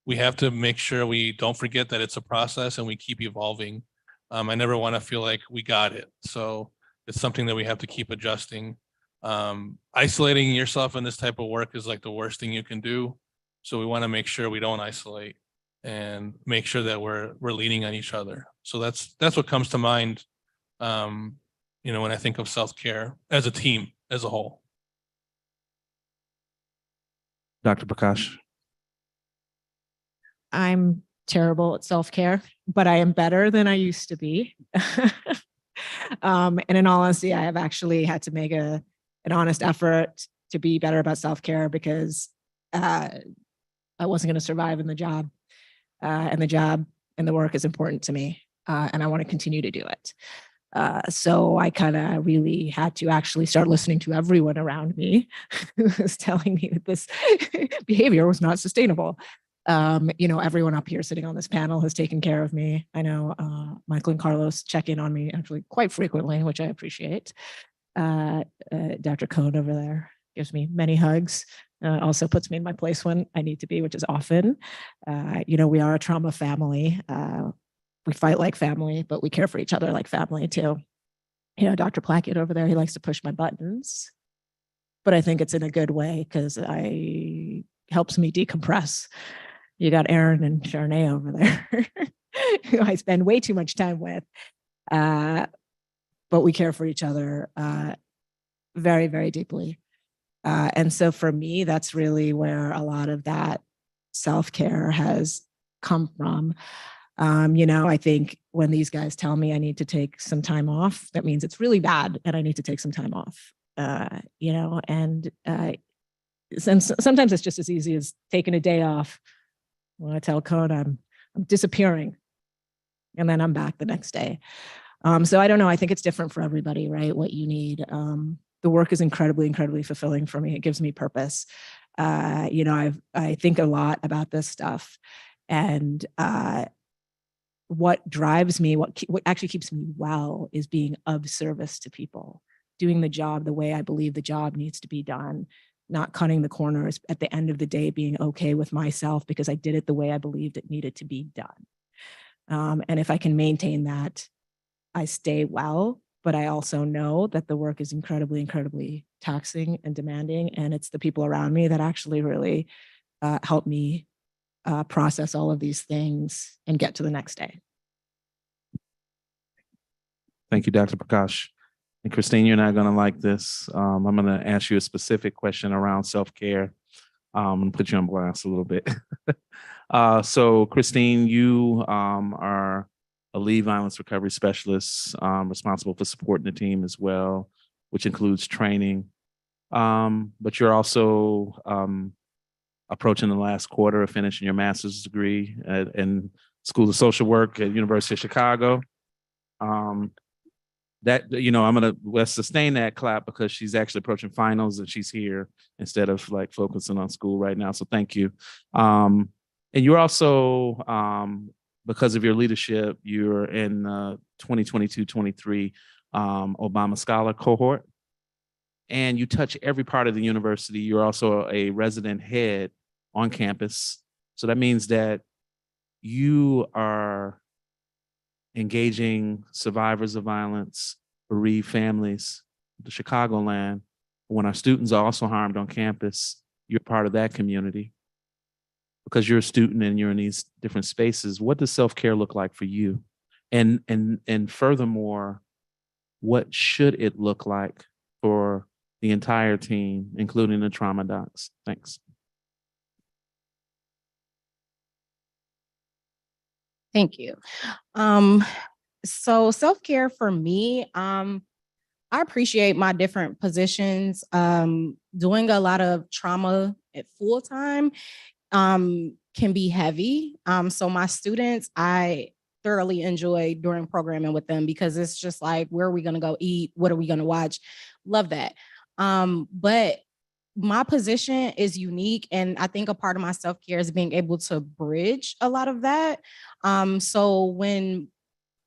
we have to make sure we don't forget that it's a process and we keep evolving. I never want to feel like we got it. So it's something that we have to keep adjusting. Isolating yourself in this type of work is like the worst thing you can do. So we want to make sure we don't isolate and make sure that we're leaning on each other. So that's what comes to mind, when I think of self-care as a team, as a whole. Dr. Prakash. I'm terrible at self-care, but I am better than I used to be. And in all honesty, I have actually had to make an honest effort to be better about self-care because I wasn't going to survive in the job. And the job and the work is important to me. And I want to continue to do it. So I kind of really had to actually start listening to everyone around me who was telling me that this behavior was not sustainable. Everyone up here sitting on this panel has taken care of me. I know Michael and Carlos check in on me actually quite frequently, which I appreciate. Dr. Cohn over there gives me many hugs. Also puts me in my place when I need to be, which is often. We are a trauma family. We fight like family, but we care for each other like family too. Dr. Plackett over there, he likes to push my buttons, but I think it's in a good way because helps me decompress. You got Aaron and Charnay over there. who I spend way too much time with. But we care for each other very, very deeply. And so for me, that's really where a lot of that self-care has come from. I think when these guys tell me I need to take some time off, that means it's really bad and I need to take some time off. And sometimes it's just as easy as taking a day off. When I tell Cone I'm disappearing, and then I'm back the next day. So I don't know. I think it's different for everybody, right? What you need. The work is incredibly, incredibly fulfilling for me. It gives me purpose. I think a lot about this stuff, and what drives me, what actually keeps me well, is being of service to people, doing the job the way I believe the job needs to be done, not cutting the corners. At the end of the day, being okay with myself because I did it the way I believed it needed to be done. And if I can maintain that, I stay well, but I also know that the work is incredibly, incredibly taxing and demanding. And it's the people around me that actually really help me process all of these things and get to the next day. Thank you, Dr. Prakash. And Christine, you're not going to like this. I'm going to ask you a specific question around self-care. I'm going to put you on blast a little bit. So Christine, you are a lead violence recovery specialist, responsible for supporting the team as well, which includes training. But you're also approaching the last quarter of finishing your master's degree in School of Social Work at University of Chicago. Let's sustain that clap because she's actually approaching finals and she's here instead of like focusing on school right now. So thank you. And you're also, because of your leadership, you're in 2022-23 Obama Scholar cohort, and you touch every part of the university. You're also a resident head on campus. So that means that you are engaging survivors of violence, bereaved families, the Chicagoland. When our students are also harmed on campus, you're part of that community. Because you're a student and you're in these different spaces, what does self-care look like for you? And furthermore, what should it look like for the entire team, including the trauma docs? Thanks. Thank you. So self-care for me, I appreciate my different positions. Doing a lot of trauma at full time can be heavy. So my students, I thoroughly enjoy doing programming with them because it's just like, where are we going to go eat? What are we going to watch? Love that. But my position is unique. And I think a part of my self-care is being able to bridge a lot of that. So when,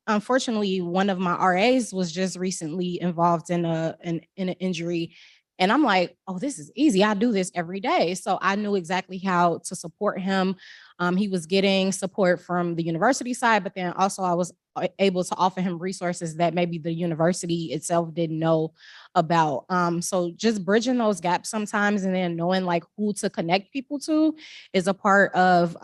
unfortunately, one of my RAs was just recently involved in an injury. And I'm like, oh, this is easy. I do this every day. So I knew exactly how to support him. He was getting support from the university side, but then also I was able to offer him resources that maybe the university itself didn't know about. So just bridging those gaps sometimes, and then knowing like who to connect people to is a part of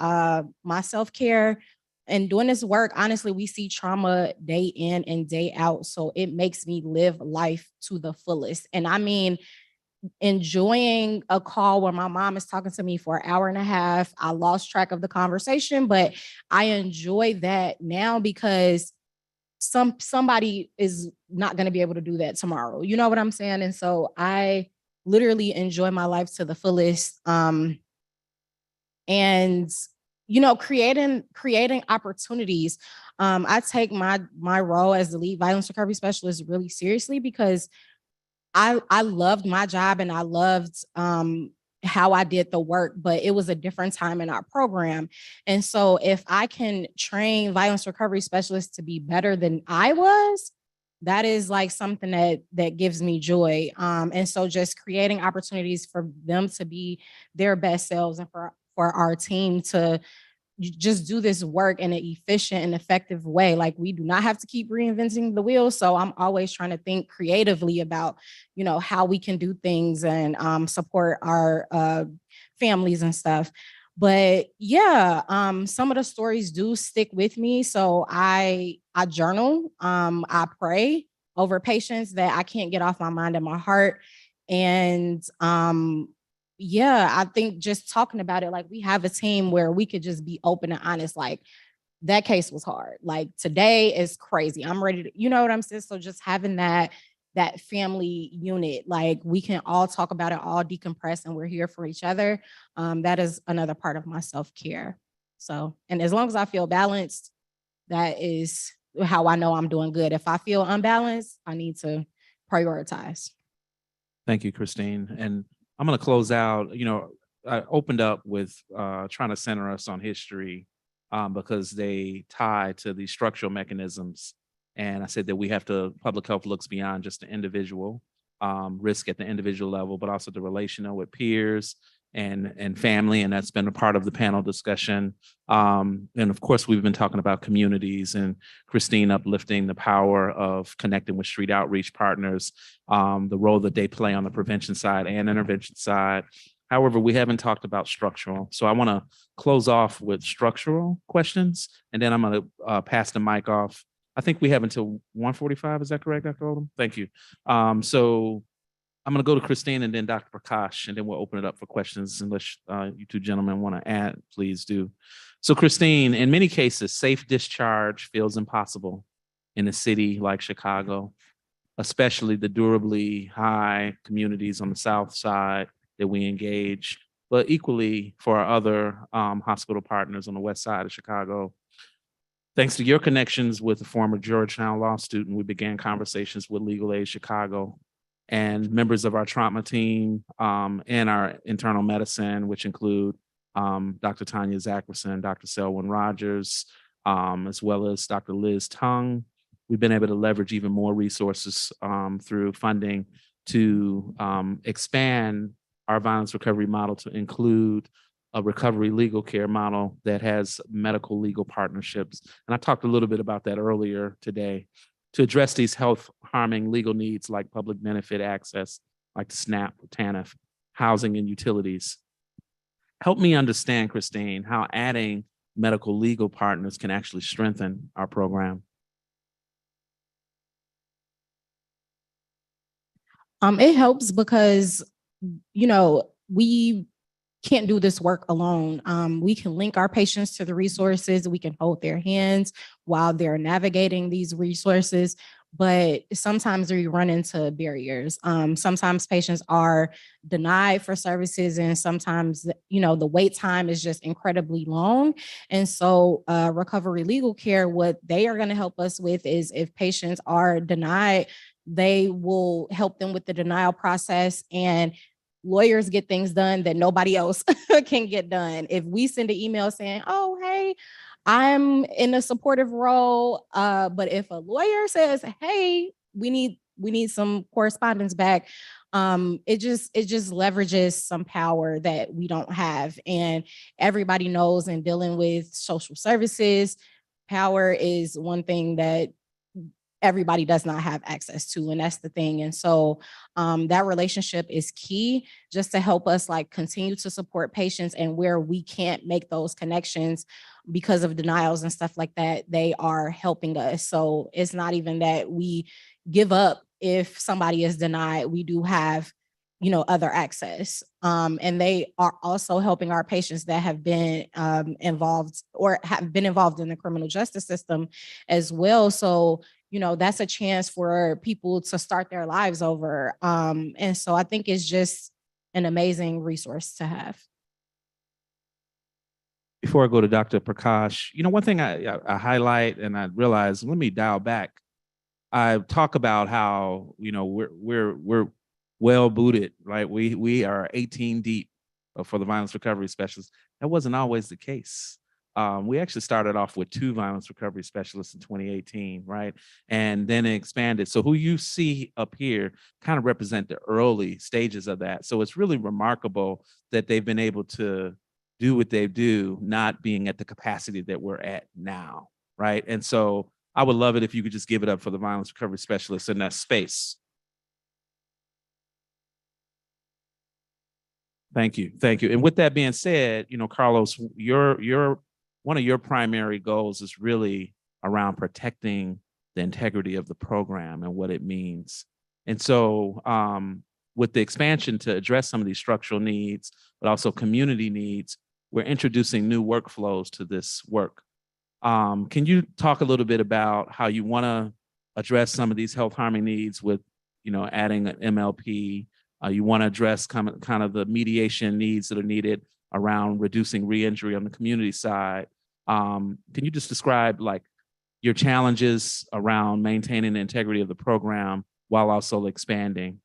my self-care. And doing this work, honestly, we see trauma day in and day out. So it makes me live life to the fullest. And I mean, enjoying a call where my mom is talking to me for an hour and a half. I lost track of the conversation, but I enjoy that now because somebody is not going to be able to do that tomorrow. You know what I'm saying? And so I literally enjoy my life to the fullest. And creating opportunities. I take my role as the lead violence recovery specialist really seriously because I loved my job and I loved how I did the work, but it was a different time in our program. And so if I can train violence recovery specialists to be better than I was, that is like something that gives me joy. And so just creating opportunities for them to be their best selves and for our team to just do this work in an efficient and effective way. Like, we do not have to keep reinventing the wheel. So I'm always trying to think creatively about, how we can do things and support our families and stuff. But yeah, some of the stories do stick with me. So I journal, I pray over patients that I can't get off my mind and my heart. And yeah, I think just talking about it, like we have a team where we could just be open and honest, like that case was hard. Like today is crazy. I'm ready to, you know what I'm saying? So just having that family unit, like we can all talk about it, all decompress, and we're here for each other. That is another part of my self-care. So, and as long as I feel balanced, that is how I know I'm doing good. If I feel unbalanced, I need to prioritize. Thank you, Christine. And I'm going to close out. I opened up with trying to center us on history because they tie to these structural mechanisms. And I said that we have to, public health looks beyond just the individual risk at the individual level, but also the relational with peers and family. And that's been a part of the panel discussion. And of course, we've been talking about communities and Christine uplifting the power of connecting with street outreach partners, the role that they play on the prevention side and intervention side. However, we haven't talked about structural. So I want to close off with structural questions, and then I'm going to pass the mic off. I think we have until 1:45. Is that correct, Dr. Oldham? Thank you. So I'm going to go to Christine and then Dr. Prakash, and then we'll open it up for questions unless you two gentlemen want to add, please do. So Christine, in many cases, safe discharge feels impossible in a city like Chicago, especially the durably high communities on the South Side that we engage, but equally for our other hospital partners on the West Side of Chicago. Thanks to your connections with a former Georgetown law student, we began conversations with Legal Aid Chicago and members of our trauma team and our internal medicine, which include Dr. Tanya Zackerson, Dr. Selwyn Rogers, as well as Dr. Liz Tung. We've been able to leverage even more resources through funding to expand our violence recovery model to include a recovery legal care model that has medical legal partnerships. And I talked a little bit about that earlier today to address these health harming legal needs like public benefit access, like the SNAP, TANF, housing and utilities. Help me understand, Christine, how adding medical legal partners can actually strengthen our program. It helps because, we can't do this work alone. We can link our patients to the resources. We can hold their hands while they're navigating these resources. But sometimes we run into barriers. Sometimes patients are denied for services, and sometimes, the wait time is just incredibly long. And so recovery legal care, what they are going to help us with is if patients are denied, they will help them with the denial process, and lawyers get things done that nobody else can get done. If we send an email saying, oh, hey, I'm in a supportive role, but if a lawyer says, hey, we need some correspondence back, it just leverages some power that we don't have. And everybody knows in dealing with social services, power is one thing that everybody does not have access to, and that's the thing. And so that relationship is key just to help us continue to support patients, and where we can't make those connections because of denials and stuff like that, they are helping us. So it's not even that we give up if somebody is denied. We do have other access. And they are also helping our patients that have been involved or have been involved in the criminal justice system as well. So that's a chance for people to start their lives over. And so I think it's just an amazing resource to have. Before I go to Dr. Prakash, one thing I highlight and I realize, let me dial back. I talk about how, we're well booted, right? We are 18 deep for the violence recovery specialists. That wasn't always the case. We actually started off with 2 violence recovery specialists in 2018, right? And then it expanded. So who you see up here kind of represent the early stages of that. So it's really remarkable that they've been able to do what they do, not being at the capacity that we're at now, right? And so I would love it if you could just give it up for the violence recovery specialists in that space. Thank you. Thank you. And with that being said, Carlos, one of your primary goals is really around protecting the integrity of the program and what it means. And so with the expansion to address some of these structural needs, but also community needs, we're introducing new workflows to this work. Can you talk a little bit about how you want to address some of these health harming needs with, adding an MLP? You want to address kind of the mediation needs that are needed around reducing re-injury on the community side. Can you just describe like your challenges around maintaining the integrity of the program while also expanding?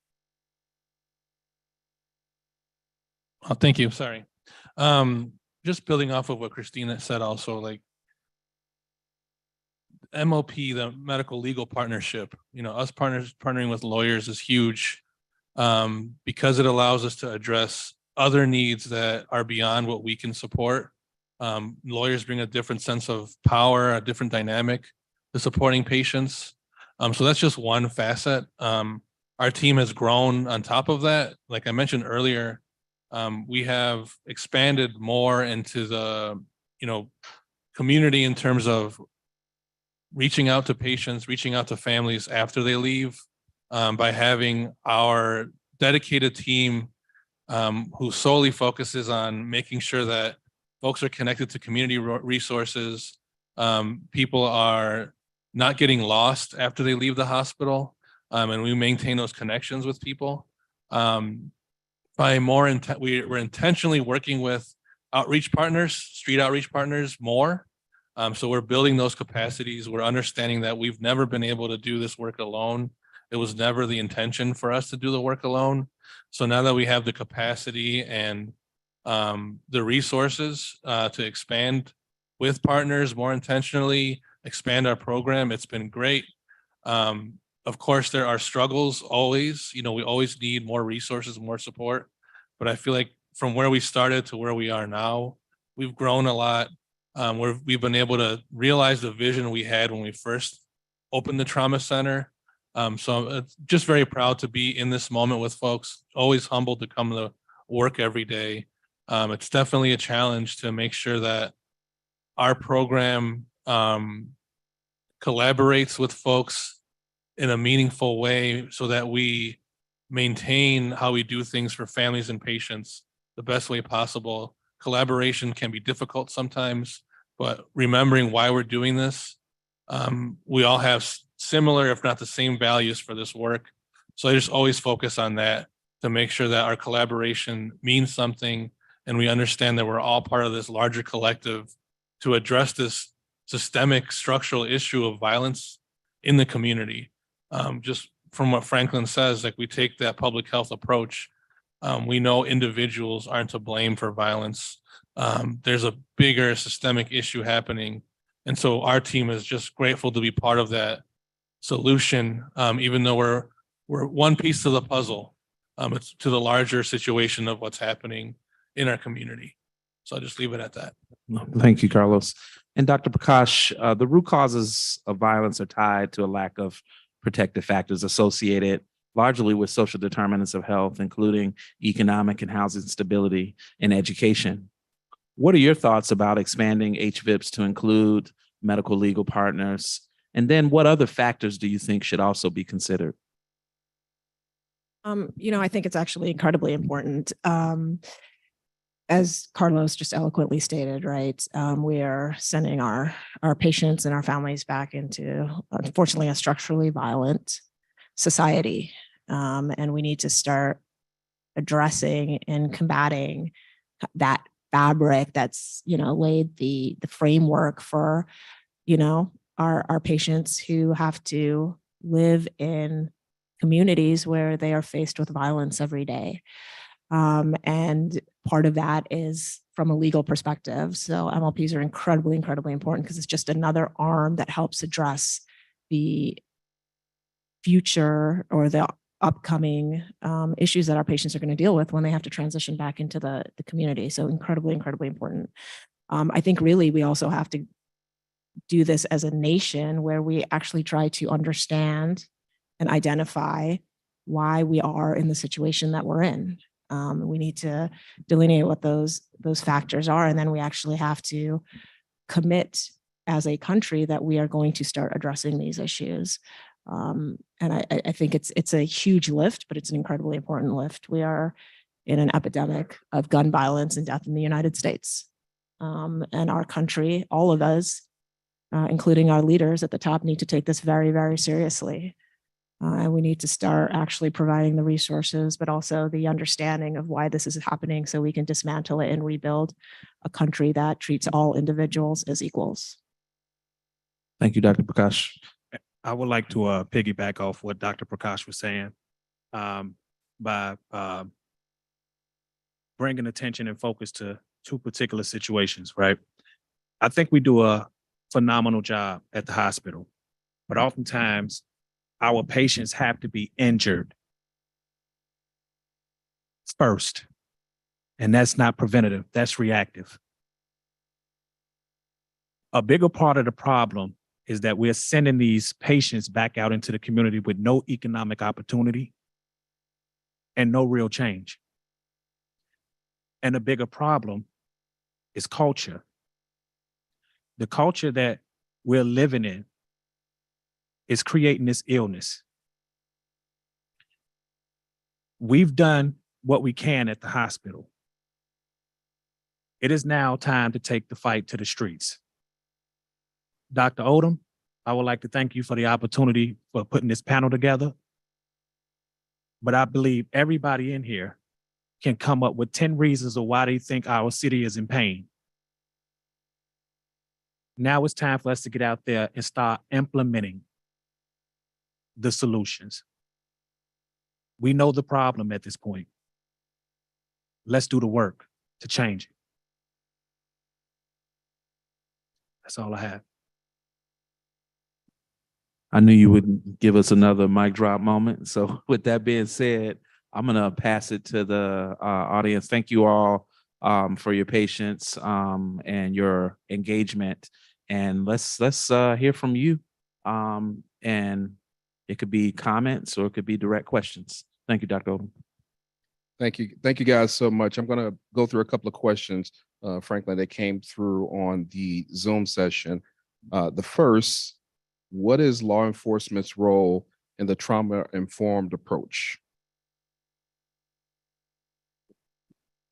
Oh, thank you. Sorry. Just building off of what Christina said also, like MOP, the medical legal partnership, us partnering with lawyers is huge. Because it allows us to address other needs that are beyond what we can support. Lawyers bring a different sense of power, a different dynamic to supporting patients. So that's just one facet. Our team has grown on top of that. Like I mentioned earlier, we have expanded more into the, community in terms of reaching out to patients, reaching out to families after they leave. By having our dedicated team who solely focuses on making sure that folks are connected to community resources, people are not getting lost after they leave the hospital, and we maintain those connections with people. We're intentionally working with outreach partners, street outreach partners more. So we're building those capacities. We're understanding that we've never been able to do this work alone. It was never the intention for us to do the work alone. So now that we have the capacity and the resources to expand with partners more intentionally, expand our program, it's been great. Of course, there are struggles always. We always need more resources, more support. But I feel like from where we started to where we are now, we've grown a lot. We've been able to realize the vision we had when we first opened the trauma center. So I'm just very proud to be in this moment with folks, always humbled to come to work every day. It's definitely a challenge to make sure that our program collaborates with folks in a meaningful way so that we maintain how we do things for families and patients the best way possible. Collaboration can be difficult sometimes, but remembering why we're doing this, we all have similar, if not the same values for this work. So I just always focus on that to make sure that our collaboration means something and we understand that we're all part of this larger collective to address this systemic structural issue of violence in the community. Just from what Franklin says, like we take that public health approach. We know individuals aren't to blame for violence. There's a bigger systemic issue happening. And so our team is just grateful to be part of that solution, even though we're one piece of the puzzle. It's to the larger situation of what's happening in our community. So I'll just leave it at that. Thank you, Carlos. And Dr. Prakash, the root causes of violence are tied to a lack of protective factors associated largely with social determinants of health, including economic and housing stability and education. What are your thoughts about expanding HVIPs to include medical legal partners? And then what other factors do you think should also be considered? I think it's actually incredibly important. As Carlos just eloquently stated, right, we are sending our patients and our families back into, unfortunately, a structurally violent society. And we need to start addressing and combating that fabric that's, laid the framework for, our patients who have to live in communities where they are faced with violence every day. And part of that is from a legal perspective. So MLPs are incredibly, incredibly important because it's just another arm that helps address the future or the upcoming issues that our patients are going to deal with when they have to transition back into the community. So incredibly, incredibly important. I think really we also have to do this as a nation where we actually try to understand and identify why we are in the situation that we're in. We need to delineate what those factors are, and then we actually have to commit as a country that we are going to start addressing these issues. And I think it's a huge lift, but it's an incredibly important lift. We are in an epidemic of gun violence and death in the United States. And our country, all of us, including our leaders at the top, need to take this very, very seriously. And we need to start actually providing the resources, but also the understanding of why this is happening so we can dismantle it and rebuild a country that treats all individuals as equals. Thank you, Dr. Prakash. I would like to piggyback off what Dr. Prakash was saying by bringing attention and focus to two particular situations, right? I think we do a phenomenal job at the hospital, but oftentimes our patients have to be injured first, and that's not preventative, that's reactive. A bigger part of the problem is that we're sending these patients back out into the community with no economic opportunity and no real change. And a bigger problem is culture. The culture that we're living in is creating this illness. We've done what we can at the hospital. It is now time to take the fight to the streets. Dr. Odom, I would like to thank you for the opportunity for putting this panel together. But I believe everybody in here can come up with 10 reasons of why they think our city is in pain. Now it's time for us to get out there and start implementing the solutions. We know the problem at this point. Let's do the work to change it. That's all I have. I knew you would give us another mic drop moment. So with that being said, I'm gonna pass it to the audience. Thank you all for your patience and your engagement. And let's hear from you. And it could be comments or it could be direct questions. Thank you, Dr. Odom. Thank you. Thank you guys so much. I'm going to go through a couple of questions, Franklin, that came through on the Zoom session. The first, what is law enforcement's role in the trauma-informed approach?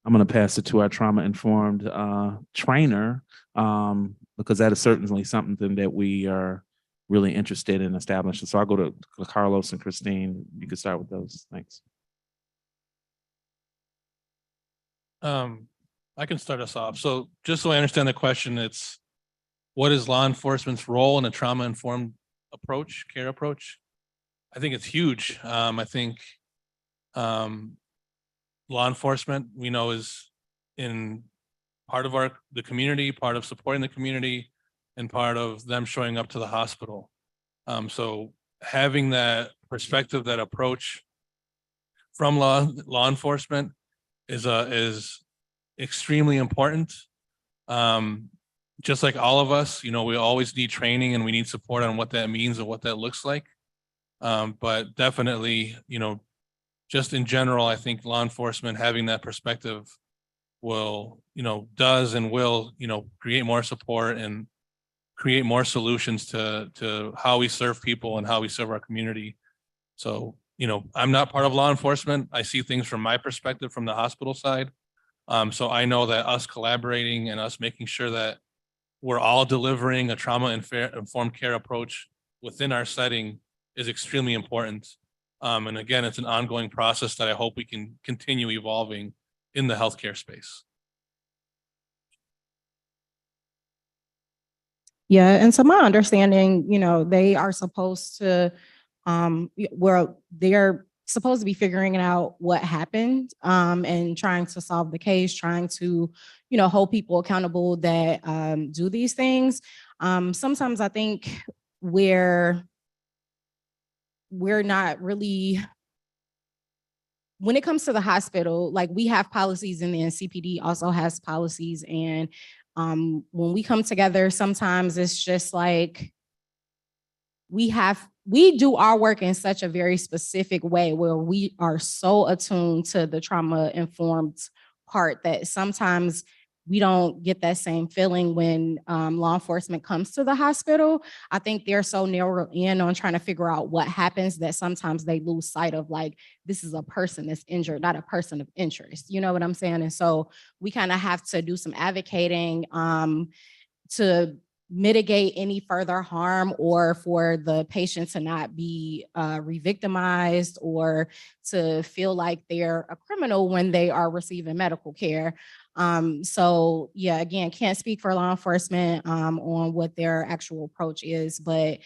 I'm going to pass it to our trauma-informed trainer because that is certainly something that we are really interested in establishing. So I'll go to Carlos and Christine. You can start with those. Thanks. I can start us off. So just so I understand the question, it's what is law enforcement's role in a trauma-informed approach, care approach? I think it's huge. I think law enforcement, we know, is in part of the community, part of supporting the community, and part of them showing up to the hospital. So having that perspective, that approach from law enforcement is extremely important. Just like all of us, we always need training and we need support on what that means and what that looks like. But definitely, just in general, I think law enforcement having that perspective will, does and will, create more support and create more solutions to how we serve people and how we serve our community. So, I'm not part of law enforcement. I see things from my perspective from the hospital side. So I know that us collaborating and us making sure that we're all delivering a trauma-informed care approach within our setting is extremely important. And again, it's an ongoing process that I hope we can continue evolving in the healthcare space. Yeah, and so my understanding, they are supposed to, they're supposed to be figuring out what happened, and trying to solve the case, trying to, hold people accountable that do these things. Sometimes I think we're not really, when it comes to the hospital, like we have policies and then CPD also has policies. And when we come together, sometimes it's just like we have we do our work in such a very specific way where we are so attuned to the trauma informed part that sometimes we don't get that same feeling when law enforcement comes to the hospital. I think they're so narrowed in on trying to figure out what happens that sometimes they lose sight of, like, this is a person that's injured, not a person of interest. You know what I'm saying? And so we kind of have to do some advocating to mitigate any further harm, or for the patient to not be re-victimized or to feel like they're a criminal when they are receiving medical care. So yeah, again, can't speak for law enforcement on what their actual approach is, but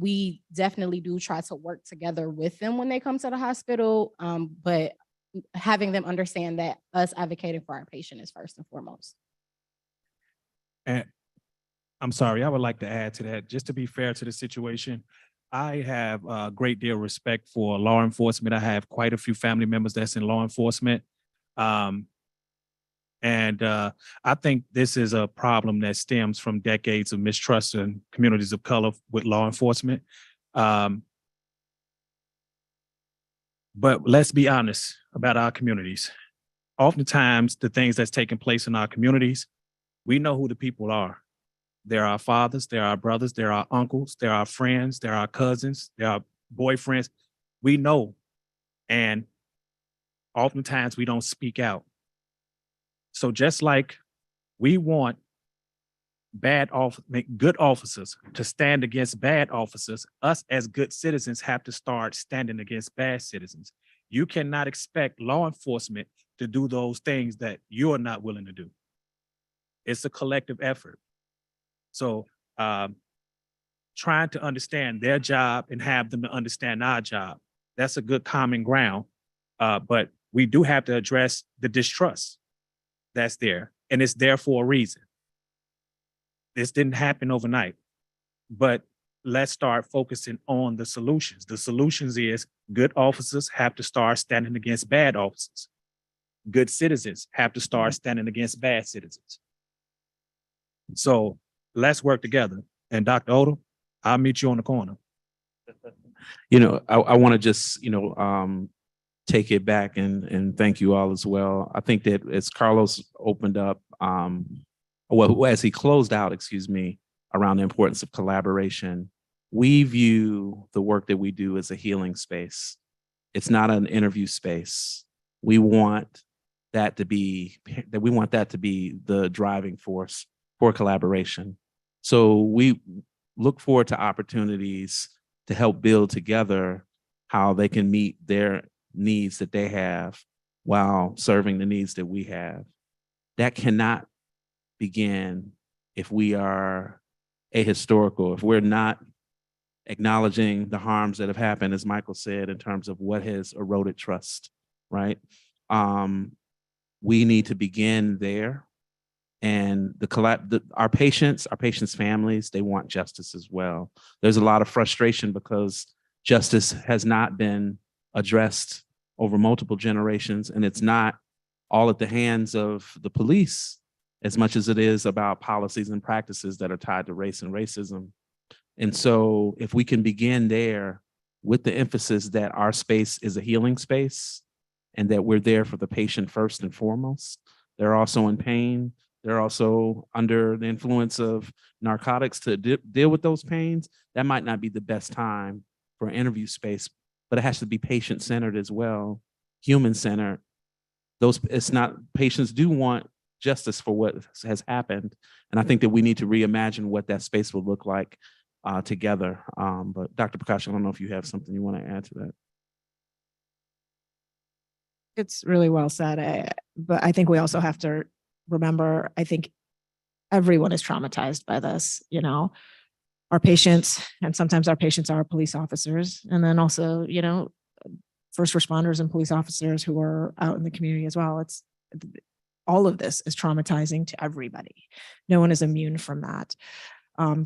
we definitely do try to work together with them when they come to the hospital, but having them understand that us advocating for our patient is first and foremost. And I'm sorry, I would like to add to that, just to be fair to the situation. I have a great deal of respect for law enforcement. I have quite a few family members that's in law enforcement. I think this is a problem that stems from decades of mistrust in communities of color with law enforcement. But let's be honest about our communities. Oftentimes, the things that's taking place in our communities, we know who the people are. They're our fathers, they're our brothers, they're our uncles, they're our friends, they're our cousins, they're our boyfriends. We know. And oftentimes we don't speak out. So just like we want good officers to stand against bad officers, us as good citizens have to start standing against bad citizens. You cannot expect law enforcement to do those things that you're not willing to do. It's a collective effort. So trying to understand their job and have them to understand our job, that's a good common ground. But we do have to address the distrust that's there, and it's there for a reason. This didn't happen overnight, but let's start focusing on the solutions. The solutions is good officers have to start standing against bad officers. Good citizens have to start standing against bad citizens. So let's work together. And Dr. Odom, I'll meet you on the corner. You know, I want to just, take it back and thank you all as well. I think that as Carlos opened up, as he closed out, around the importance of collaboration, we view the work that we do as a healing space. It's not an interview space. We want that to be the driving force for collaboration. So we look forward to opportunities to help build together how they can meet their needs that they have while serving the needs that we have. That cannot begin if we are ahistorical, if we're not acknowledging the harms that have happened, as Michael said, in terms of what has eroded trust, right? We need to begin there. And our patients' families, they want justice as well. There's a lot of frustration because justice has not been addressed over multiple generations, and it's not all at the hands of the police as much as it is about policies and practices that are tied to race and racism. And so if we can begin there with the emphasis that our space is a healing space and that we're there for the patient first and foremost, they're also in pain. They're also under the influence of narcotics to deal with those pains. That might not be the best time for an interview space, but it has to be patient-centered as well, human-centered. Patients do want justice for what has happened. And I think that we need to reimagine what that space will look like together. But Dr. Prakash, I don't know if you have something you want to add to that. It's really well said. But I think we also have to remember, I think everyone is traumatized by this, our patients, and sometimes our patients are police officers, and then also, first responders and police officers who are out in the community as well. All of this is traumatizing to everybody. No one is immune from that.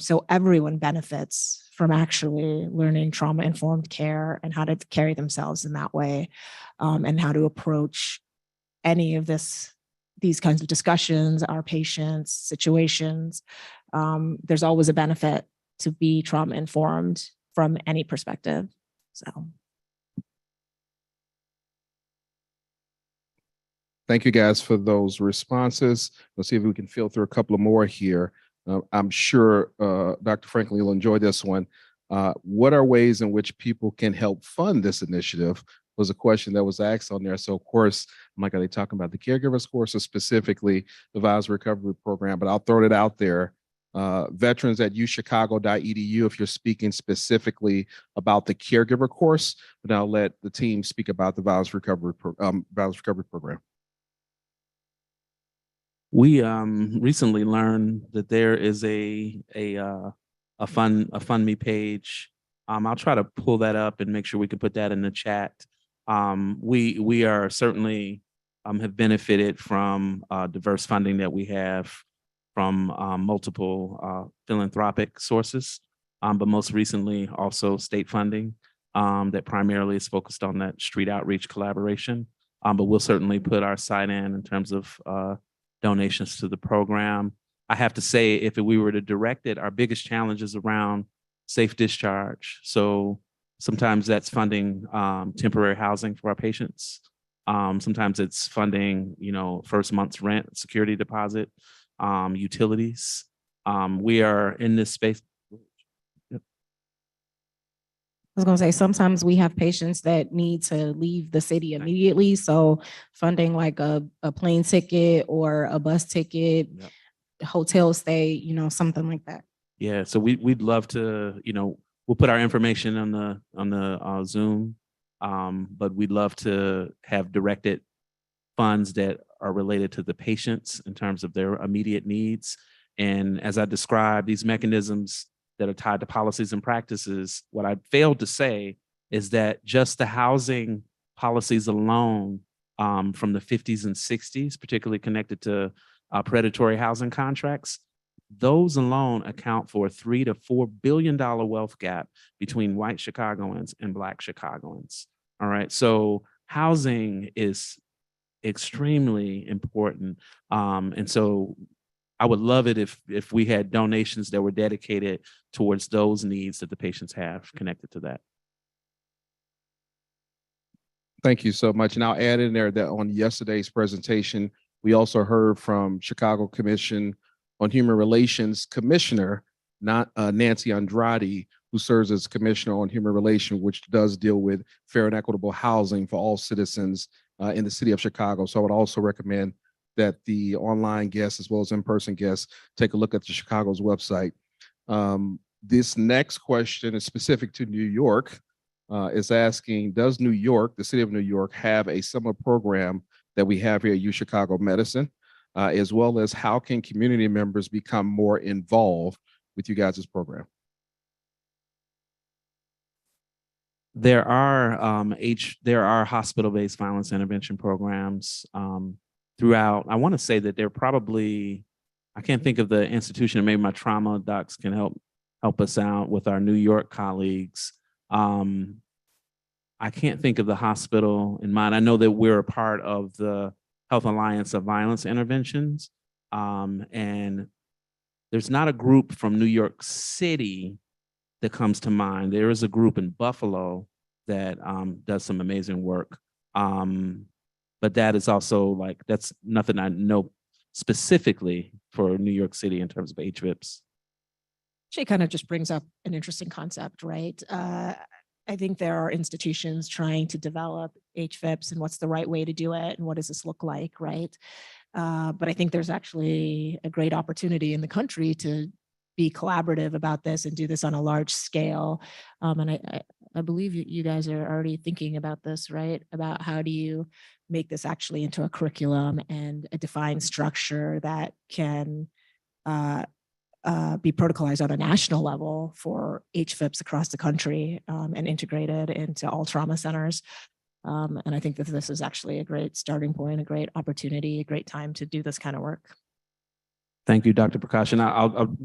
So everyone benefits from actually learning trauma-informed care and how to carry themselves in that way, and how to approach any of these kinds of discussions, our patients, situations. There's always a benefit to be trauma-informed from any perspective. So. Thank you guys for those responses. Let's see if we can filter a couple of more here. I'm sure Dr. Franklin, you'll enjoy this one. What are ways in which people can help fund this initiative? Was a question that was asked on there. So of course, I'm like, are they talking about the Caregivers course or specifically the Violence Recovery Program? But I'll throw it out there. Veterans at uchicago.edu if you're speaking specifically about the Caregiver course, but I'll let the team speak about the Violence Recovery Program. We recently learned that there is a FundMe page. I'll try to pull that up and make sure we can put that in the chat. We are certainly have benefited from diverse funding that we have from multiple philanthropic sources, but most recently also state funding that primarily is focused on that street outreach collaboration. But we'll certainly put our side in terms of donations to the program. I have to say, if we were to direct it, our biggest challenge is around safe discharge. So sometimes that's funding temporary housing for our patients. Sometimes it's funding, first month's rent, security deposit, utilities. We are in this space. I was going to say, sometimes we have patients that need to leave the city immediately. So funding like a plane ticket or a bus ticket, hotel stay, something like that. Yeah, so we'd love to, we'll put our information on the Zoom, but we'd love to have directed funds that are related to the patients in terms of their immediate needs. And as I described, these mechanisms that are tied to policies and practices, what I failed to say is that just the housing policies alone from the 50s and 60s, particularly connected to predatory housing contracts, those alone account for a $3 to $4 billion wealth gap between white Chicagoans and Black Chicagoans. All right, so housing is extremely important. And so I would love it if we had donations that were dedicated towards those needs that the patients have connected to that. Thank you so much. And I'll add in there that on yesterday's presentation, we also heard from Chicago Commission on Human Relations Commissioner, Nancy Andrade, who serves as Commissioner on Human Relations, which does deal with fair and equitable housing for all citizens in the city of Chicago. So I would also recommend that the online guests as well as in-person guests take a look at the Chicago's website. This next question is specific to New York. Is asking, does New York, the city of New York, have a similar program that we have here at UChicago Medicine, as well as how can community members become more involved with you guys' program? There are hospital-based violence intervention programs throughout. I want to say that they're probably, I can't think of the institution, maybe my trauma docs can help us out with our New York colleagues. I can't think of the hospital in mind. I know that we're a part of the Health Alliance of Violence Interventions. And there's not a group from New York City that comes to mind. There is a group in Buffalo that does some amazing work. But that is also that's nothing I know specifically for New York City in terms of HVIPs. She kind of just brings up an interesting concept, right? I think there are institutions trying to develop HVIPs and what's the right way to do it and what does this look like, right? But I think there's actually a great opportunity in the country to be collaborative about this and do this on a large scale. And I believe you guys are already thinking about this, right? About how do you make this actually into a curriculum and a defined structure that can be protocolized on a national level for HVIPs across the country and integrated into all trauma centers. And I think that this is actually a great starting point, a great opportunity, a great time to do this kind of work. Thank you, Dr. Prakash. And I'll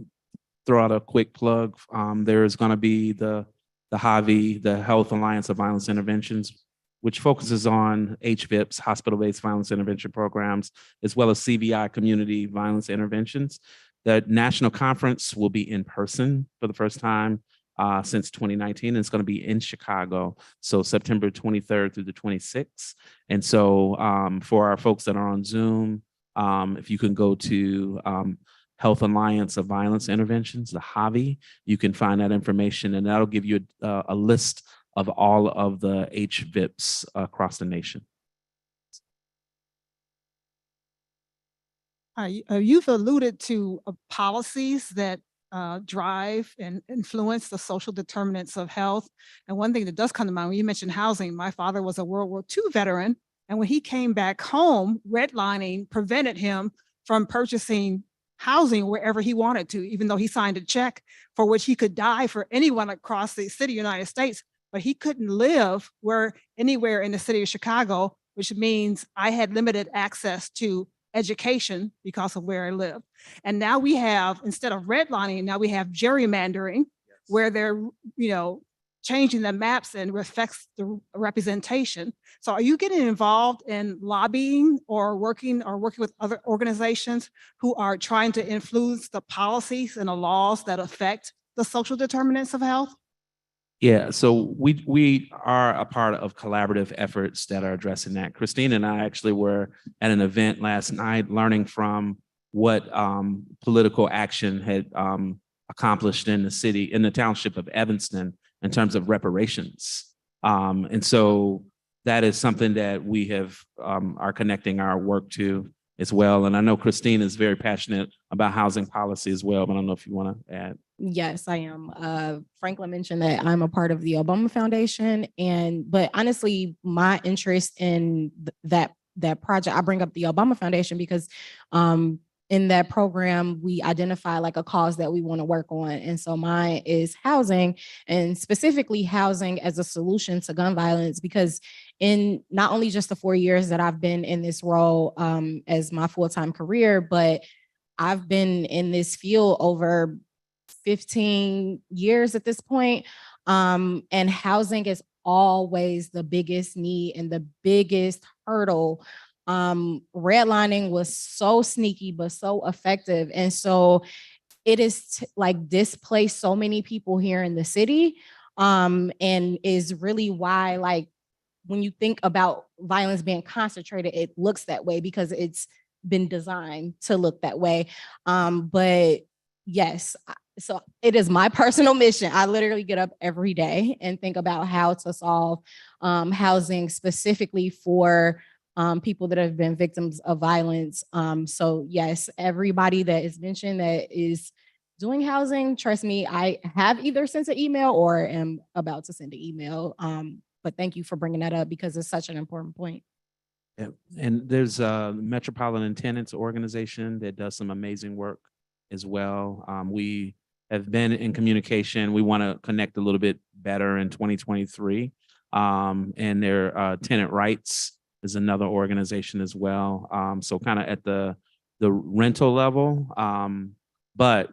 throw out a quick plug. There is going to be the HAVI, the Health Alliance of Violence Interventions, which focuses on HVIPs, hospital-based violence intervention programs, as well as CVI, community violence interventions. The national conference will be in person for the first time since 2019. And it's going to be in Chicago. So September 23rd through the 26th. And so for our folks that are on Zoom, if you can go to Health Alliance of Violence Interventions, the HAVI, you can find that information, and that'll give you a list of all of the HVIPs across the nation. You've alluded to policies that drive and influence the social determinants of health. And one thing that does come to mind when you mentioned housing, my father was a World War II veteran. And when he came back home, redlining prevented him from purchasing housing wherever he wanted to, even though he signed a check for which he could die for anyone across the city, United States, but he couldn't live anywhere in the city of Chicago, which means I had limited access to education because of where I live. And now we have, instead of redlining, now we have gerrymandering, where they're, changing the maps and affects the representation. So are you getting involved in lobbying or working with other organizations who are trying to influence the policies and the laws that affect the social determinants of health? Yeah, so we are a part of collaborative efforts that are addressing that. Christine and I actually were at an event last night learning from what political action had accomplished in the township of Evanston in terms of reparations. And so that is something that we are connecting our work to as well. And I know Christine is very passionate about housing policy as well, but I don't know if you want to add. Yes, I am. Franklin mentioned that I'm a part of the Obama Foundation, but honestly, my interest in that project, I bring up the Obama Foundation because in that program, we identify like a cause that we want to work on. And so mine is housing, and specifically housing as a solution to gun violence, because in not only just the 4 years that I've been in this role as my full-time career, but I've been in this field over 15 years at this point. And housing is always the biggest need and the biggest hurdle. Redlining was so sneaky, but so effective. And so it is like displaced so many people here in the city, and is really why, like, when you think about violence being concentrated, it looks that way because it's been designed to look that way. But yes, so it is my personal mission. I literally get up every day and think about how to solve housing specifically for people that have been victims of violence. So yes, everybody that is mentioned that is doing housing, trust me, I have either sent an email or am about to send an email. But thank you for bringing that up because it's such an important point. Yeah. And there's a Metropolitan Tenants Organization that does some amazing work as well. We have been in communication. We want to connect a little bit better in 2023. And their Tenant Rights is another organization as well. So kind of at the rental level, but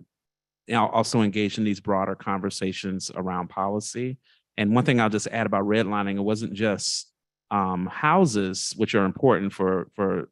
also engaged in these broader conversations around policy. And one thing I'll just add about redlining, it wasn't just houses, which are important for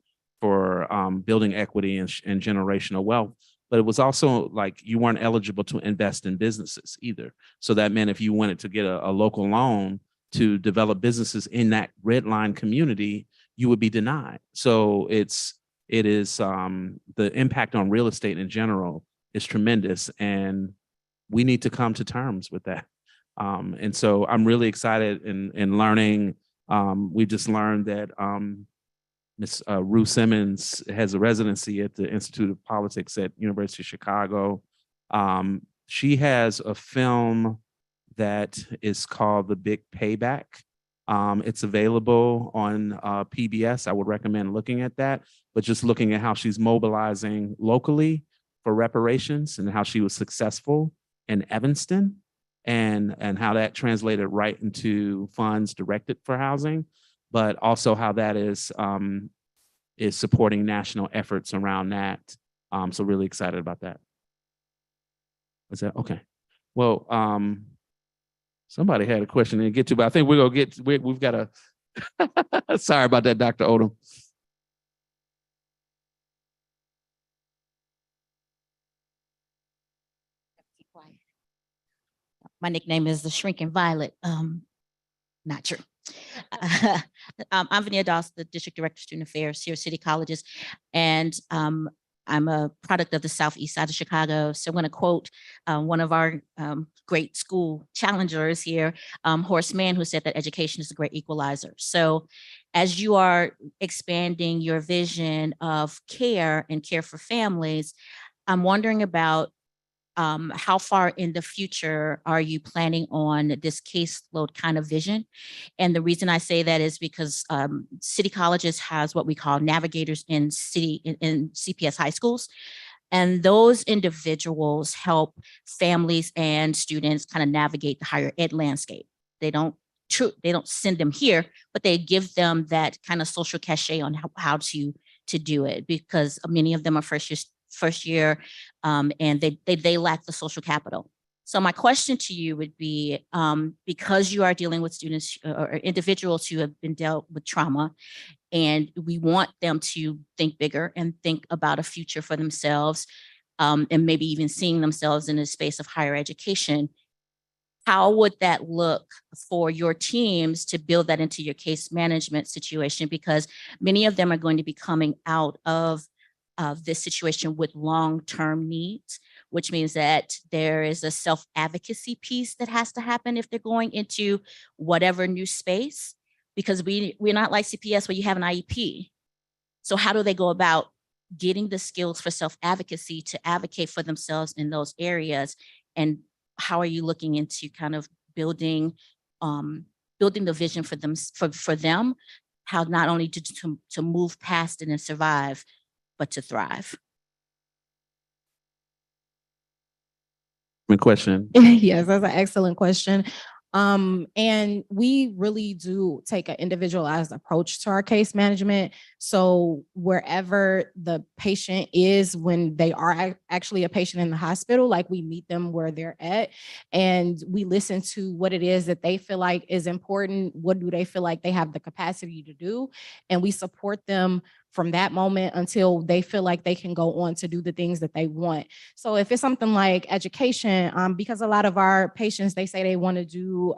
building equity and generational wealth, but it was also like you weren't eligible to invest in businesses either. So that meant if you wanted to get a local loan to develop businesses in that red line community, you would be denied. So it is the impact on real estate in general is tremendous, and we need to come to terms with that. And so I'm really excited in learning. We just learned that Ms. Ruth Simmons has a residency at the Institute of Politics at University of Chicago. She has a film that is called The Big Payback. It's available on PBS. I would recommend looking at that, but just looking at how she's mobilizing locally for reparations and how she was successful in Evanston and how that translated right into funds directed for housing, but also how that is supporting national efforts around that. So really excited about that. Is that okay? Well, somebody had a question to get to, but I think we've got a, sorry about that, Dr. Odom. My nickname is the Shrinking Violet. Not true. I'm Vanilla Doss, the District Director of Student Affairs here at City Colleges, and I'm a product of the Southeast side of Chicago. So I'm going to quote one of our great school challengers here, Horace Mann, who said that education is a great equalizer. So as you are expanding your vision of care and care for families, I'm wondering about how far in the future are you planning on this caseload kind of vision? And the reason I say that is because City Colleges has what we call navigators in CPS high schools. And those individuals help families and students kind of navigate the higher ed landscape. They don't send them here, but they give them that kind of social cachet on how to do it, because many of them are first year, and they lack the social capital. So my question to you would be, because you are dealing with students or individuals who have been dealt with trauma, and we want them to think bigger and think about a future for themselves, and maybe even seeing themselves in a space of higher education, how would that look for your teams to build that into your case management situation? Because many of them are going to be coming out of this situation with long-term needs, which means that there is a self-advocacy piece that has to happen if they're going into whatever new space, because we're not like CPS where you have an IEP. So how do they go about getting the skills for self-advocacy to advocate for themselves in those areas? And how are you looking into kind of building the vision for them, for them, how not only to move past it and survive, but to thrive? My question. Yes, that's an excellent question. And we really do take an individualized approach to our case management. So wherever the patient is, when they are actually a patient in the hospital, like we meet them where they're at, and we listen to what it is that they feel like is important. What do they feel like they have the capacity to do? And we support them from that moment until they feel like they can go on to do the things that they want. So if it's something like education, because a lot of our patients, they say they want to do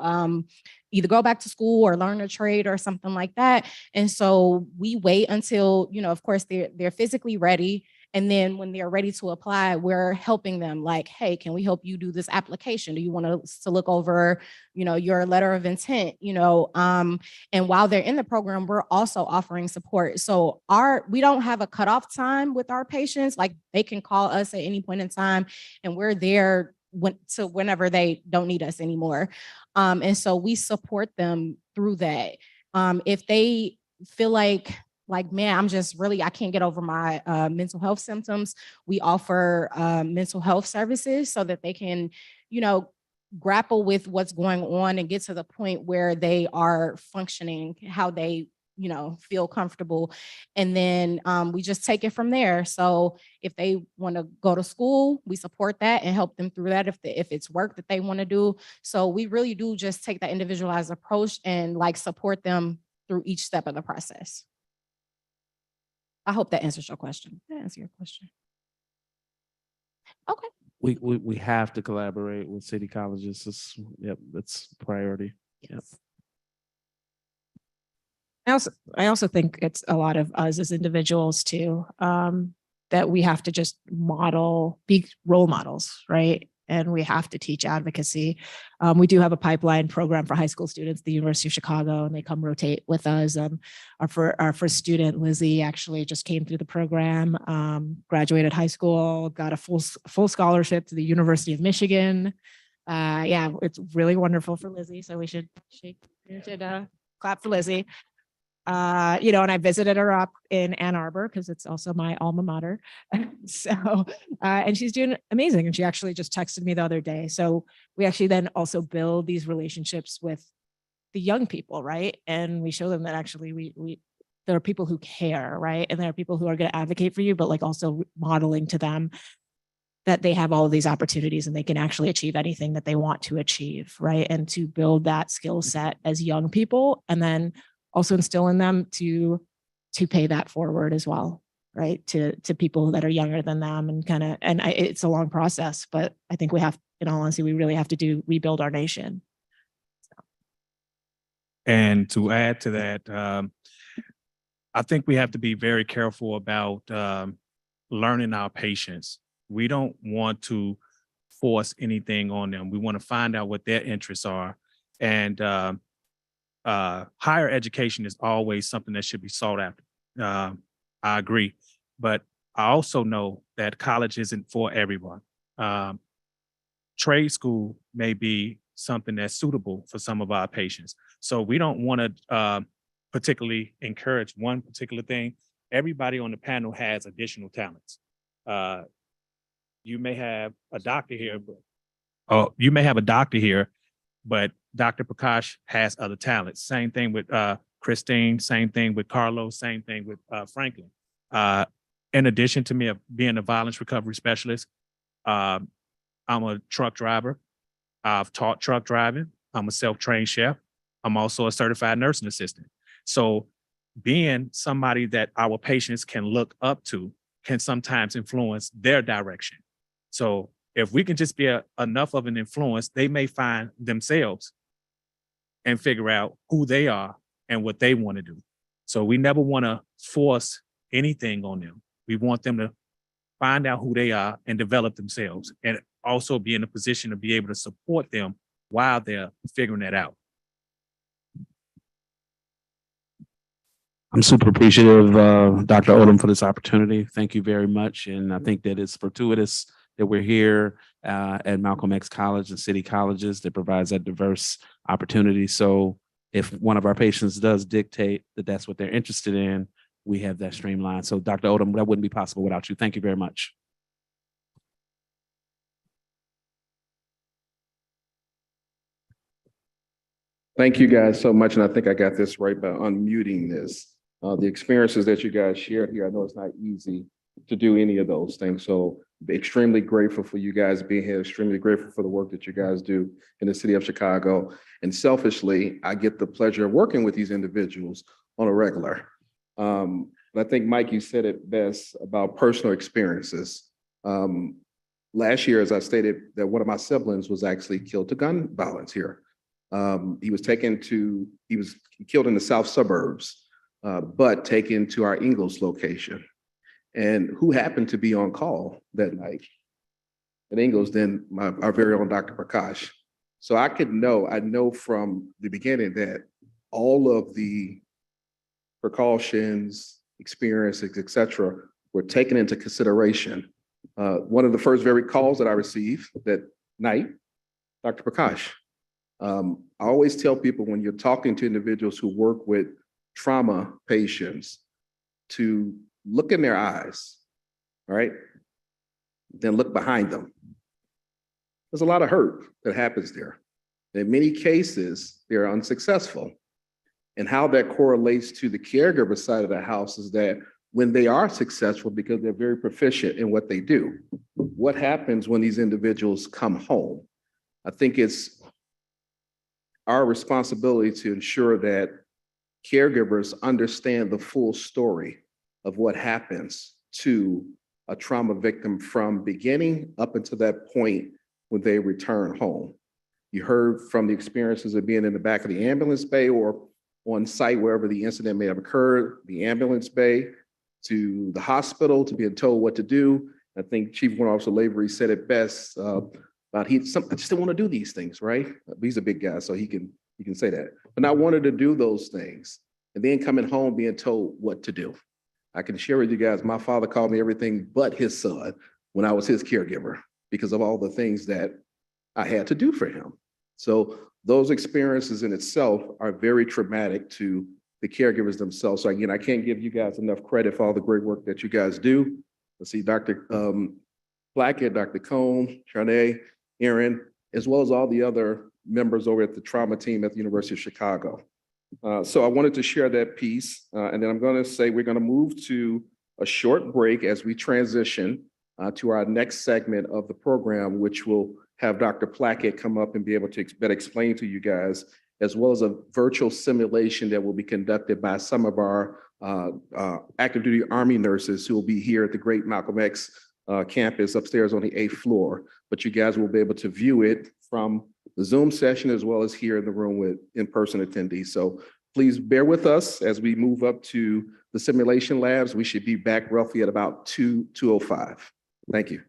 either go back to school or learn a trade or something like that. And so we wait until, of course, they're physically ready. And then when they're ready to apply, we're helping them like, hey, can we help you do this application? Do you want us to look over, your letter of intent, and while they're in the program, we're also offering support. So we don't have a cutoff time with our patients. Like they can call us at any point in time and we're there whenever they don't need us anymore. And so we support them through that. If they feel like, man, I can't get over my mental health symptoms, we offer mental health services so that they can, grapple with what's going on and get to the point where they are functioning how they, feel comfortable. And then we just take it from there. So if they want to go to school, we support that and help them through that if it's work that they want to do. So we really do just take that individualized approach and support them through each step of the process. I hope that answers your question. Did that answer your question? Okay. We have to collaborate with city colleges. That's priority. Yes. I also think it's a lot of us as individuals too, that we have to just be role models, right? And we have to teach advocacy. We do have a pipeline program for high school students at the University of Chicago, and they come rotate with us. Our first student, Lizzie, actually just came through the program, graduated high school, got a full scholarship to the University of Michigan. It's really wonderful for Lizzie. So we should clap for Lizzie. And I visited her up in Ann Arbor because it's also my alma mater. So, and she's doing amazing. And she actually just texted me the other day. So we actually then also build these relationships with the young people, right? And we show them that actually there are people who care, right? And there are people who are going to advocate for you, but also modeling to them that they have all of these opportunities and they can actually achieve anything that they want to achieve, right? And to build that skill set as young people, and then also instill in them to pay that forward as well, right? To people that are younger than them, and it's a long process, but I think we have in all honesty, we really have to rebuild our nation. And to add to that, I think we have to be very careful about learning our patients. We don't want to force anything on them. We want to find out what their interests are. And higher education is always something that should be sought after. I agree. But I also know that college isn't for everyone. Trade school may be something that's suitable for some of our patients. So we don't want to particularly encourage one particular thing. Everybody on the panel has additional talents. You may have a doctor here, but Dr. Prakash has other talents. Same thing with Christine, same thing with Carlos, same thing with Franklin. In addition to me being a violence recovery specialist, I'm a truck driver. I've taught truck driving. I'm a self-trained chef. I'm also a certified nursing assistant. So being somebody that our patients can look up to can sometimes influence their direction. So if we can just be enough of an influence, they may find themselves and figure out who they are and what they want to do. So we never want to force anything on them. We want them to find out who they are and develop themselves, and also be in a position to be able to support them while they're figuring that out. I'm super appreciative of Dr. Odom for this opportunity. Thank you very much. And I think that it's fortuitous that we're here at Malcolm X College and City Colleges that provides that diverse opportunity. So if one of our patients does dictate that that's what they're interested in, we have that streamlined. So Dr. Odom, that wouldn't be possible without you. Thank you very much. Thank you guys so much. And I think I got this right by unmuting this. The experiences that you guys shared here, I know it's not easy to do any of those things. So extremely grateful for you guys being here, extremely grateful for the work that you guys do in the city of Chicago. And selfishly, I get the pleasure of working with these individuals on a regular. I think, Mike, you said it best about personal experiences. Last year, as I stated, that one of my siblings was actually killed to gun violence here. He was killed in the south suburbs, but taken to our Ingalls location. And who happened to be on call that night at Ingalls? Then our very own Dr. Prakash. So I know from the beginning that all of the precautions, experiences, et cetera, were taken into consideration. One of the first very calls that I received that night, Dr. Prakash. I always tell people when you're talking to individuals who work with trauma patients to look in their eyes, all right? Then look behind them. There's a lot of hurt that happens there. In many cases, they're unsuccessful. And how that correlates to the caregiver side of the house is that when they are successful, because they're very proficient in what they do, what happens when these individuals come home? I think it's our responsibility to ensure that caregivers understand the full story of what happens to a trauma victim from beginning up until that point when they return home. You heard from the experiences of being in the back of the ambulance bay or on site wherever the incident may have occurred, the ambulance bay, to the hospital, to being told what to do. I think Chief Warrant Officer Lavery said it best about I just didn't want to do these things, right? He's a big guy, so he can say that. But not wanted to do those things and then coming home being told what to do. I can share with you guys, my father called me everything but his son when I was his caregiver because of all the things that I had to do for him. So those experiences in itself are very traumatic to the caregivers themselves. So again, I can't give you guys enough credit for all the great work that you guys do. Let's see, Dr. Blackett, Dr. Cohn, Charnay, Aaron, as well as all the other members over at the trauma team at the University of Chicago. So I wanted to share that piece. And then I'm going to say we're going to move to a short break as we transition to our next segment of the program, which will have Dr. Plackett come up and be able to better explain to you guys, as well as a virtual simulation that will be conducted by some of our active duty Army nurses who will be here at the great Malcolm X campus upstairs on the 8th floor, but you guys will be able to view it from the Zoom session as well as here in the room with in-person attendees. So please bear with us as we move up to the simulation labs. We should be back roughly at about 2:05. Thank you.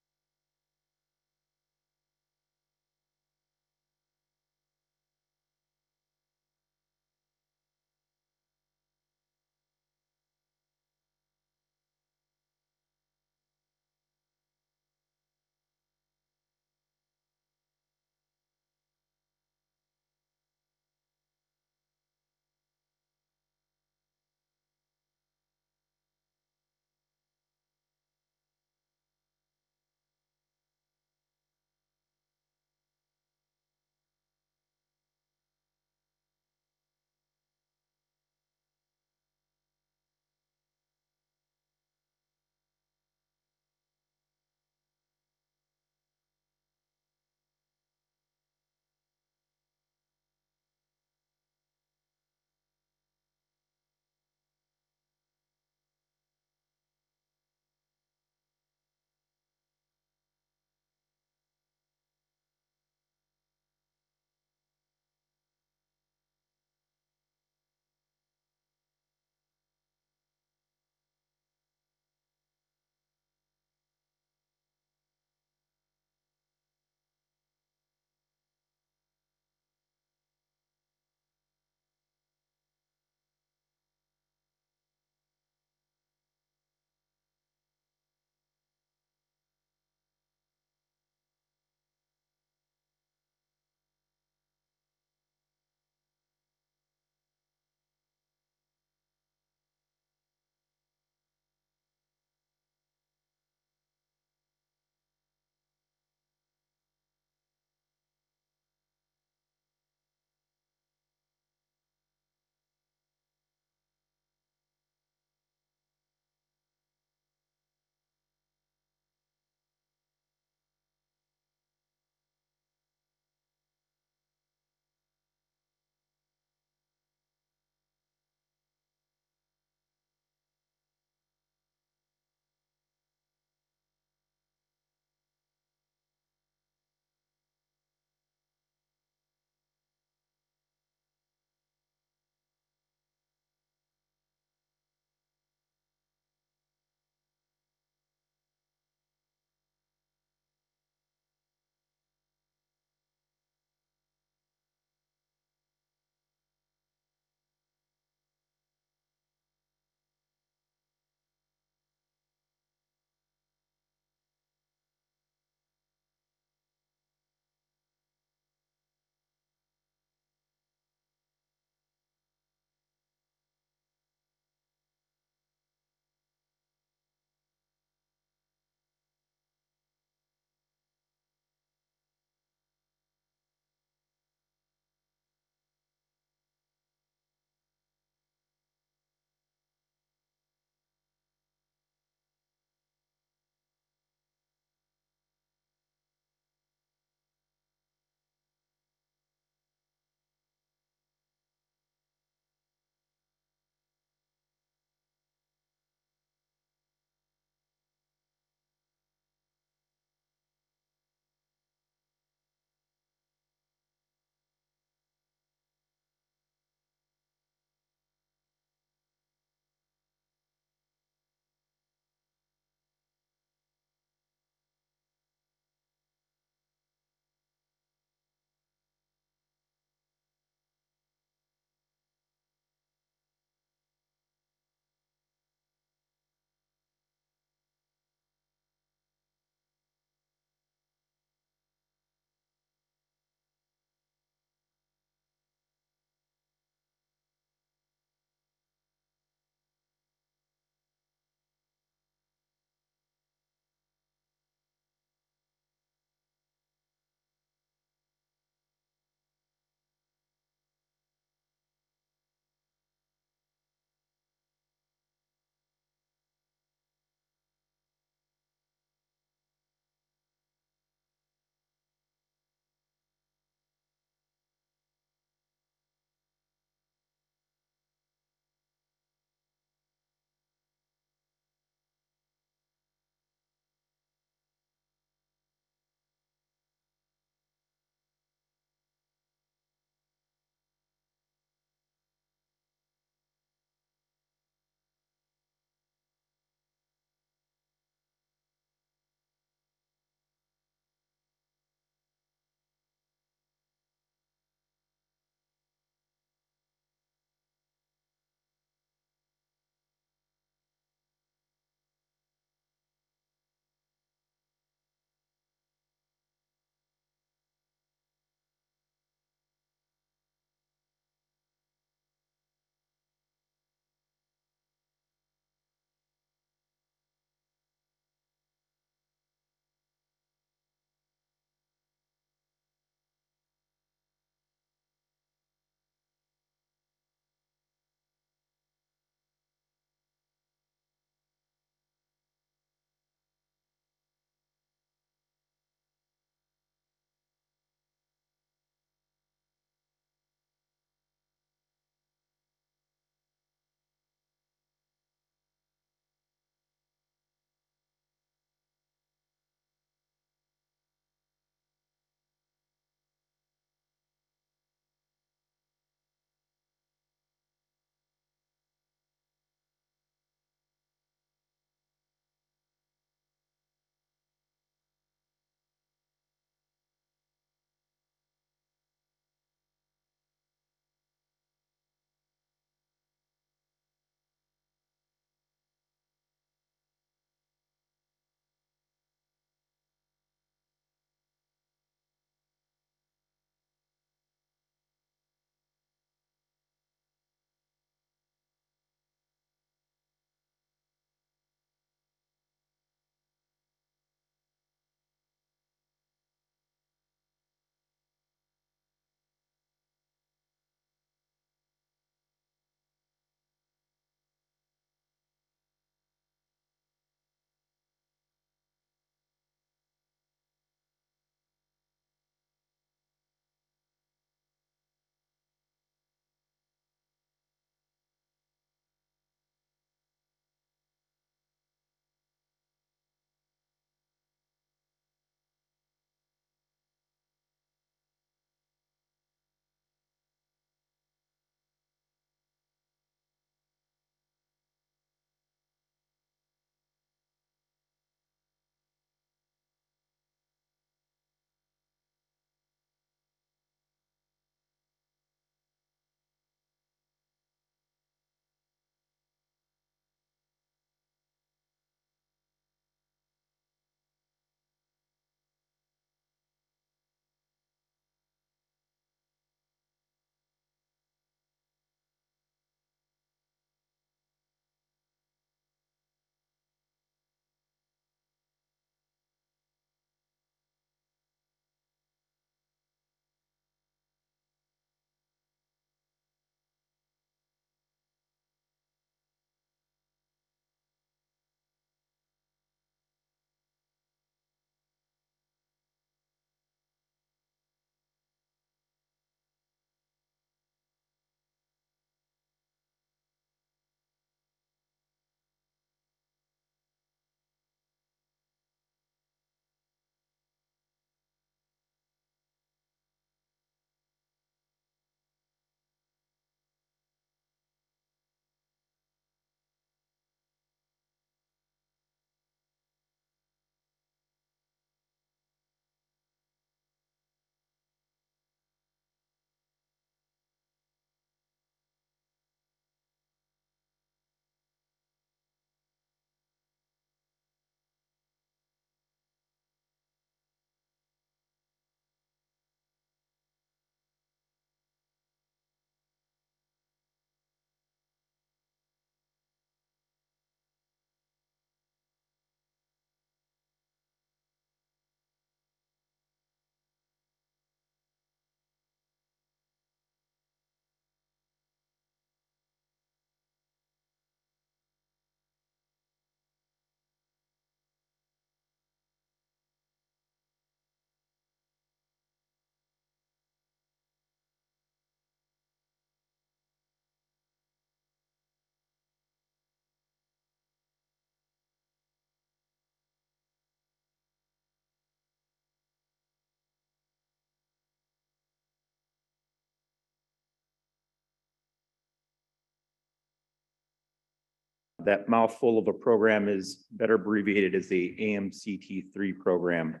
That mouthful of a program is better abbreviated as the AMCT3 program.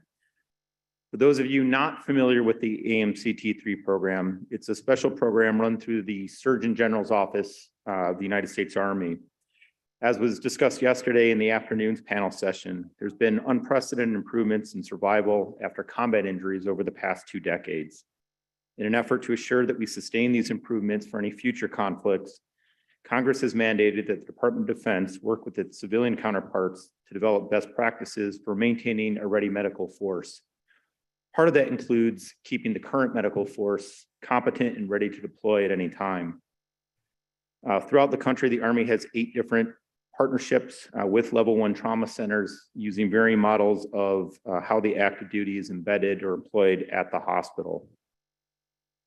For those of you not familiar with the AMCT3 program, it's a special program run through the Surgeon General's Office of the United States Army. As was discussed yesterday in the afternoon's panel session, there's been unprecedented improvements in survival after combat injuries over the past 2 decades. In an effort to assure that we sustain these improvements for any future conflicts, Congress has mandated that the Department of Defense work with its civilian counterparts to develop best practices for maintaining a ready medical force. Part of that includes keeping the current medical force competent and ready to deploy at any time. Throughout the country, the Army has 8 different partnerships with level 1 trauma centers using varying models of how the active duty is embedded or employed at the hospital.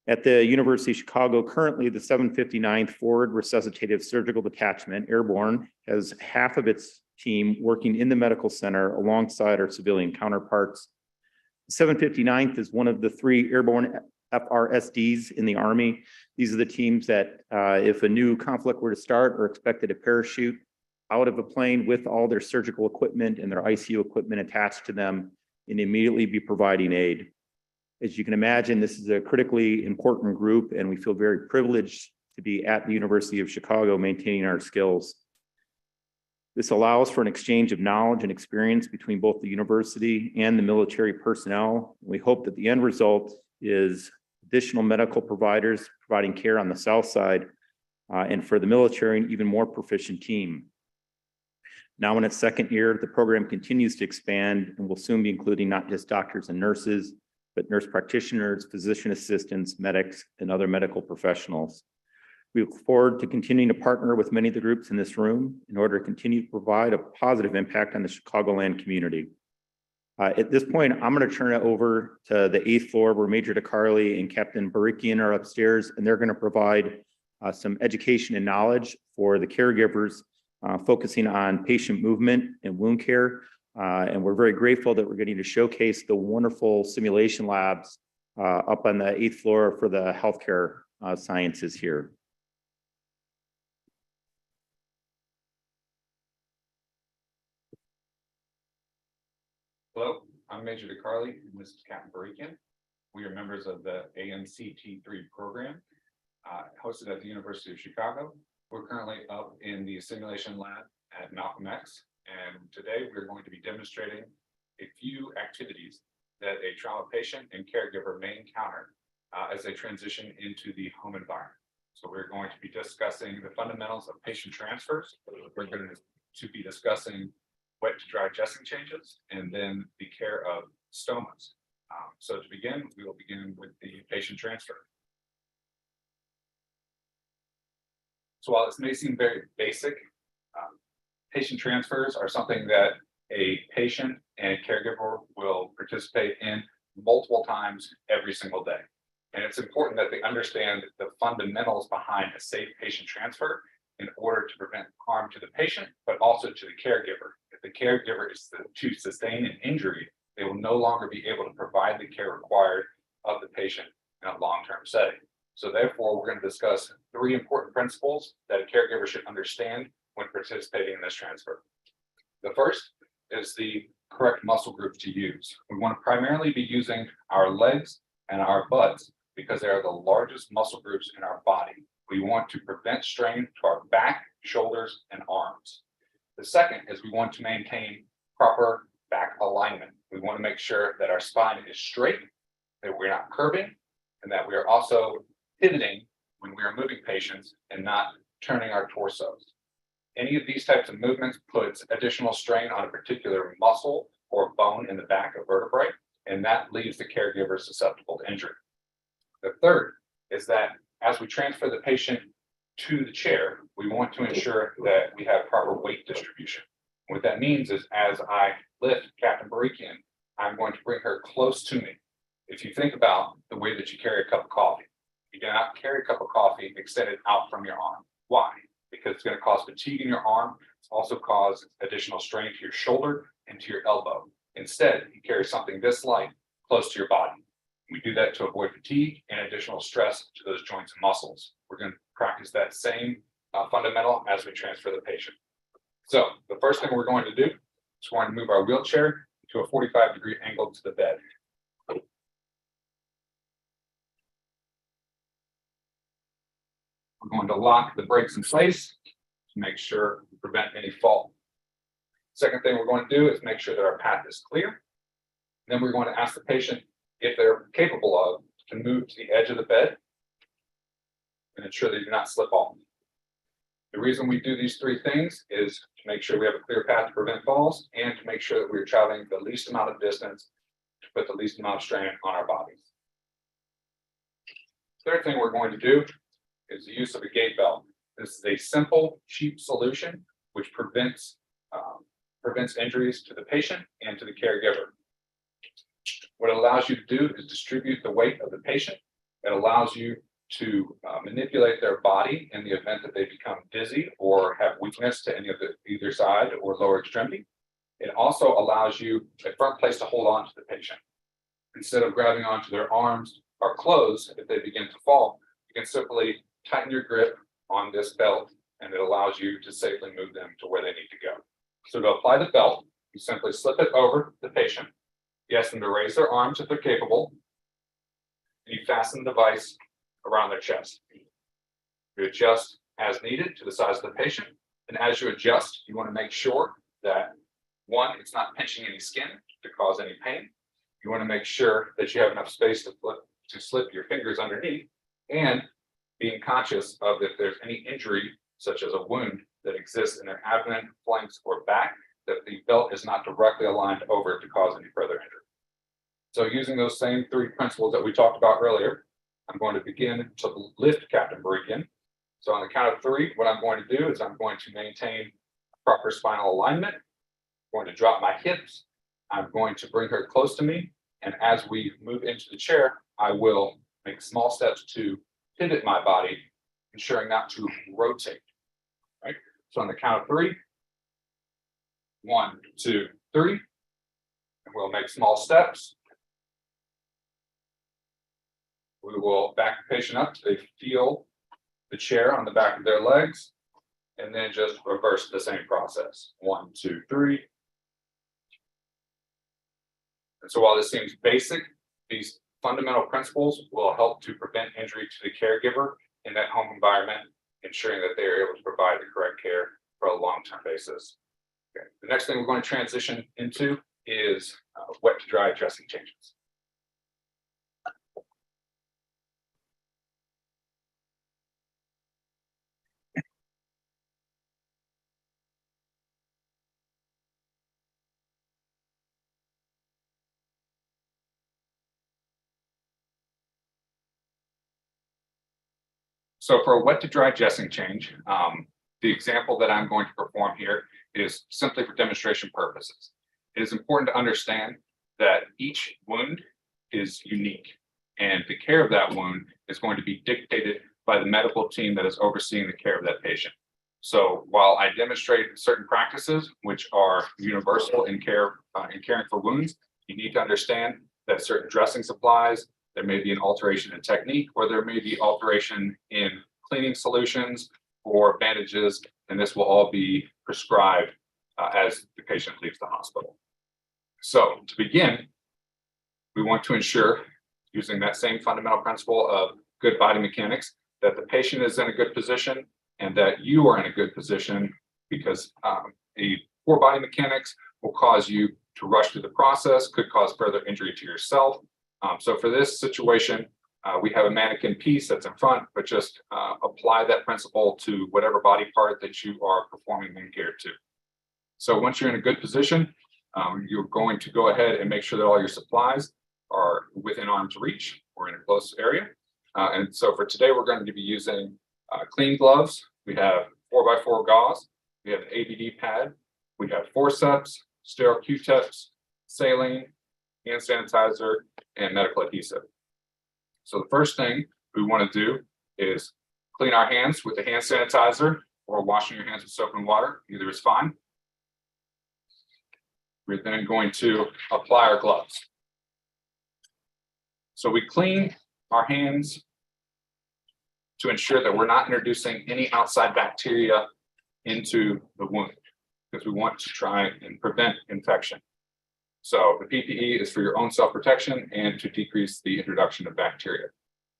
At the University of Chicago, currently the 759th Forward Resuscitative Surgical Detachment, Airborne, has half of its team working in the medical center alongside our civilian counterparts. The 759th is one of the 3 airborne FRSDs in the Army. These are the teams that, if a new conflict were to start, are expected to parachute out of a plane with all their surgical equipment and their ICU equipment attached to them and immediately be providing aid. As you can imagine, this is a critically important group, and we feel very privileged to be at the University of Chicago maintaining our skills. This allows for an exchange of knowledge and experience between both the university and the military personnel. We hope that the end result is additional medical providers providing care on the South Side, and for the military, an even more proficient team. Now in its 2nd year, the program continues to expand and will soon be including not just doctors and nurses, but nurse practitioners, physician assistants, medics, and other medical professionals. We look forward to continuing to partner with many of the groups in this room in order to continue to provide a positive impact on the Chicagoland community. At this point, I'm going to turn it over to the 8th floor where Major DeCarli and Captain Barikian are upstairs, and they're going to provide some education and knowledge for the caregivers, focusing on patient movement and wound care. And we're very grateful that we're getting to showcase the wonderful simulation labs up on the 8th floor for the healthcare sciences here. Hello, I'm Major DeCarli, and this is Captain Barikian. We are members of the AMCT3 program, hosted at the University of Chicago. We're currently up in the simulation lab at Malcolm X, and today we're going to be demonstrating a few activities that a trauma patient and caregiver may encounter as they transition into the home environment. So we're going to be discussing the fundamentals of patient transfers. We're going to be discussing wet to dry dressing changes, and then the care of stomas. So to begin, we will begin with the patient transfer. So while this may seem very basic, patient transfers are something that a patient and caregiver will participate in multiple times every single day. And it's important that they understand the fundamentals behind a safe patient transfer in order to prevent harm to the patient, but also to the caregiver. If the caregiver is to sustain an injury, they will no longer be able to provide the care required of the patient in a long-term setting. So therefore, we're going to discuss 3 important principles that a caregiver should understand when participating in this transfer. The first is the correct muscle groups to use. We want to primarily be using our legs and our butts because they are the largest muscle groups in our body. We want to prevent strain to our back, shoulders, and arms. The second is we want to maintain proper back alignment. We want to make sure that our spine is straight, that we're not curving, and that we are also pivoting when we are moving patients and not turning our torsos. Any of these types of movements puts additional strain on a particular muscle or bone in the back of vertebrae, and that leaves the caregiver susceptible to injury. The third is that as we transfer the patient to the chair, we want to ensure that we have proper weight distribution. What that means is as I lift Captain Barikian, I'm going to bring her close to me. If you think about the way that you carry a cup of coffee, you do not carry a cup of coffee extended out from your arm. Why? Because it's going to cause fatigue in your arm. It's also cause additional strain to your shoulder and to your elbow. Instead, you carry something this light close to your body. We do that to avoid fatigue and additional stress to those joints and muscles. We're going to practice that same fundamental as we transfer the patient. So the first thing we're going to do is we're going to move our wheelchair to a 45-degree angle to the bed. We're going to lock the brakes in place to make sure we prevent any fall. Second thing we're going to do is make sure that our path is clear. Then we're going to ask the patient if they're capable of to move to the edge of the bed and ensure they do not slip off. The reason we do these three things is to make sure we have a clear path to prevent falls and to make sure that we're traveling the least amount of distance to put the least amount of strain on our bodies. Third thing we're going to do is the use of a gait belt. This is a simple, cheap solution which prevents injuries to the patient and to the caregiver. What it allows you to do is distribute the weight of the patient. It allows you to manipulate their body in the event that they become dizzy or have weakness to any of the either side or lower extremity. It also allows you a firm place to hold on to the patient. Instead of grabbing onto their arms or clothes, if they begin to fall, you can simply tighten your grip on this belt and it allows you to safely move them to where they need to go. So to apply the belt, you simply slip it over the patient. You ask them to raise their arms if they're capable. And you fasten the device around their chest. You adjust as needed to the size of the patient. And as you adjust, you want to make sure that one, it's not pinching any skin to cause any pain. You want to make sure that you have enough space to slip your fingers underneath and being conscious of if there's any injury, such as a wound that exists in their abdomen, flanks, or back, that the belt is not directly aligned over to cause any further injury. So using those same three principles that we talked about earlier, I'm going to begin to lift Captain Barikian. So on the count of three, what I'm going to do is I'm going to maintain proper spinal alignment. I'm going to drop my hips. I'm going to bring her close to me. And as we move into the chair, I will make small steps to pivot my body, ensuring not to rotate. Right? So on the count of three, 1, 2, 3, and we'll make small steps. We will back the patient up till they feel the chair on the back of their legs, and then just reverse the same process. 1, 2, 3. And so while this seems basic, these fundamental principles will help to prevent injury to the caregiver in that home environment, ensuring that they are able to provide the correct care for a long-term basis. Okay. The next thing we're going to transition into is wet to dry dressing changes. So for a wet to dry dressing change, the example that I'm going to perform here is simply for demonstration purposes. It is important to understand that each wound is unique, and the care of that wound is going to be dictated by the medical team that is overseeing the care of that patient. So while I demonstrate certain practices which are universal in caring for wounds, you need to understand that certain dressing supplies, there may be an alteration in technique, or there may be alteration in cleaning solutions or bandages, and this will all be prescribed as the patient leaves the hospital. So to begin, we want to ensure, using that same fundamental principle of good body mechanics, that the patient is in a good position and that you are in a good position, because a poor body mechanics will cause you to rush through the process, could cause further injury to yourself. So for this situation, we have a mannequin piece that's in front, but just apply that principle to whatever body part that you are performing wound care to. So once you're in a good position, you're going to go ahead and make sure that all your supplies are within arm's reach or in a close area. And so for today, we're going to be using clean gloves. We have 4x4 gauze. We have an ABD pad. We have forceps, sterile Q-tips, saline, hand sanitizer, and medical adhesive. So the first thing we want to do is clean our hands with the hand sanitizer, or washing your hands with soap and water. Either is fine. We're then going to apply our gloves. So we clean our hands to ensure that we're not introducing any outside bacteria into the wound. because we want to try and prevent infection. So the PPE is for your own self-protection and to decrease the introduction of bacteria.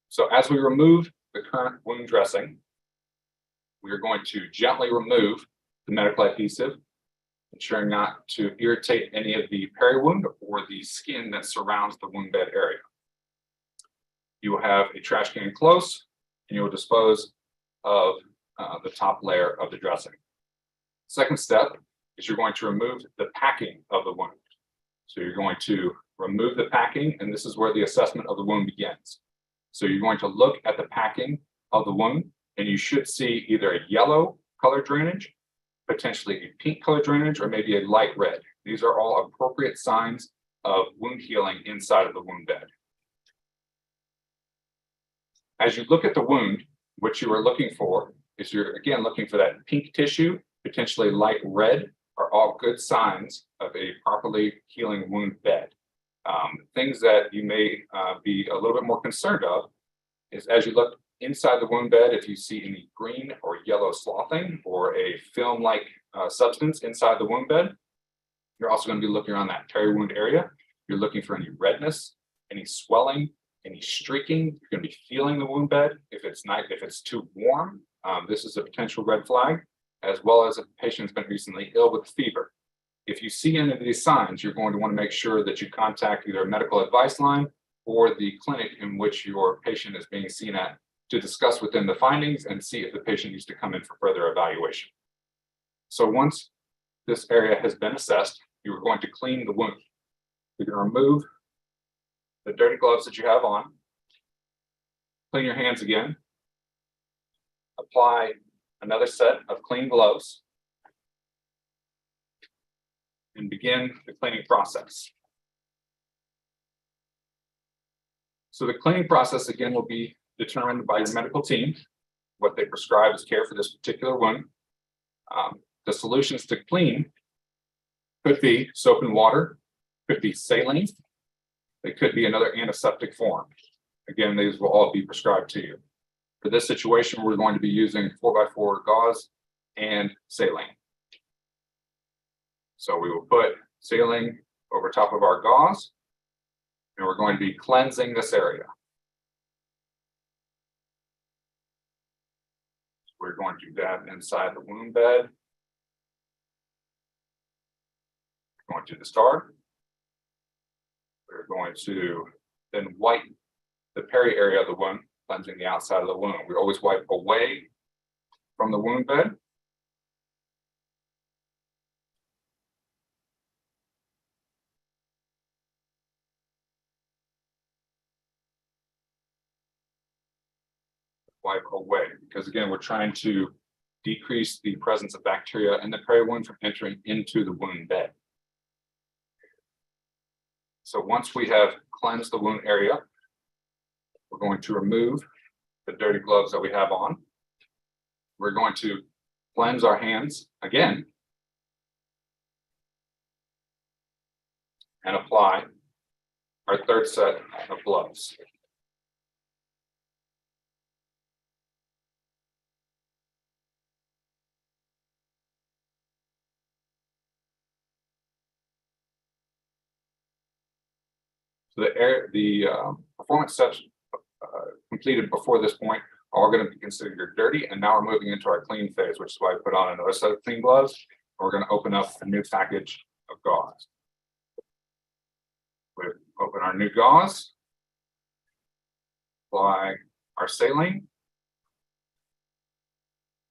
So as we remove the current wound dressing, we are going to gently remove the medical adhesive, ensuring not to irritate any of the peri-wound or the skin that surrounds the wound bed area. You will have a trash can close, and you will dispose of the top layer of the dressing. Second step is you're going to remove the packing of the wound. So you're going to remove the packing, and this is where the assessment of the wound begins. So you're going to look at the packing of the wound, and you should see either a yellow color drainage, potentially a pink color drainage, or maybe a light red. These are all appropriate signs of wound healing inside of the wound bed. As you look at the wound, what you are looking for is you're again looking for that pink tissue, potentially light red, are all good signs of a properly healing wound bed. Things that you may be a little bit more concerned of is as you look inside the wound bed, if you see any green or yellow sloughing or a film-like substance inside the wound bed, you're also going to be looking around that peri-wound area. You're looking for any redness, any swelling, any streaking. You're going to be feeling the wound bed. If it's too warm, this is a potential red flag, as well as if the patient's been recently ill with fever. If you see any of these signs, you're going to want to make sure that you contact either a medical advice line or the clinic in which your patient is being seen at to discuss within the findings and see if the patient needs to come in for further evaluation. So once this area has been assessed, you are going to clean the wound. You're going to remove the dirty gloves that you have on, clean your hands again, apply another set of clean gloves, and begin the cleaning process. So the cleaning process again will be determined by your medical team, what they prescribe as care for this particular wound. The solutions to clean could be soap and water, could be saline, they could be another antiseptic form. Again, these will all be prescribed to you. For this situation, we're going to be using 4x4 gauze and saline. So we will put saline over top of our gauze, and we're going to be cleansing this area. We're going to do that inside the wound bed. We're going to discard. We're going to then wipe the peri area of the wound, cleansing the outside of the wound. We always wipe away from the wound bed. Wipe away, because again, we're trying to decrease the presence of bacteria in the peri-wound from entering into the wound bed. So once we have cleansed the wound area, we're going to remove the dirty gloves that we have on. We're going to cleanse our hands again and apply our third set of gloves. So the performance steps completed before this point are all going to be considered dirty, and now we're moving into our clean phase, which is why I put on another set of clean gloves. We're going to open up a new package of gauze. We open our new gauze, apply our saline,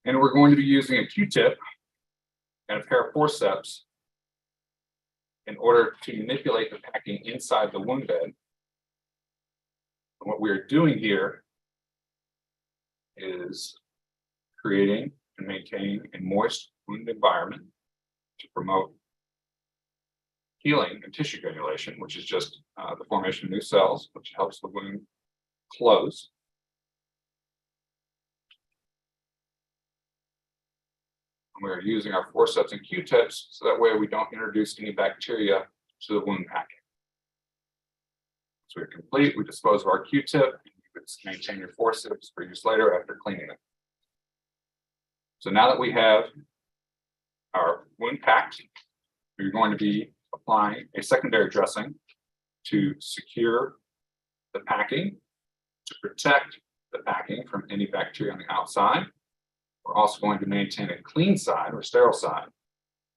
and we're going to be using a Q-tip and a pair of forceps in order to manipulate the packing inside the wound bed. And what we're doing here is creating and maintaining a moist wound environment to promote healing and tissue granulation, which is just the formation of new cells, which helps the wound close. We are using our forceps and Q-tips so that way we don't introduce any bacteria to the wound packing. So we're complete, we dispose of our Q-tip, you could maintain your forceps for use later after cleaning it. So now that we have our wound packed. We're going to be applying a secondary dressing to secure the packing, to protect the packing from any bacteria on the outside. We're also going to maintain a clean side or sterile side.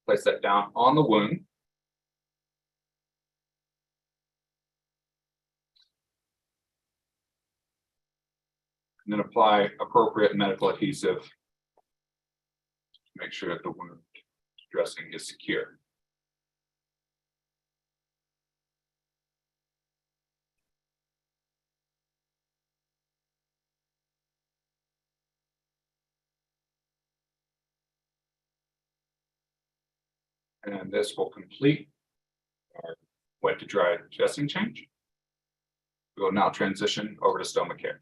Place that down on the wound. And then apply appropriate medical adhesive to make sure that the wound dressing is secure. And this will complete our wet to dry dressing change. We will now transition over to stoma care.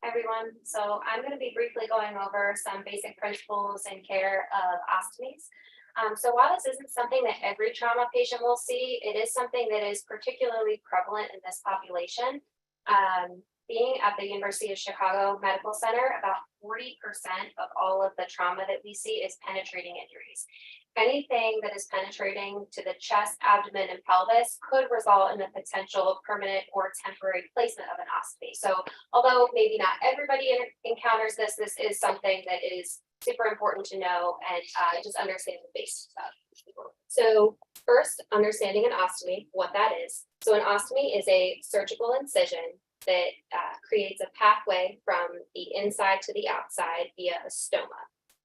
Everyone. So I'm going to be briefly going over some basic principles in care of ostomies. So while this isn't something that every trauma patient will see, it is something that is particularly prevalent in this population. Being at the University of Chicago Medical Center, about 40% of all of the trauma that we see is penetrating injuries. Anything that is penetrating to the chest, abdomen, and pelvis could result in a potential permanent or temporary placement of an ostomy. So although maybe not everybody encounters this, this is something that is super important to know and just understand the basics of. So first, understanding an ostomy, what that is. So an ostomy is a surgical incision that creates a pathway from the inside to the outside via a stoma.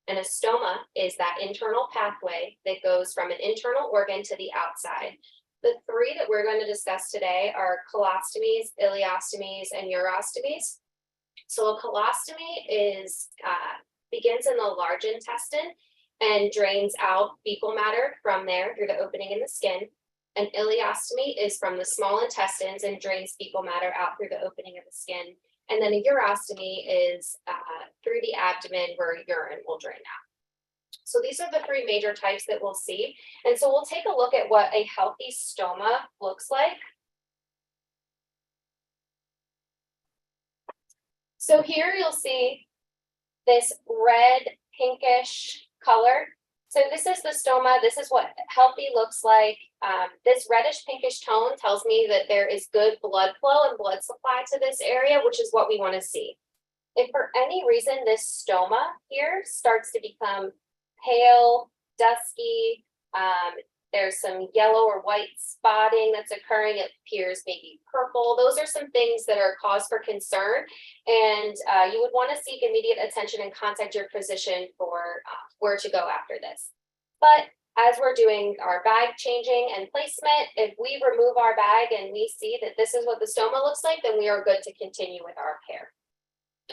And a stoma is that internal pathway that goes from an internal organ to the outside. The three that we're going to discuss today are colostomies, ileostomies, and urostomies. So a colostomy is begins in the large intestine and drains out fecal matter from there through the opening in the skin. An ileostomy is from the small intestines and drains fecal matter out through the opening of the skin. And then a urostomy is through the abdomen where urine will drain out. So these are the three major types that we'll see. And so we'll take a look at what a healthy stoma looks like. So here you'll see this red pinkish color. So this is the stoma. This is what healthy looks like. This reddish pinkish tone tells me that there is good blood flow and blood supply to this area, which is what we want to see. If for any reason this stoma here starts to become pale, dusky, there's some yellow or white spotting that's occurring, it appears maybe purple. Those are some things that are cause for concern. And you would want to seek immediate attention and contact your physician for where to go after this. But as we're doing our bag changing and placement, if we remove our bag and we see that this is what the stoma looks like, then we are good to continue with our care.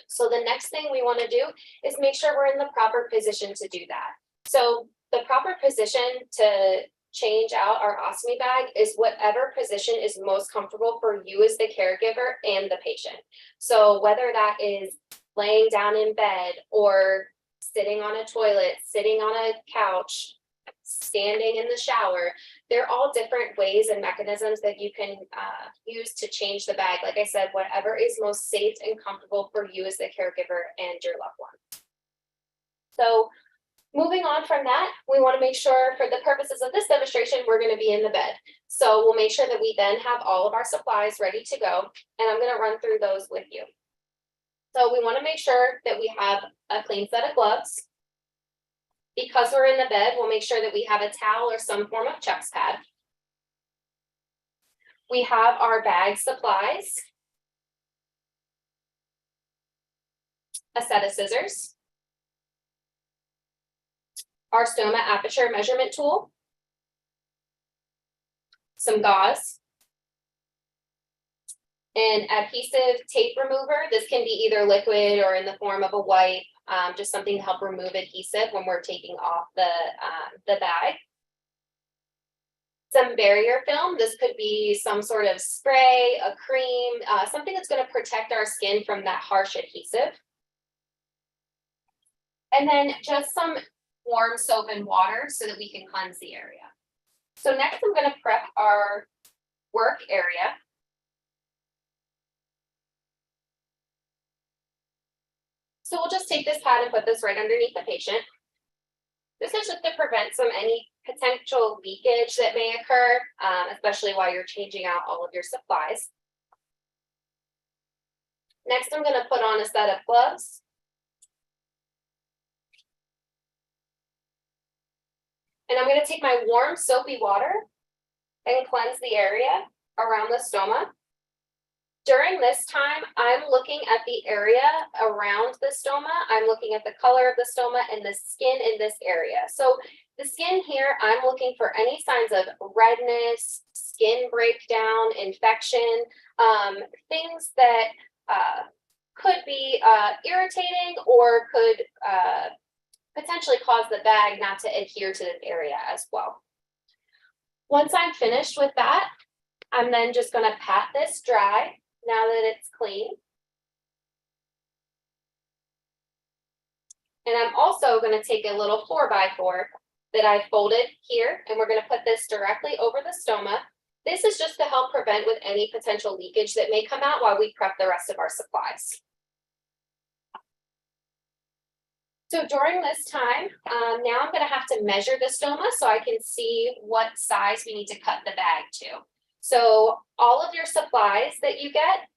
So the next thing we want to do is make sure we're in the proper position to do that. So the proper position to change out our ostomy bag is whatever position is most comfortable for you as the caregiver and the patient. So whether that is laying down in bed or sitting on a toilet, sitting on a couch, standing in the shower, they're all different ways and mechanisms that you can use to change the bag. Like I said, whatever is most safe and comfortable for you as the caregiver and your loved one. So moving on from that, we want to make sure for the purposes of this demonstration, we're going to be in the bed. So we'll make sure that we then have all of our supplies ready to go. And I'm going to run through those with you. So we want to make sure that we have a clean set of gloves. Because we're in the bed, we'll make sure that we have a towel or some form of chest pad. We have our bag supplies, a set of scissors, our stoma aperture measurement tool, some gauze, an adhesive tape remover. This can be either liquid or in the form of a wipe, just something to help remove adhesive when we're taking off the bag. Some barrier film. This could be some sort of spray, a cream, something that's going to protect our skin from that harsh adhesive. And then just some warm soap and water so that we can cleanse the area. So next I'm going to prep our work area. So we'll just take this pad and put this right underneath the patient. This is just to prevent any potential leakage that may occur, especially while you're changing out all of your supplies. Next, I'm going to put on a set of gloves. And I'm going to take my warm soapy water and cleanse the area around the stoma. During this time, I'm looking at the area around the stoma. I'm looking at the color of the stoma and the skin in this area. So the skin here, I'm looking for any signs of redness, skin breakdown, infection, things that could be irritating or could potentially cause the bag not to adhere to this area as well. Once I'm finished with that, I'm then just going to pat this dry now that it's clean. And I'm also going to take a little 4x4 that I folded here, and we're going to put this directly over the stoma. This is just to help prevent with any potential leakage that may come out while we prep the rest of our supplies. So during this time, now I'm going to have to measure the stoma so I can see what size we need to cut the bag to. So all of your supplies that you get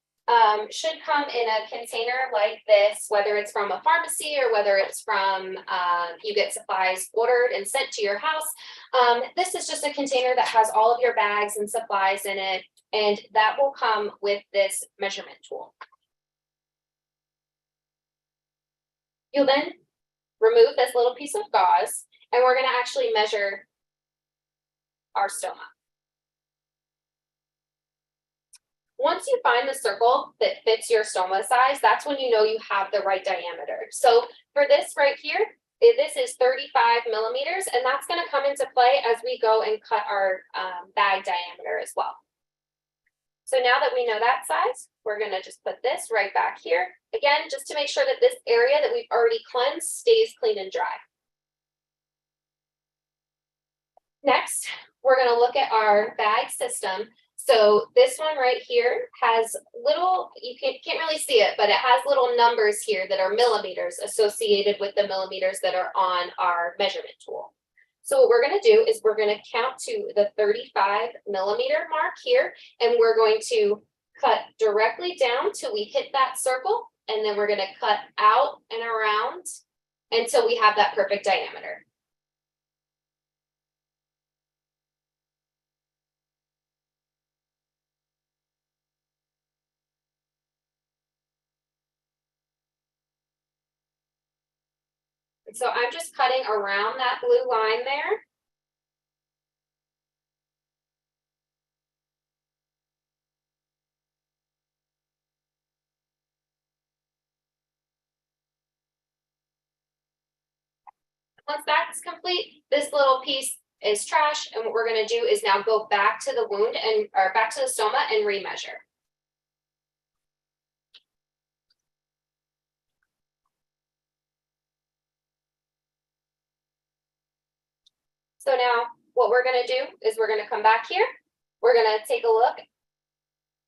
should come in a container like this, whether it's from a pharmacy or whether it's from you get supplies ordered and sent to your house. This is just a container that has all of your bags and supplies in it, and that will come with this measurement tool. You'll then remove this little piece of gauze, and we're going to actually measure our stoma. Once you find the circle that fits your stoma size, that's when you know you have the right diameter. So for this right here, this is 35 millimeters, and that's going to come into play as we go and cut our bag diameter as well. So now that we know that size, we're going to just put this right back here. Again, just to make sure that this area that we've already cleansed stays clean and dry. Next, we're going to look at our bag system. So this one right here has little, you can't really see it, but it has little numbers here that are millimeters associated with the millimeters that are on our measurement tool. So what we're going to do is we're going to count to the 35 millimeter mark here, and we're going to cut directly down till we hit that circle, and then we're going to cut out and around until we have that perfect diameter. So I'm just cutting around that blue line there. Once that's complete, this little piece is trash, and what we're going to do is now go back to the wound or back to the stoma and remeasure. So now what we're going to do is we're going to come back here. We're going to take a look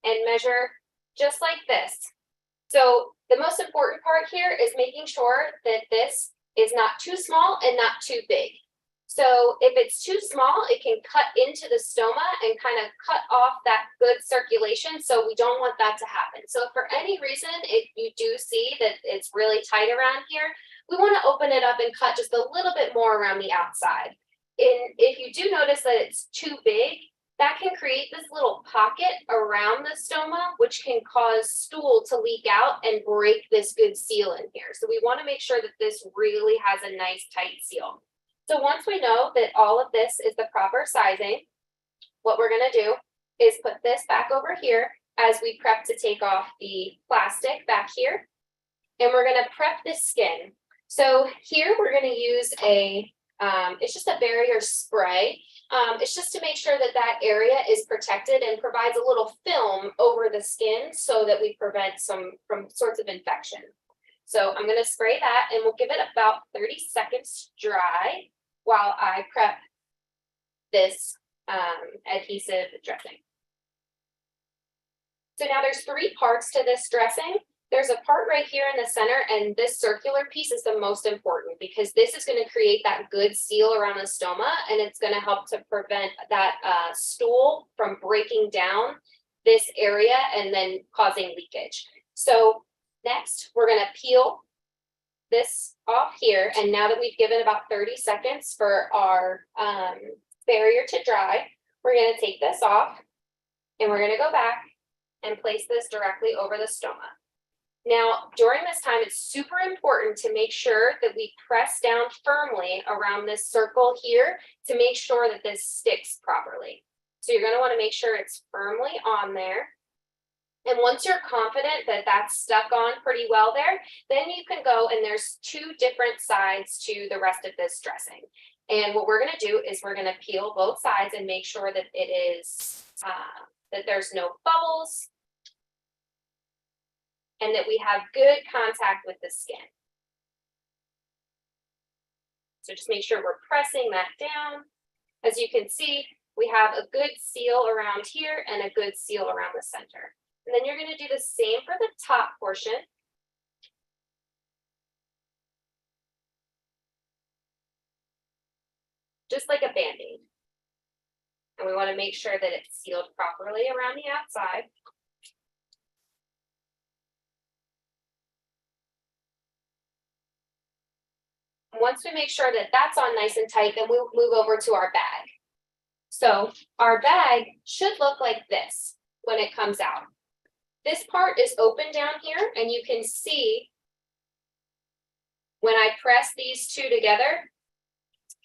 and measure just like this. So the most important part here is making sure that this is not too small and not too big. So if it's too small, it can cut into the stoma and kind of cut off that good circulation. So we don't want that to happen. So if for any reason, if you do see that it's really tight around here, we want to open it up and cut just a little bit more around the outside. And if you do notice that it's too big, that can create this little pocket around the stoma, which can cause stool to leak out and break this good seal in here. So we want to make sure that this really has a nice tight seal. So once we know that all of this is the proper sizing, what we're going to do is put this back over here as we prep to take off the plastic back here. And we're going to prep the skin. So here we're going to use it's just a barrier spray. It's just to make sure that that area is protected and provides a little film over the skin so that we prevent from sorts of infection. So I'm going to spray that, and we'll give it about 30 seconds dry while I prep this adhesive dressing. So now there's 3 parts to this dressing. there's a part right here in the center, and this circular piece is the most important because this is going to create that good seal around the stoma, and it's going to help to prevent that stool from breaking down this area and then causing leakage. So next, we're going to peel this off here, and now that we've given about 30 seconds for our barrier to dry, we're going to take this off, and we're going to go back and place this directly over the stoma. Now, during this time, it's super important to make sure that we press down firmly around this circle here to make sure that this sticks properly. So you're going to want to make sure it's firmly on there. And once you're confident that that's stuck on pretty well there, then you can go, and there's 2 different sides to the rest of this dressing. And what we're going to do is we're going to peel both sides and make sure that it is, that there's no bubbles, and that we have good contact with the skin. So just make sure we're pressing that down. As you can see, we have a good seal around here and a good seal around the center. And then you're going to do the same for the top portion. Just like a Band-Aid. And we want to make sure that it's sealed properly around the outside. Once we make sure that that's on nice and tight, then we'll move over to our bag. So our bag should look like this when it comes out. This part is open down here, and you can see when I press these 2 together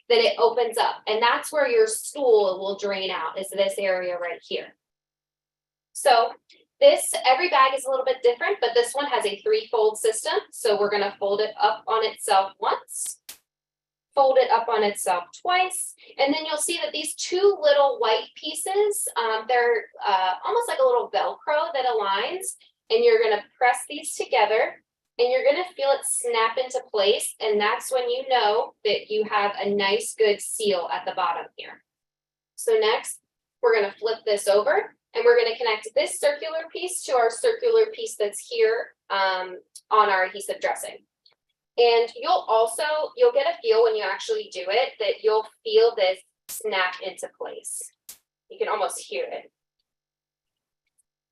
that it opens up, and that's where your stool will drain out, is this area right here. So every bag is a little bit different, but this one has a 3-fold system. So we're going to fold it up on itself once, fold it up on itself twice, and then you'll see that these 2 little white pieces, they're almost like a little Velcro that aligns, and you're going to press these together, and you're going to feel it snap into place, and that's when you know that you have a nice good seal at the bottom here. So next, we're going to flip this over, and we're going to connect this circular piece to our circular piece that's here on our adhesive dressing. And you'll get a feel when you actually do it that you'll feel this snap into place. You can almost hear it.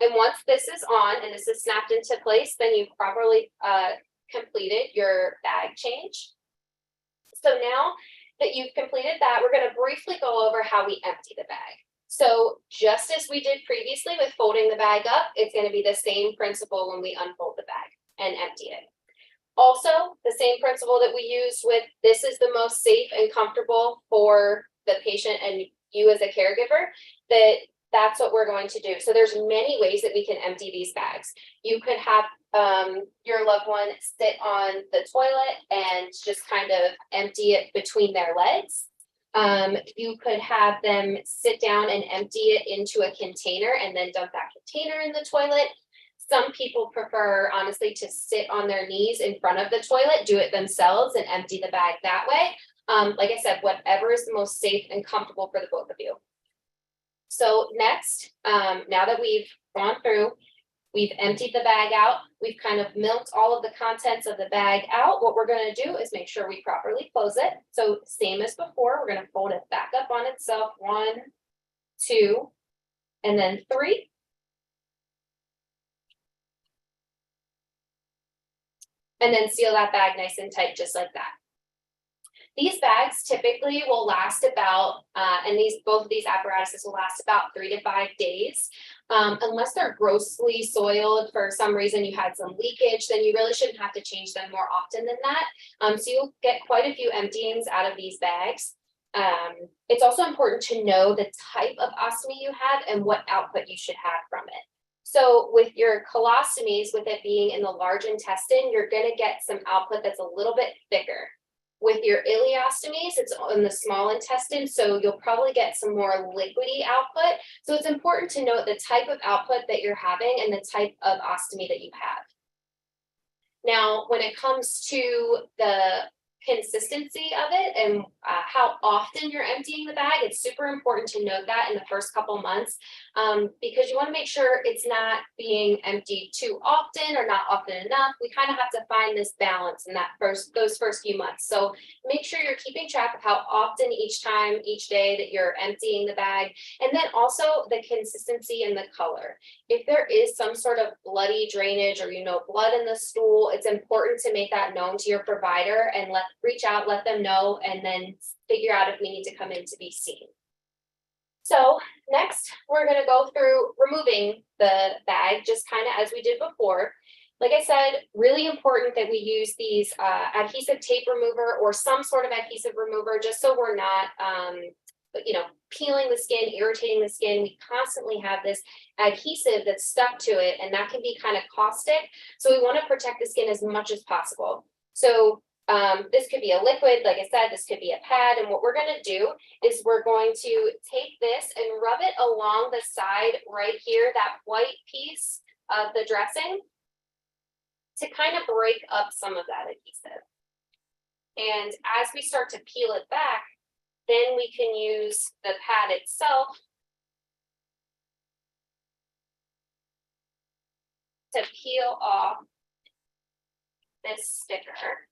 And once this is on and this is snapped into place, then you've properly completed your bag change. So now that you've completed that, we're going to briefly go over how we empty the bag. So just as we did previously with folding the bag up, it's going to be the same principle when we unfold the bag and empty it. Also, the same principle that we used with this is the most safe and comfortable for the patient and you as a caregiver, that's what we're going to do. So there's many ways that we can empty these bags. You could have your loved one sit on the toilet and just kind of empty it between their legs. You could have them sit down and empty it into a container and then dump that container in the toilet. Some people prefer, honestly, to sit on their knees in front of the toilet, do it themselves and empty the bag that way. Like I said, whatever is the most safe and comfortable for the both of you. So next, now that we've gone through, we've emptied the bag out, we've kind of milked all of the contents of the bag out. What we're going to do is make sure we properly close it. So same as before, we're going to fold it back up on itself. 1, 2, and then 3. And then seal that bag nice and tight, just like that. These bags typically will last about, and both of these apparatuses will last about 3 to 5 days. Unless they're grossly soiled for some reason, you had some leakage, then you really shouldn't have to change them more often than that. So you'll get quite a few emptyings out of these bags. It's also important to know the type of ostomy you have and what output you should have from it. So with your colostomies, with it being in the large intestine, you're going to get some output that's a little bit thicker. With your ileostomies, it's in the small intestine, so you'll probably get some more liquidy output. So it's important to note the type of output that you're having and the type of ostomy that you have. Now, when it comes to the consistency of it and how often you're emptying the bag. It's super important to note that in the first couple months, because you want to make sure it's not being emptied too often or not often enough. We kind of have to find this balance in those first few months. So make sure you're keeping track of how often each day that you're emptying the bag, and then also the consistency and the color. If there is some sort of bloody drainage or blood in the stool, it's important to make that known to your provider and reach out, let them know, and then figure out if we need to come in to be seen. So next, we're going to go through removing the bag, just kind of as we did before. Like I said, really important that we use these adhesive tape remover or some sort of adhesive remover, just so we're not peeling the skin, irritating the skin. We constantly have this adhesive that's stuck to it, and that can be kind of caustic. So we want to protect the skin as much as possible. So this could be a liquid, like I said, this could be a pad. And what we're going to do is we're going to take this and rub it along the side right here, that white piece of the dressing, to kind of break up some of that adhesive. And as we start to peel it back, then we can use the pad itself to peel off this sticker.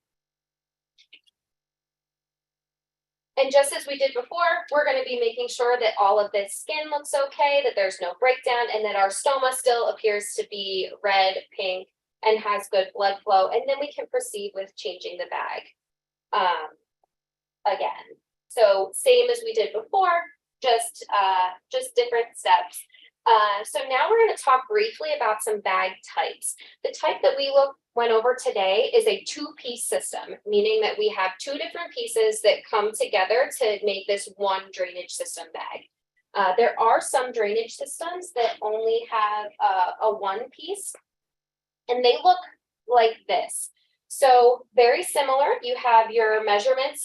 And just as we did before, we're going to be making sure that all of this skin looks okay, that there's no breakdown, and that our stoma still appears to be red, pink, and has good blood flow. And then we can proceed with changing the bag again. So same as we did before, just different steps. So now we're going to talk briefly about some bag types. The type that we went over today is a two-piece system, meaning that we have two different pieces that come together to make this one drainage system bag. There are some drainage systems that only have a one piece, and they look like this. So very similar. You have your measurements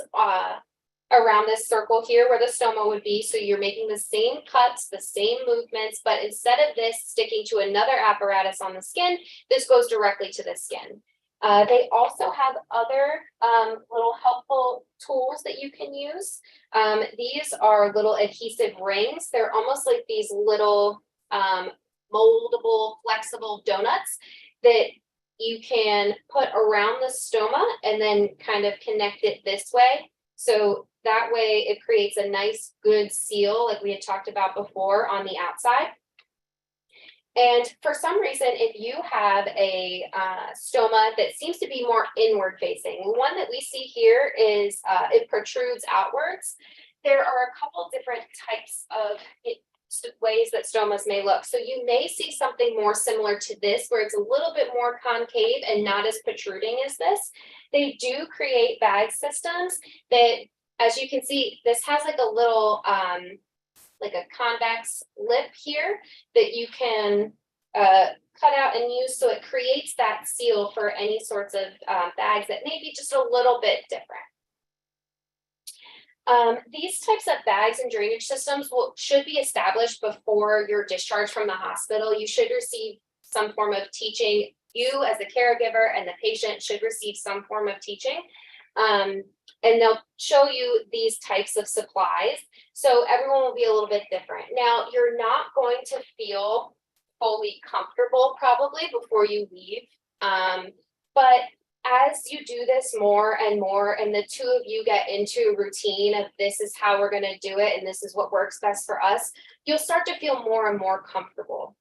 around this circle here where the stoma would be. So you're making the same cuts, the same movements, but instead of this sticking to another apparatus on the skin, this goes directly to the skin. They also have other little helpful tools that you can use. These are little adhesive rings. They're almost like these little moldable, flexible donuts that you can put around the stoma and then kind of connect it this way. So that way it creates a nice, good seal like we had talked about before on the outside. And for some reason, if you have a stoma that seems to be more inward facing, the one that we see here is it protrudes outwards. There are a couple different types of ways that stomas may look. So you may see something more similar to this, where it's a little bit more concave and not as protruding as this. They do create bag systems that, as you can see, this has like a little, like a convex lip here that you can cut out and use. So it creates that seal for any sorts of bags that may be just a little bit different. These types of bags and drainage systems should be established before you're discharged from the hospital. You should receive some form of teaching. You as the caregiver and the patient should receive some form of teaching. And they'll show you these types of supplies. So everyone will be a little bit different. Now, you're not going to feel fully comfortable probably before you leave. But as you do this more and more, and the two of you get into a routine of this is how we're going to do it, and this is what works best for us, you'll start to feel more and more comfortable.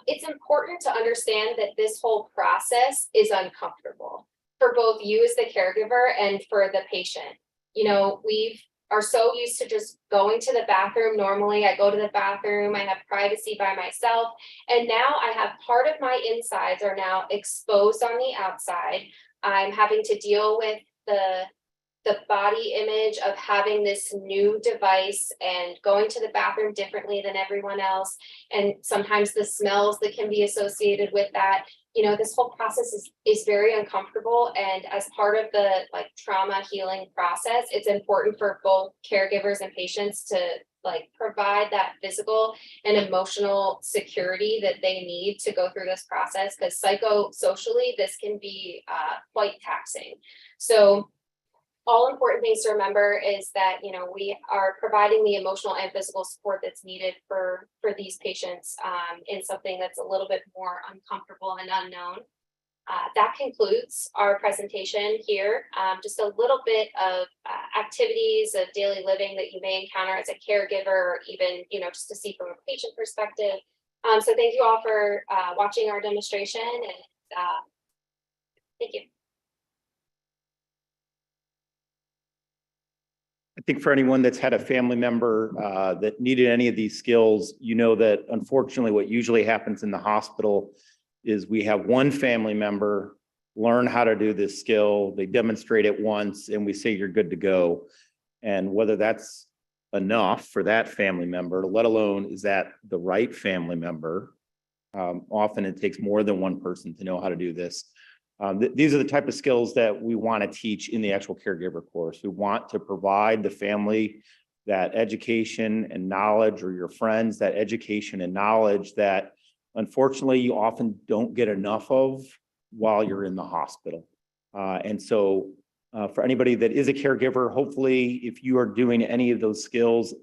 It's important to understand that this whole process is uncomfortable for both you as the caregiver and for the patient. You know, we are so used to just going to the bathroom. Normally I go to the bathroom, I have privacy by myself. And now I have part of my insides are now exposed on the outside. I'm having to deal with the body image of having this new device and going to the bathroom differently than everyone else. And sometimes the smells that can be associated with that. You know, this whole process is very uncomfortable. And as part of the trauma healing process, it's important for both caregivers and patients to provide that physical and emotional security that they need to go through this process, because psychosocially, this can be quite taxing. So all important things to remember is that, we are providing the emotional and physical support that's needed for these patients in something that's a little bit more uncomfortable and unknown. That concludes our presentation here. Just a little bit of activities of daily living that you may encounter as a caregiver, or even, just to see from a patient perspective. So thank you all for watching our demonstration, and thank you. I think for anyone that's had a family member that needed any of these skills, you know that unfortunately what usually happens in the hospital is we have one family member learn how to do this skill, they demonstrate it once, and we say you're good to go. And whether that's enough for that family member, let alone is that the right family member, often it takes more than one person to know how to do this. These are the type of skills that we want to teach in the actual caregiver course. We want to provide the family that education and knowledge, or your friends that education and knowledge that unfortunately you often don't get enough of while you're in the hospital. And so for anybody that is a caregiver, hopefully if you are doing any of those skills,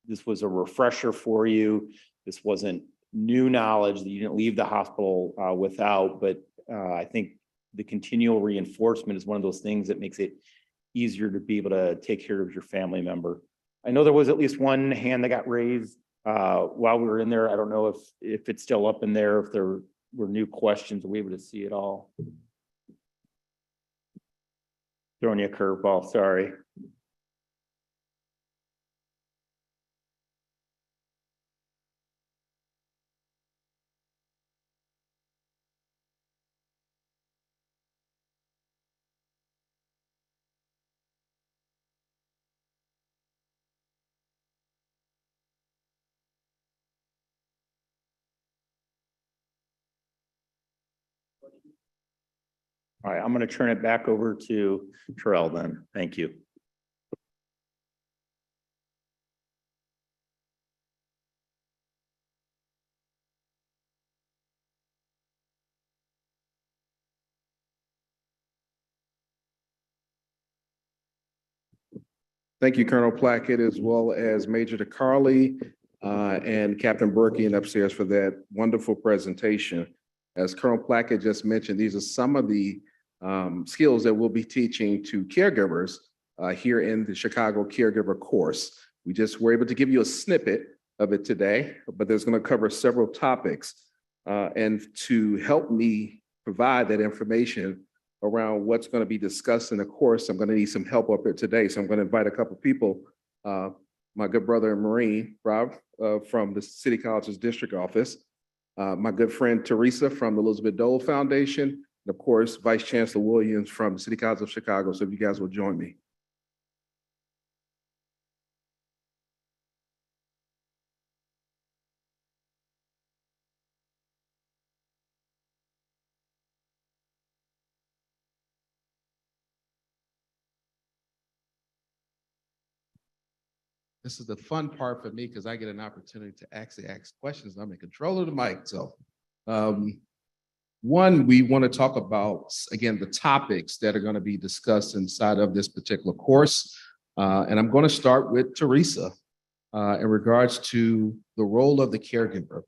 this was a refresher for you. This wasn't new knowledge that you didn't leave the hospital without, but I think the continual reinforcement is one of those things that makes it easier to be able to take care of your family member. I know there was at least one hand that got raised while we were in there. I don't know if it's still up in there, if there were new questions, are we able to see it all? Throwing you a curveball, sorry. All right, I'm going to turn it back over to Terrell then. Thank you. Thank you, Colonel Plackett, as well as Major DeCarly and Captain Berkey and upstairs for that wonderful presentation. As Colonel Plackett just mentioned, these are some of the skills that we'll be teaching to caregivers here in the Chicago Caregiver course. We just were able to give you a snippet of it today, but there's going to cover several topics. And to help me provide that information around what's going to be discussed in the course, I'm going to need some help up here today. So I'm going to invite a couple of people, my good brother and Marine, Rob, from the City College's district office, my good friend Teresa from the Elizabeth Dole Foundation, and of course, Vice Chancellor Williams from the City College of Chicago. So if you guys will join me. This is the fun part for me because I get an opportunity to actually ask questions. I'm in control of the mic. So one, we want to talk about, again, the topics that are going to be discussed inside of this particular course. And I'm going to start with Teresa in regards to the role of the caregiver.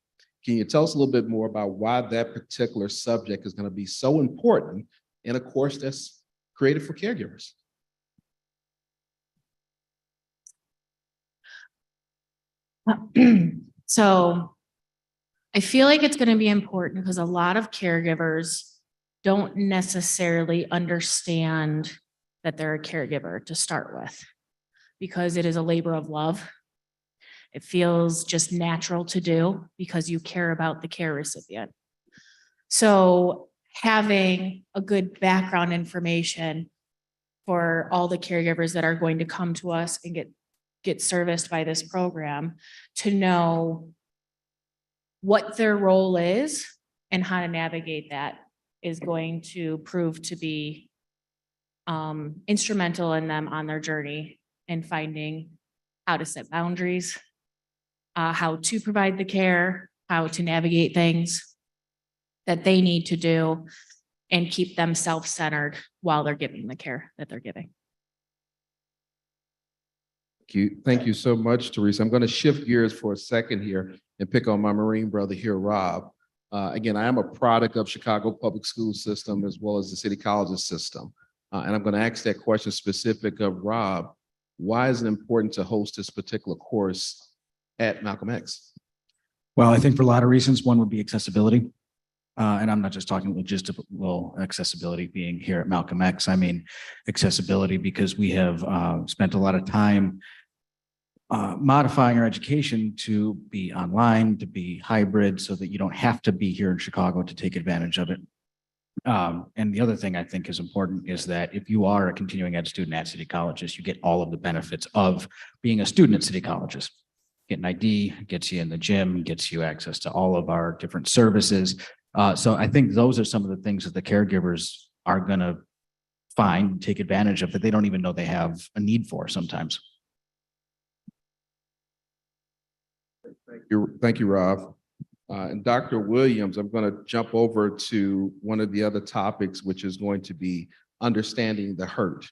Can you tell us a little bit more about why that particular subject is going to be so important in a course that's created for caregivers? So I feel like it's going to be important because a lot of caregivers don't necessarily understand that they're a caregiver to start with, because it is a labor of love. It feels just natural to do because you care about the care recipient. So having a good background information for all the caregivers that are going to come to us and get serviced by this program, to know what their role is and how to navigate that is going to prove to be instrumental in them on their journey and finding how to set boundaries, how to provide the care, how to navigate things that they need to do and keep them self-centered while they're giving the care that they're giving. Thank you so much, Teresa. I'm going to shift gears for a second here and pick on my Marine brother here, Rob. Again, I am a product of Chicago Public School System as well as the City Colleges system. And I'm going to ask that question specific of Rob. Why is it important to host this particular course at Malcolm X? Well, I think for a lot of reasons. One would be accessibility. And I'm not just talking logistical accessibility being here at Malcolm X. I mean, accessibility because we have spent a lot of time modifying our education to be online, to be hybrid, so that you don't have to be here in Chicago to take advantage of it. And the other thing I think is important is that if you are a continuing ed student at City Colleges, you get all of the benefits of being a student at City Colleges. Get an ID, gets you in the gym, gets you access to all of our different services. So I think those are some of the things that the caregivers are going to find, take advantage of, that they don't even know they have a need for sometimes. Thank you, Rob. And Dr. Williams, I'm going to jump over to one of the other topics, which is going to be understanding the hurt.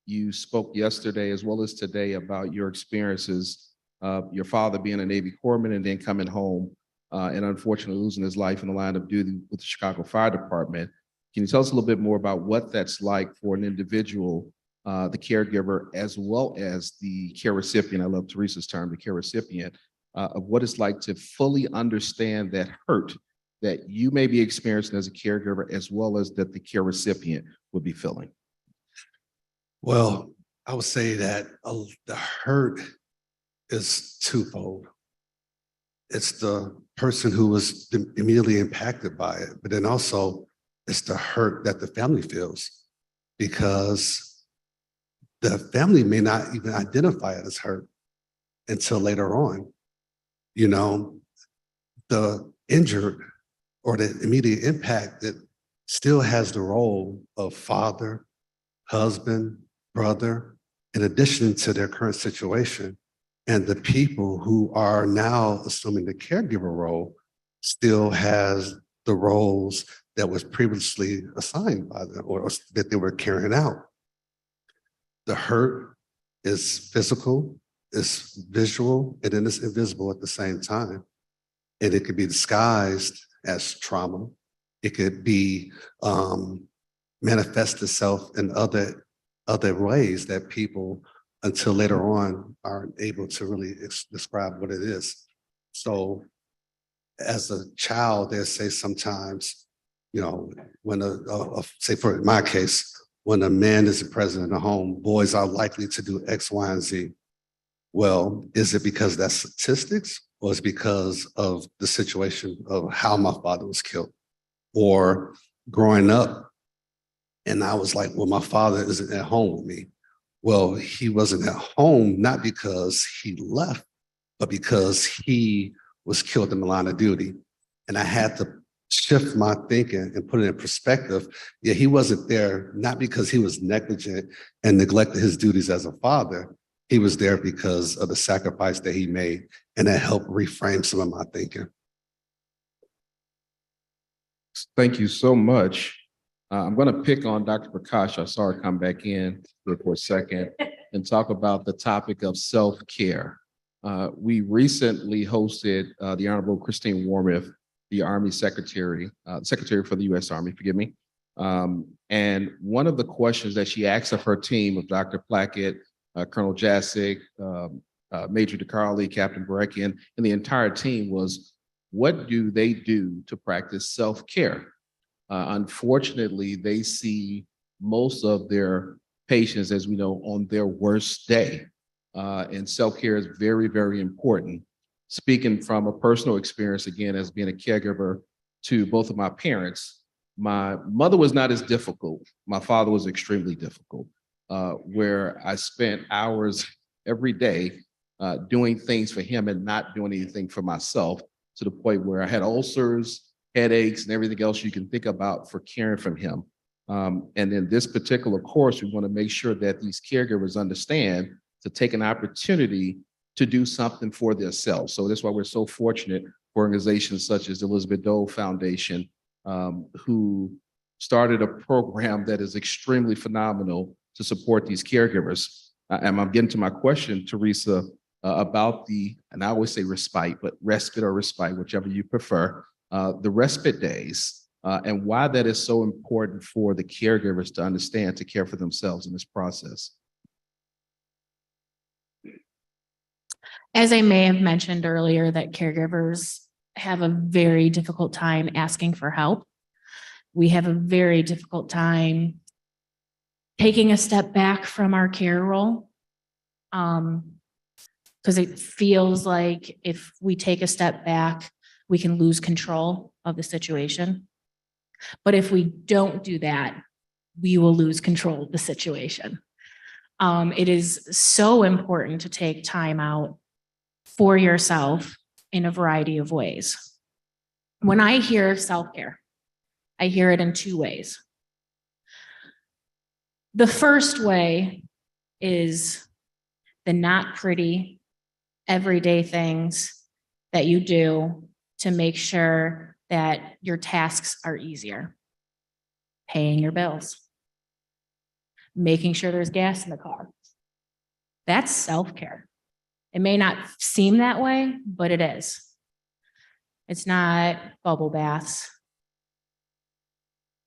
You spoke yesterday as well as today about your experiences of your father being a Navy corpsman and then coming home and unfortunately losing his life in the line of duty with the Chicago Fire Department. Can you tell us a little bit more about what that's like for an individual, the caregiver, as well as the care recipient? I love Teresa's term, the care recipient, of what it's like to fully understand that hurt that you may be experiencing as a caregiver, as well as that the care recipient would be feeling. Well, I would say that the hurt is twofold. It's the person who was immediately impacted by it, but then also it's the hurt that the family feels, because the family may not even identify it as hurt until later on. You know, the injured or the immediate impact that still has the role of father, husband, brother, in addition to their current situation. And the people who are now assuming the caregiver role still has the roles that was previously assigned by them or that they were carrying out. The hurt is physical, it's visual, and then it's invisible at the same time. And it could be disguised as trauma. It could be manifest itself in other ways that people, until later on, aren't able to really describe what it is. So as a child, they say sometimes, you know, when say for my case, when a man is the president of the home, boys are likely to do X, Y, and Z. Well, is it because that's statistics, or is it because of the situation of how my father was killed? Or growing up, and I was like, well, my father isn't at home with me. Well, he wasn't at home, not because he left, but because he was killed in the line of duty. And I had to shift my thinking and put it in perspective. Yeah, he wasn't there, not because he was negligent and neglected his duties as a father. He was there because of the sacrifice that he made, and that helped reframe some of my thinking. Thank you so much. I'm going to pick on Dr. Prakash. I saw her come back in for a second and talk about the topic of self-care. We recently hosted the Honorable Christine Wormuth, the Army Secretary, Secretary for the U.S. Army, forgive me. And one of the questions that she asked of her team, of Dr. Plackett, Colonel Jassic, Major DeCarly, Captain Berekian, and the entire team was, what do they do to practice self-care? Unfortunately, they see most of their patients, as we know, on their worst day. And self-care is very, very important. Speaking from a personal experience, again, as being a caregiver to both of my parents, my mother was not as difficult. My father was extremely difficult, where I spent hours every day doing things for him and not doing anything for myself, to the point where I had ulcers, headaches, and everything else you can think about for caring for him. And in this particular course, we want to make sure that these caregivers understand to take an opportunity to do something for themselves. So that's why we're so fortunate for organizations such as the Elizabeth Dole Foundation, who started a program that is extremely phenomenal to support these caregivers. And I'm getting to my question, Teresa, about and I always say respite, but respite or respite, whichever you prefer, the respite days, and why that is so important for the caregivers to understand to care for themselves in this process. As I may have mentioned earlier, that caregivers have a very difficult time asking for help. We have a very difficult time taking a step back from our care role. Because it feels like if we take a step back, we can lose control of the situation. But if we don't do that, we will lose control of the situation. It is so important to take time out for yourself in a variety of ways. When I hear self-care, I hear it in two ways. The first way is the not pretty, everyday things that you do to make sure that your tasks are easier. Paying your bills, making sure there's gas in the car. That's self-care. It may not seem that way, but it is. It's not bubble baths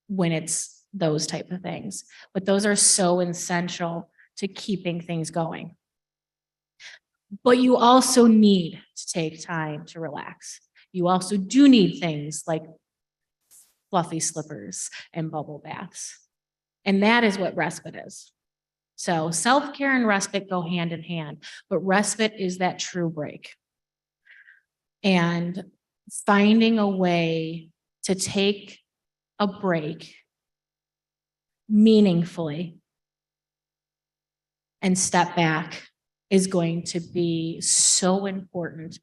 when it's those type of things, but those are so essential to keeping things going. But you also need to take time to relax. You also do need things like fluffy slippers and bubble baths. And that is what respite is. So self-care and respite go hand in hand, but respite is that true break. And finding a way to take a break meaningfully and step back is going to be so important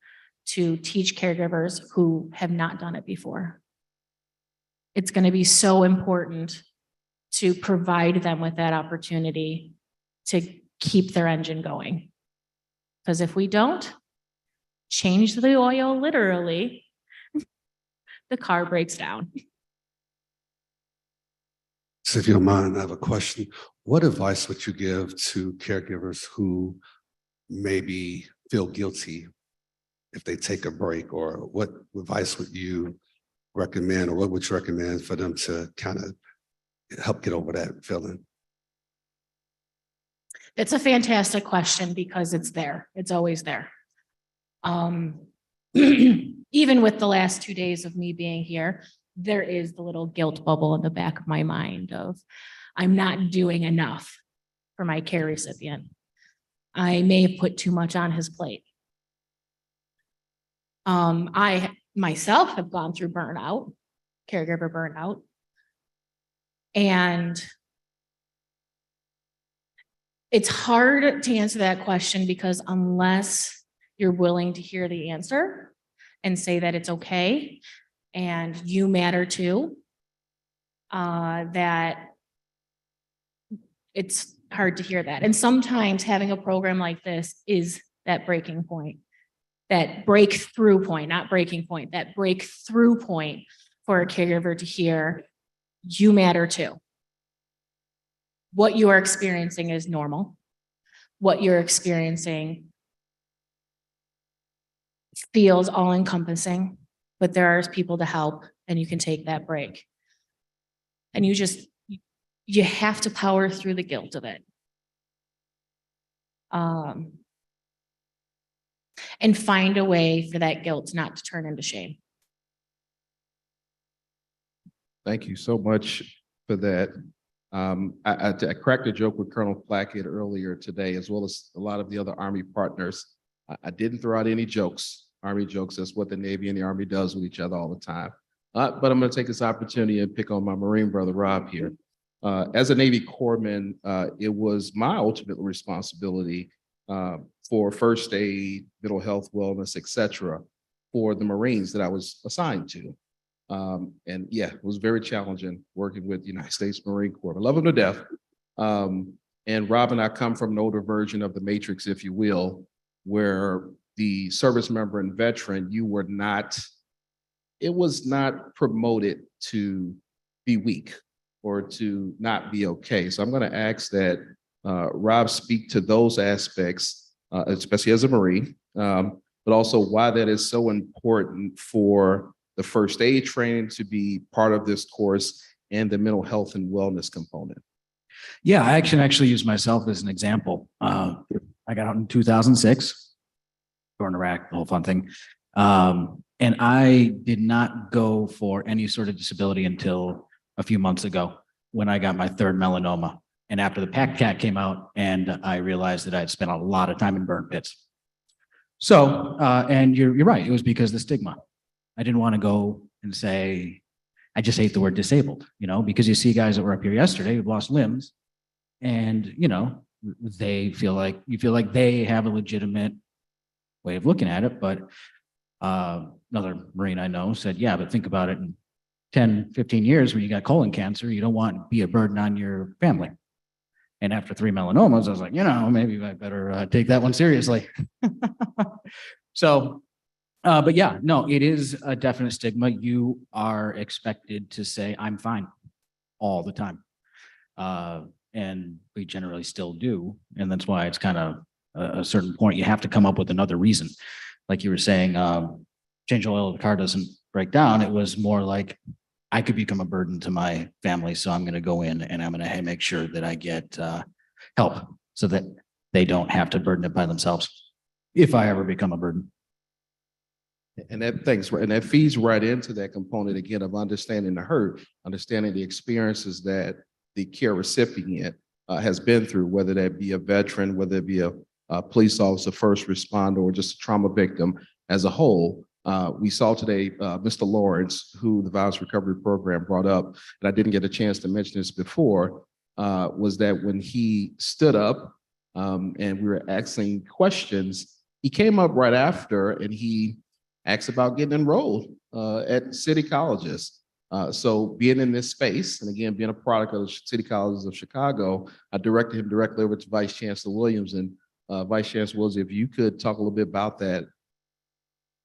to teach caregivers who have not done it before. It's going to be so important to provide them with that opportunity to keep their engine going. Because if we don't change the oil, literally, the car breaks down. So if you don't mind, I have a question. What advice would you give to caregivers who maybe feel guilty if they take a break, or what advice would you recommend, or what would you recommend for them to kind of help get over that feeling? It's a fantastic question because it's there. It's always there. Even with the last 2 days of me being here, there is the little guilt bubble in the back of my mind of I'm not doing enough for my care recipient. I may have put too much on his plate. I myself have gone through burnout, caregiver burnout, and it's hard to answer that question because unless you're willing to hear the answer and say that it's okay and you matter too, that it's hard to hear that. And sometimes having a program like this is that breaking point, that breakthrough point, not breaking point, that breakthrough point for a caregiver to hear, you matter too. What you are experiencing is normal. What you're experiencing feels all encompassing, but there are people to help and you can take that break. And you have to power through the guilt of it. And find a way for that guilt not to turn into shame. Thank you so much for that. I cracked a joke with Colonel Plackett earlier today, as well as a lot of the other Army partners. I didn't throw out any jokes, Army jokes. That's what the Navy and the Army does with each other all the time. But I'm going to take this opportunity and pick on my Marine brother, Rob, here. As a Navy corpsman, it was my ultimate responsibility for first aid, mental health, wellness, et cetera, for the Marines that I was assigned to. And yeah, it was very challenging working with the United States Marine Corps. I love them to death. And Rob and I come from an older version of the Matrix, if you will, where the service member and veteran, it was not promoted to be weak or to not be okay. So I'm going to ask that Rob speak to those aspects, especially as a Marine, but also why that is so important for the first aid training to be part of this course and the mental health and wellness component. Yeah, I can actually use myself as an example. I got out in 2006, born in Iraq, the whole fun thing. And I did not go for any sort of disability until a few months ago when I got my third melanoma. And after the PACT came out, and I realized that I had spent a lot of time in burn pits. So, and you're right, it was because of the stigma. I didn't want to go and say, I just hate the word disabled, because you see guys that were up here yesterday who've lost limbs, and they feel like they have a legitimate way of looking at it. But another Marine I know said, yeah, but think about it in 10, 15 years when you got colon cancer, you don't want to be a burden on your family. And after 3 melanomas, I was like, maybe I better take that one seriously. So, but yeah, no, it is a definite stigma. You are expected to say, I'm fine all the time. And we generally still do. And that's why it's kind of a certain point, you have to come up with another reason. Like you were saying, change the oil of the car doesn't break down. It was more like, I could become a burden to my family. So I'm going to go in and I'm going to make sure that I get help so that they don't have to burden it by themselves if I ever become a burden. And that feeds right into that component again of understanding the hurt, understanding the experiences that the care recipient has been through, whether that be a veteran, whether it be a police officer, first responder, or just a trauma victim as a whole. We saw today Mr. Lawrence, who the Violence Recovery Program brought up, and I didn't get a chance to mention this before, was that when he stood up and we were asking questions, he came up right after and he asked about getting enrolled at city colleges. So being in this space, and again, being a product of the City Colleges of Chicago, I directed him directly over to Vice Chancellor Williams. And Vice Chancellor Williams, if you could talk a little bit about that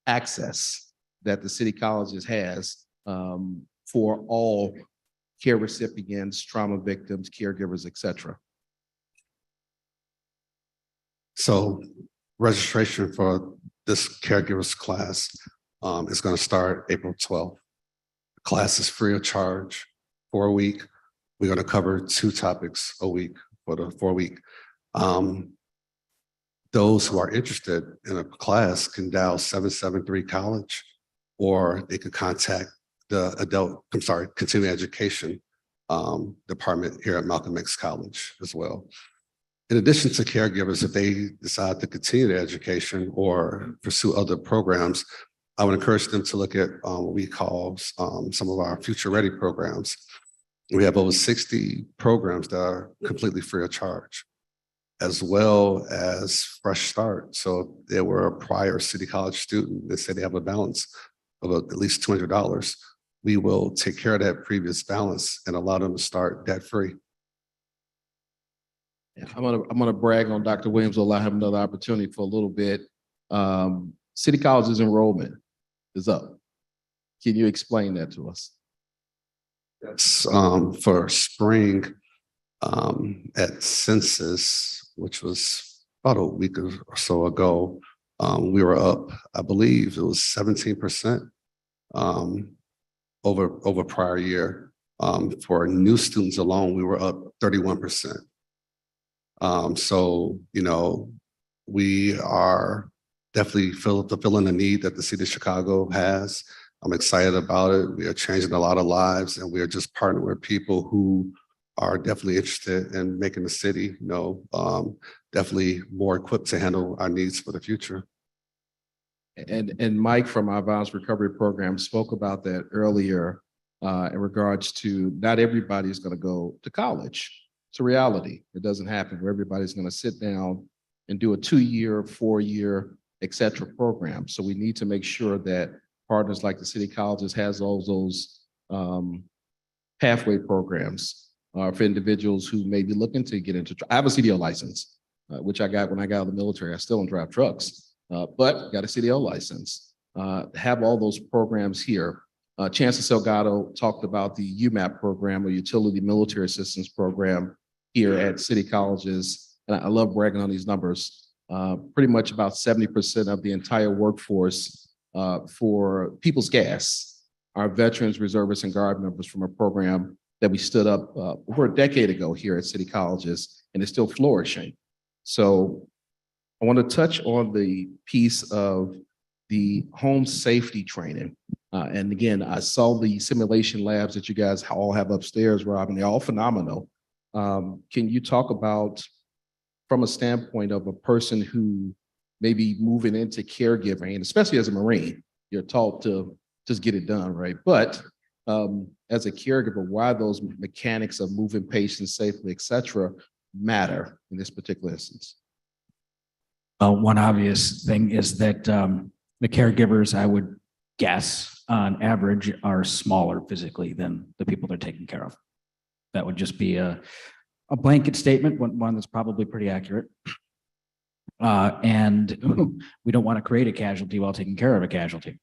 access that the City Colleges has for all care recipients, trauma victims, caregivers, et cetera. So registration for this caregivers class is going to start April 12th. The class is free of charge for a week. We're going to cover 2 topics a week for the 4-week. Those who are interested in a class can dial 773 college, or they could contact the continuing education department here at Malcolm X College as well. In addition to caregivers, if they decide to continue their education or pursue other programs, I would encourage them to look at what we call some of our Future Ready programs. We have over 60 programs that are completely free of charge, as well as Fresh Start. So if they were a prior City College student, they say they have a balance of at least $200, we will take care of that previous balance and allow them to start debt-free. I'm gonna brag on Dr. Williams, allow him another opportunity for a little bit. City College's enrollment is up. Can you explain that to us? That's for spring at census, which was about a week or so ago. We were up, I believe it was 17% over prior year. For new students alone, we were up 31%. So, we are definitely fulfilling the need that the city of Chicago has. I'm excited about it. We are changing a lot of lives, and we are just partnering with people who are definitely interested in making the city, definitely more equipped to handle our needs for the future. And Mike from our Violence Recovery Program spoke about that earlier in regards to not everybody's going to go to college. It's a reality. It doesn't happen where everybody's going to sit down and do a 2-year, 4-year, et cetera program. So we need to make sure that partners like the City Colleges has all those pathway programs for individuals who may be looking to get into. I have a CDL license, which I got when I got out of the military. I still don't drive trucks, but got a CDL license. Have all those programs here. Chancellor Salgado talked about the UMAP program, or Utility Military Assistance Program, here at City Colleges, and I love bragging on these numbers, pretty much about 70% of the entire workforce for People's Gas are veterans, reservists, and guard members from a program that we stood up over a decade ago here at City Colleges, and it's still flourishing. So I want to touch on the piece of the home safety training. And again, I saw the simulation labs that you guys all have upstairs, Rob, and they're all phenomenal. Can you talk about, from a standpoint of a person who may be moving into caregiving, and especially as a Marine, you're taught to just get it done, right? But as a caregiver, why those mechanics of moving patients safely, et cetera, matter in this particular instance? One obvious thing is that the caregivers, I would guess, on average, are smaller physically than the people they're taking care of. That would just be a blanket statement, one that's probably pretty accurate. And we don't want to create a casualty while taking care of a casualty.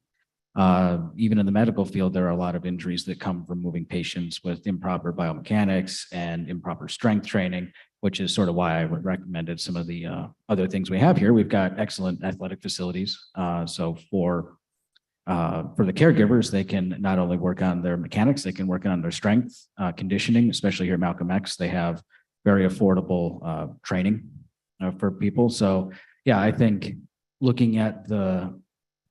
Even in the medical field, there are a lot of injuries that come from moving patients with improper biomechanics and improper strength training, which is sort of why I would recommended some of the other things we have here. We've got excellent athletic facilities. So for the caregivers, they can not only work on their mechanics, they can work on their strength, conditioning, especially here at Malcolm X. They have very affordable training for people. So yeah, I think looking at the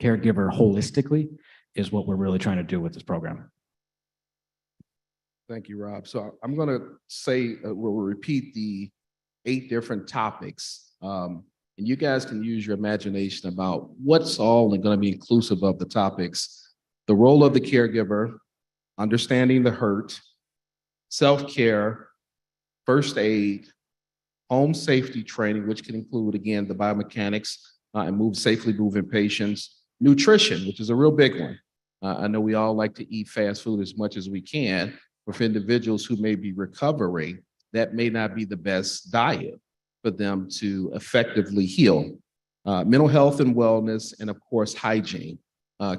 caregiver holistically is what we're really trying to do with this program. Thank you, Rob. So I'm going to say, we'll repeat the 8 different topics. And you guys can use your imagination about what's all going to be inclusive of the topics: the role of the caregiver, understanding the hurt, self-care, first aid, home safety training, which can include, again, the biomechanics and safely moving patients, nutrition, which is a real big one. I know we all like to eat fast food as much as we can. For individuals who may be recovering, that may not be the best diet for them to effectively heal. Mental health and wellness, and of course, hygiene.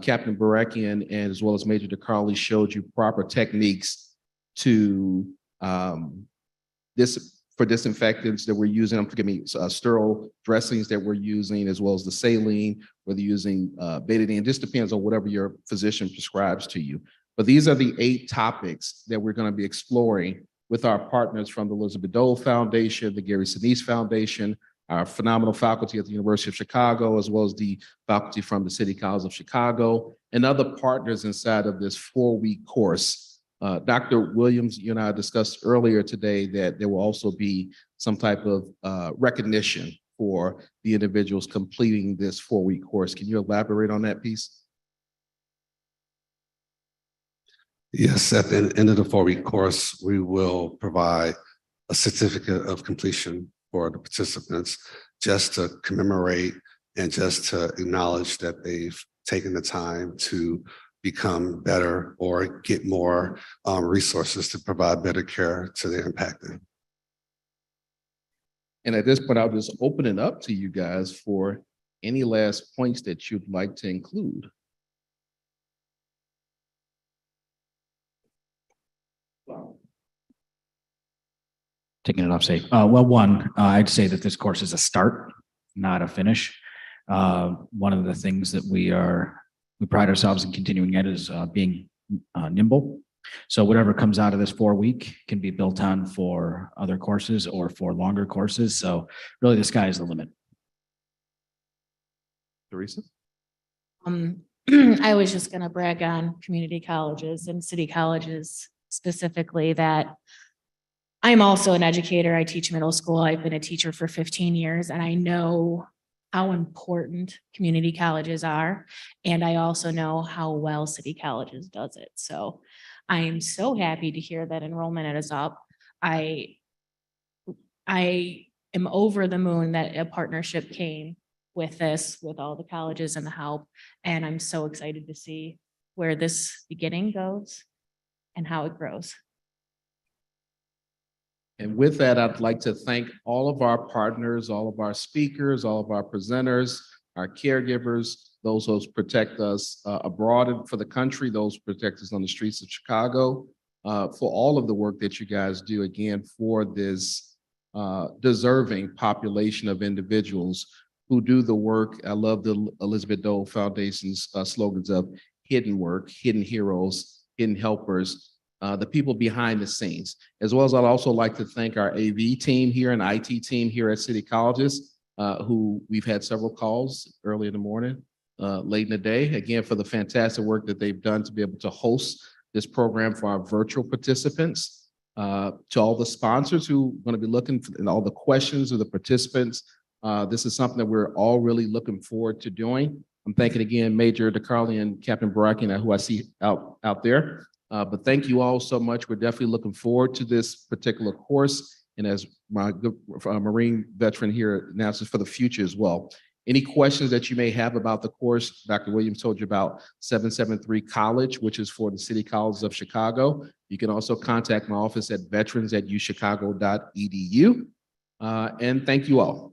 Captain Barakian and as well as Major DeCarly showed you proper techniques to for disinfectants that we're using, sterile dressings that we're using, as well as the saline, whether you're using betadine, just depends on whatever your physician prescribes to you. But these are the 8 topics that we're going to be exploring with our partners from the Elizabeth Dole Foundation, the Gary Sinise Foundation, our phenomenal faculty at the University of Chicago, as well as the faculty from the City College of Chicago, and other partners inside of this 4-week course. Dr. Williams, you and I discussed earlier today that there will also be some type of recognition for the individuals completing this 4-week course. Can you elaborate on that piece? Yes, at the end of the 4-week course, we will provide a certificate of completion for the participants, just to commemorate and just to acknowledge that they've taken the time to become better or get more resources to provide better care to the impacted. And at this point, I'll just open it up to you guys for any last points that you'd like to include. Taking it off safe. Well, one, I'd say that this course is a start, not a finish. One of the things that we pride ourselves in continuing at is being nimble. So whatever comes out of this 4-week can be built on for other courses or for longer courses. So really the sky is the limit. Teresa? I was just going to brag on community colleges and city colleges specifically that I'm also an educator. I teach middle school. I've been a teacher for 15 years, and I know how important community colleges are. And I also know how well city colleges does it. So I am so happy to hear that enrollment is up. I am over the moon that a partnership came with this, with all the colleges and the help. And I'm so excited to see where this beginning goes and how it grows. And with that, I'd like to thank all of our partners, all of our speakers, all of our presenters, our caregivers, those who protect us abroad and for the country, those who protect us on the streets of Chicago, for all of the work that you guys do, again, for this deserving population of individuals who do the work. I love the Elizabeth Dole Foundation's slogans of hidden work, hidden heroes, hidden helpers, the people behind the scenes. As well as I'd also like to thank our AV team here and IT team here at City Colleges, who we've had several calls early in the morning, late in the day, again, for the fantastic work that they've done to be able to host this program for our virtual participants. To all the sponsors who are going to be looking for, and all the questions of the participants. This is something that we're all really looking forward to doing. I'm thanking again Major DeCarli and Captain Barakian, who I see out there. But thank you all so much. We're definitely looking forward to this particular course. And as my good Marine veteran here announces, for the future as well. Any questions that you may have about the course, Dr. Williams told you about 773 College, which is for the City Colleges of Chicago. You can also contact my office at veterans@uchicago.edu. And thank you all.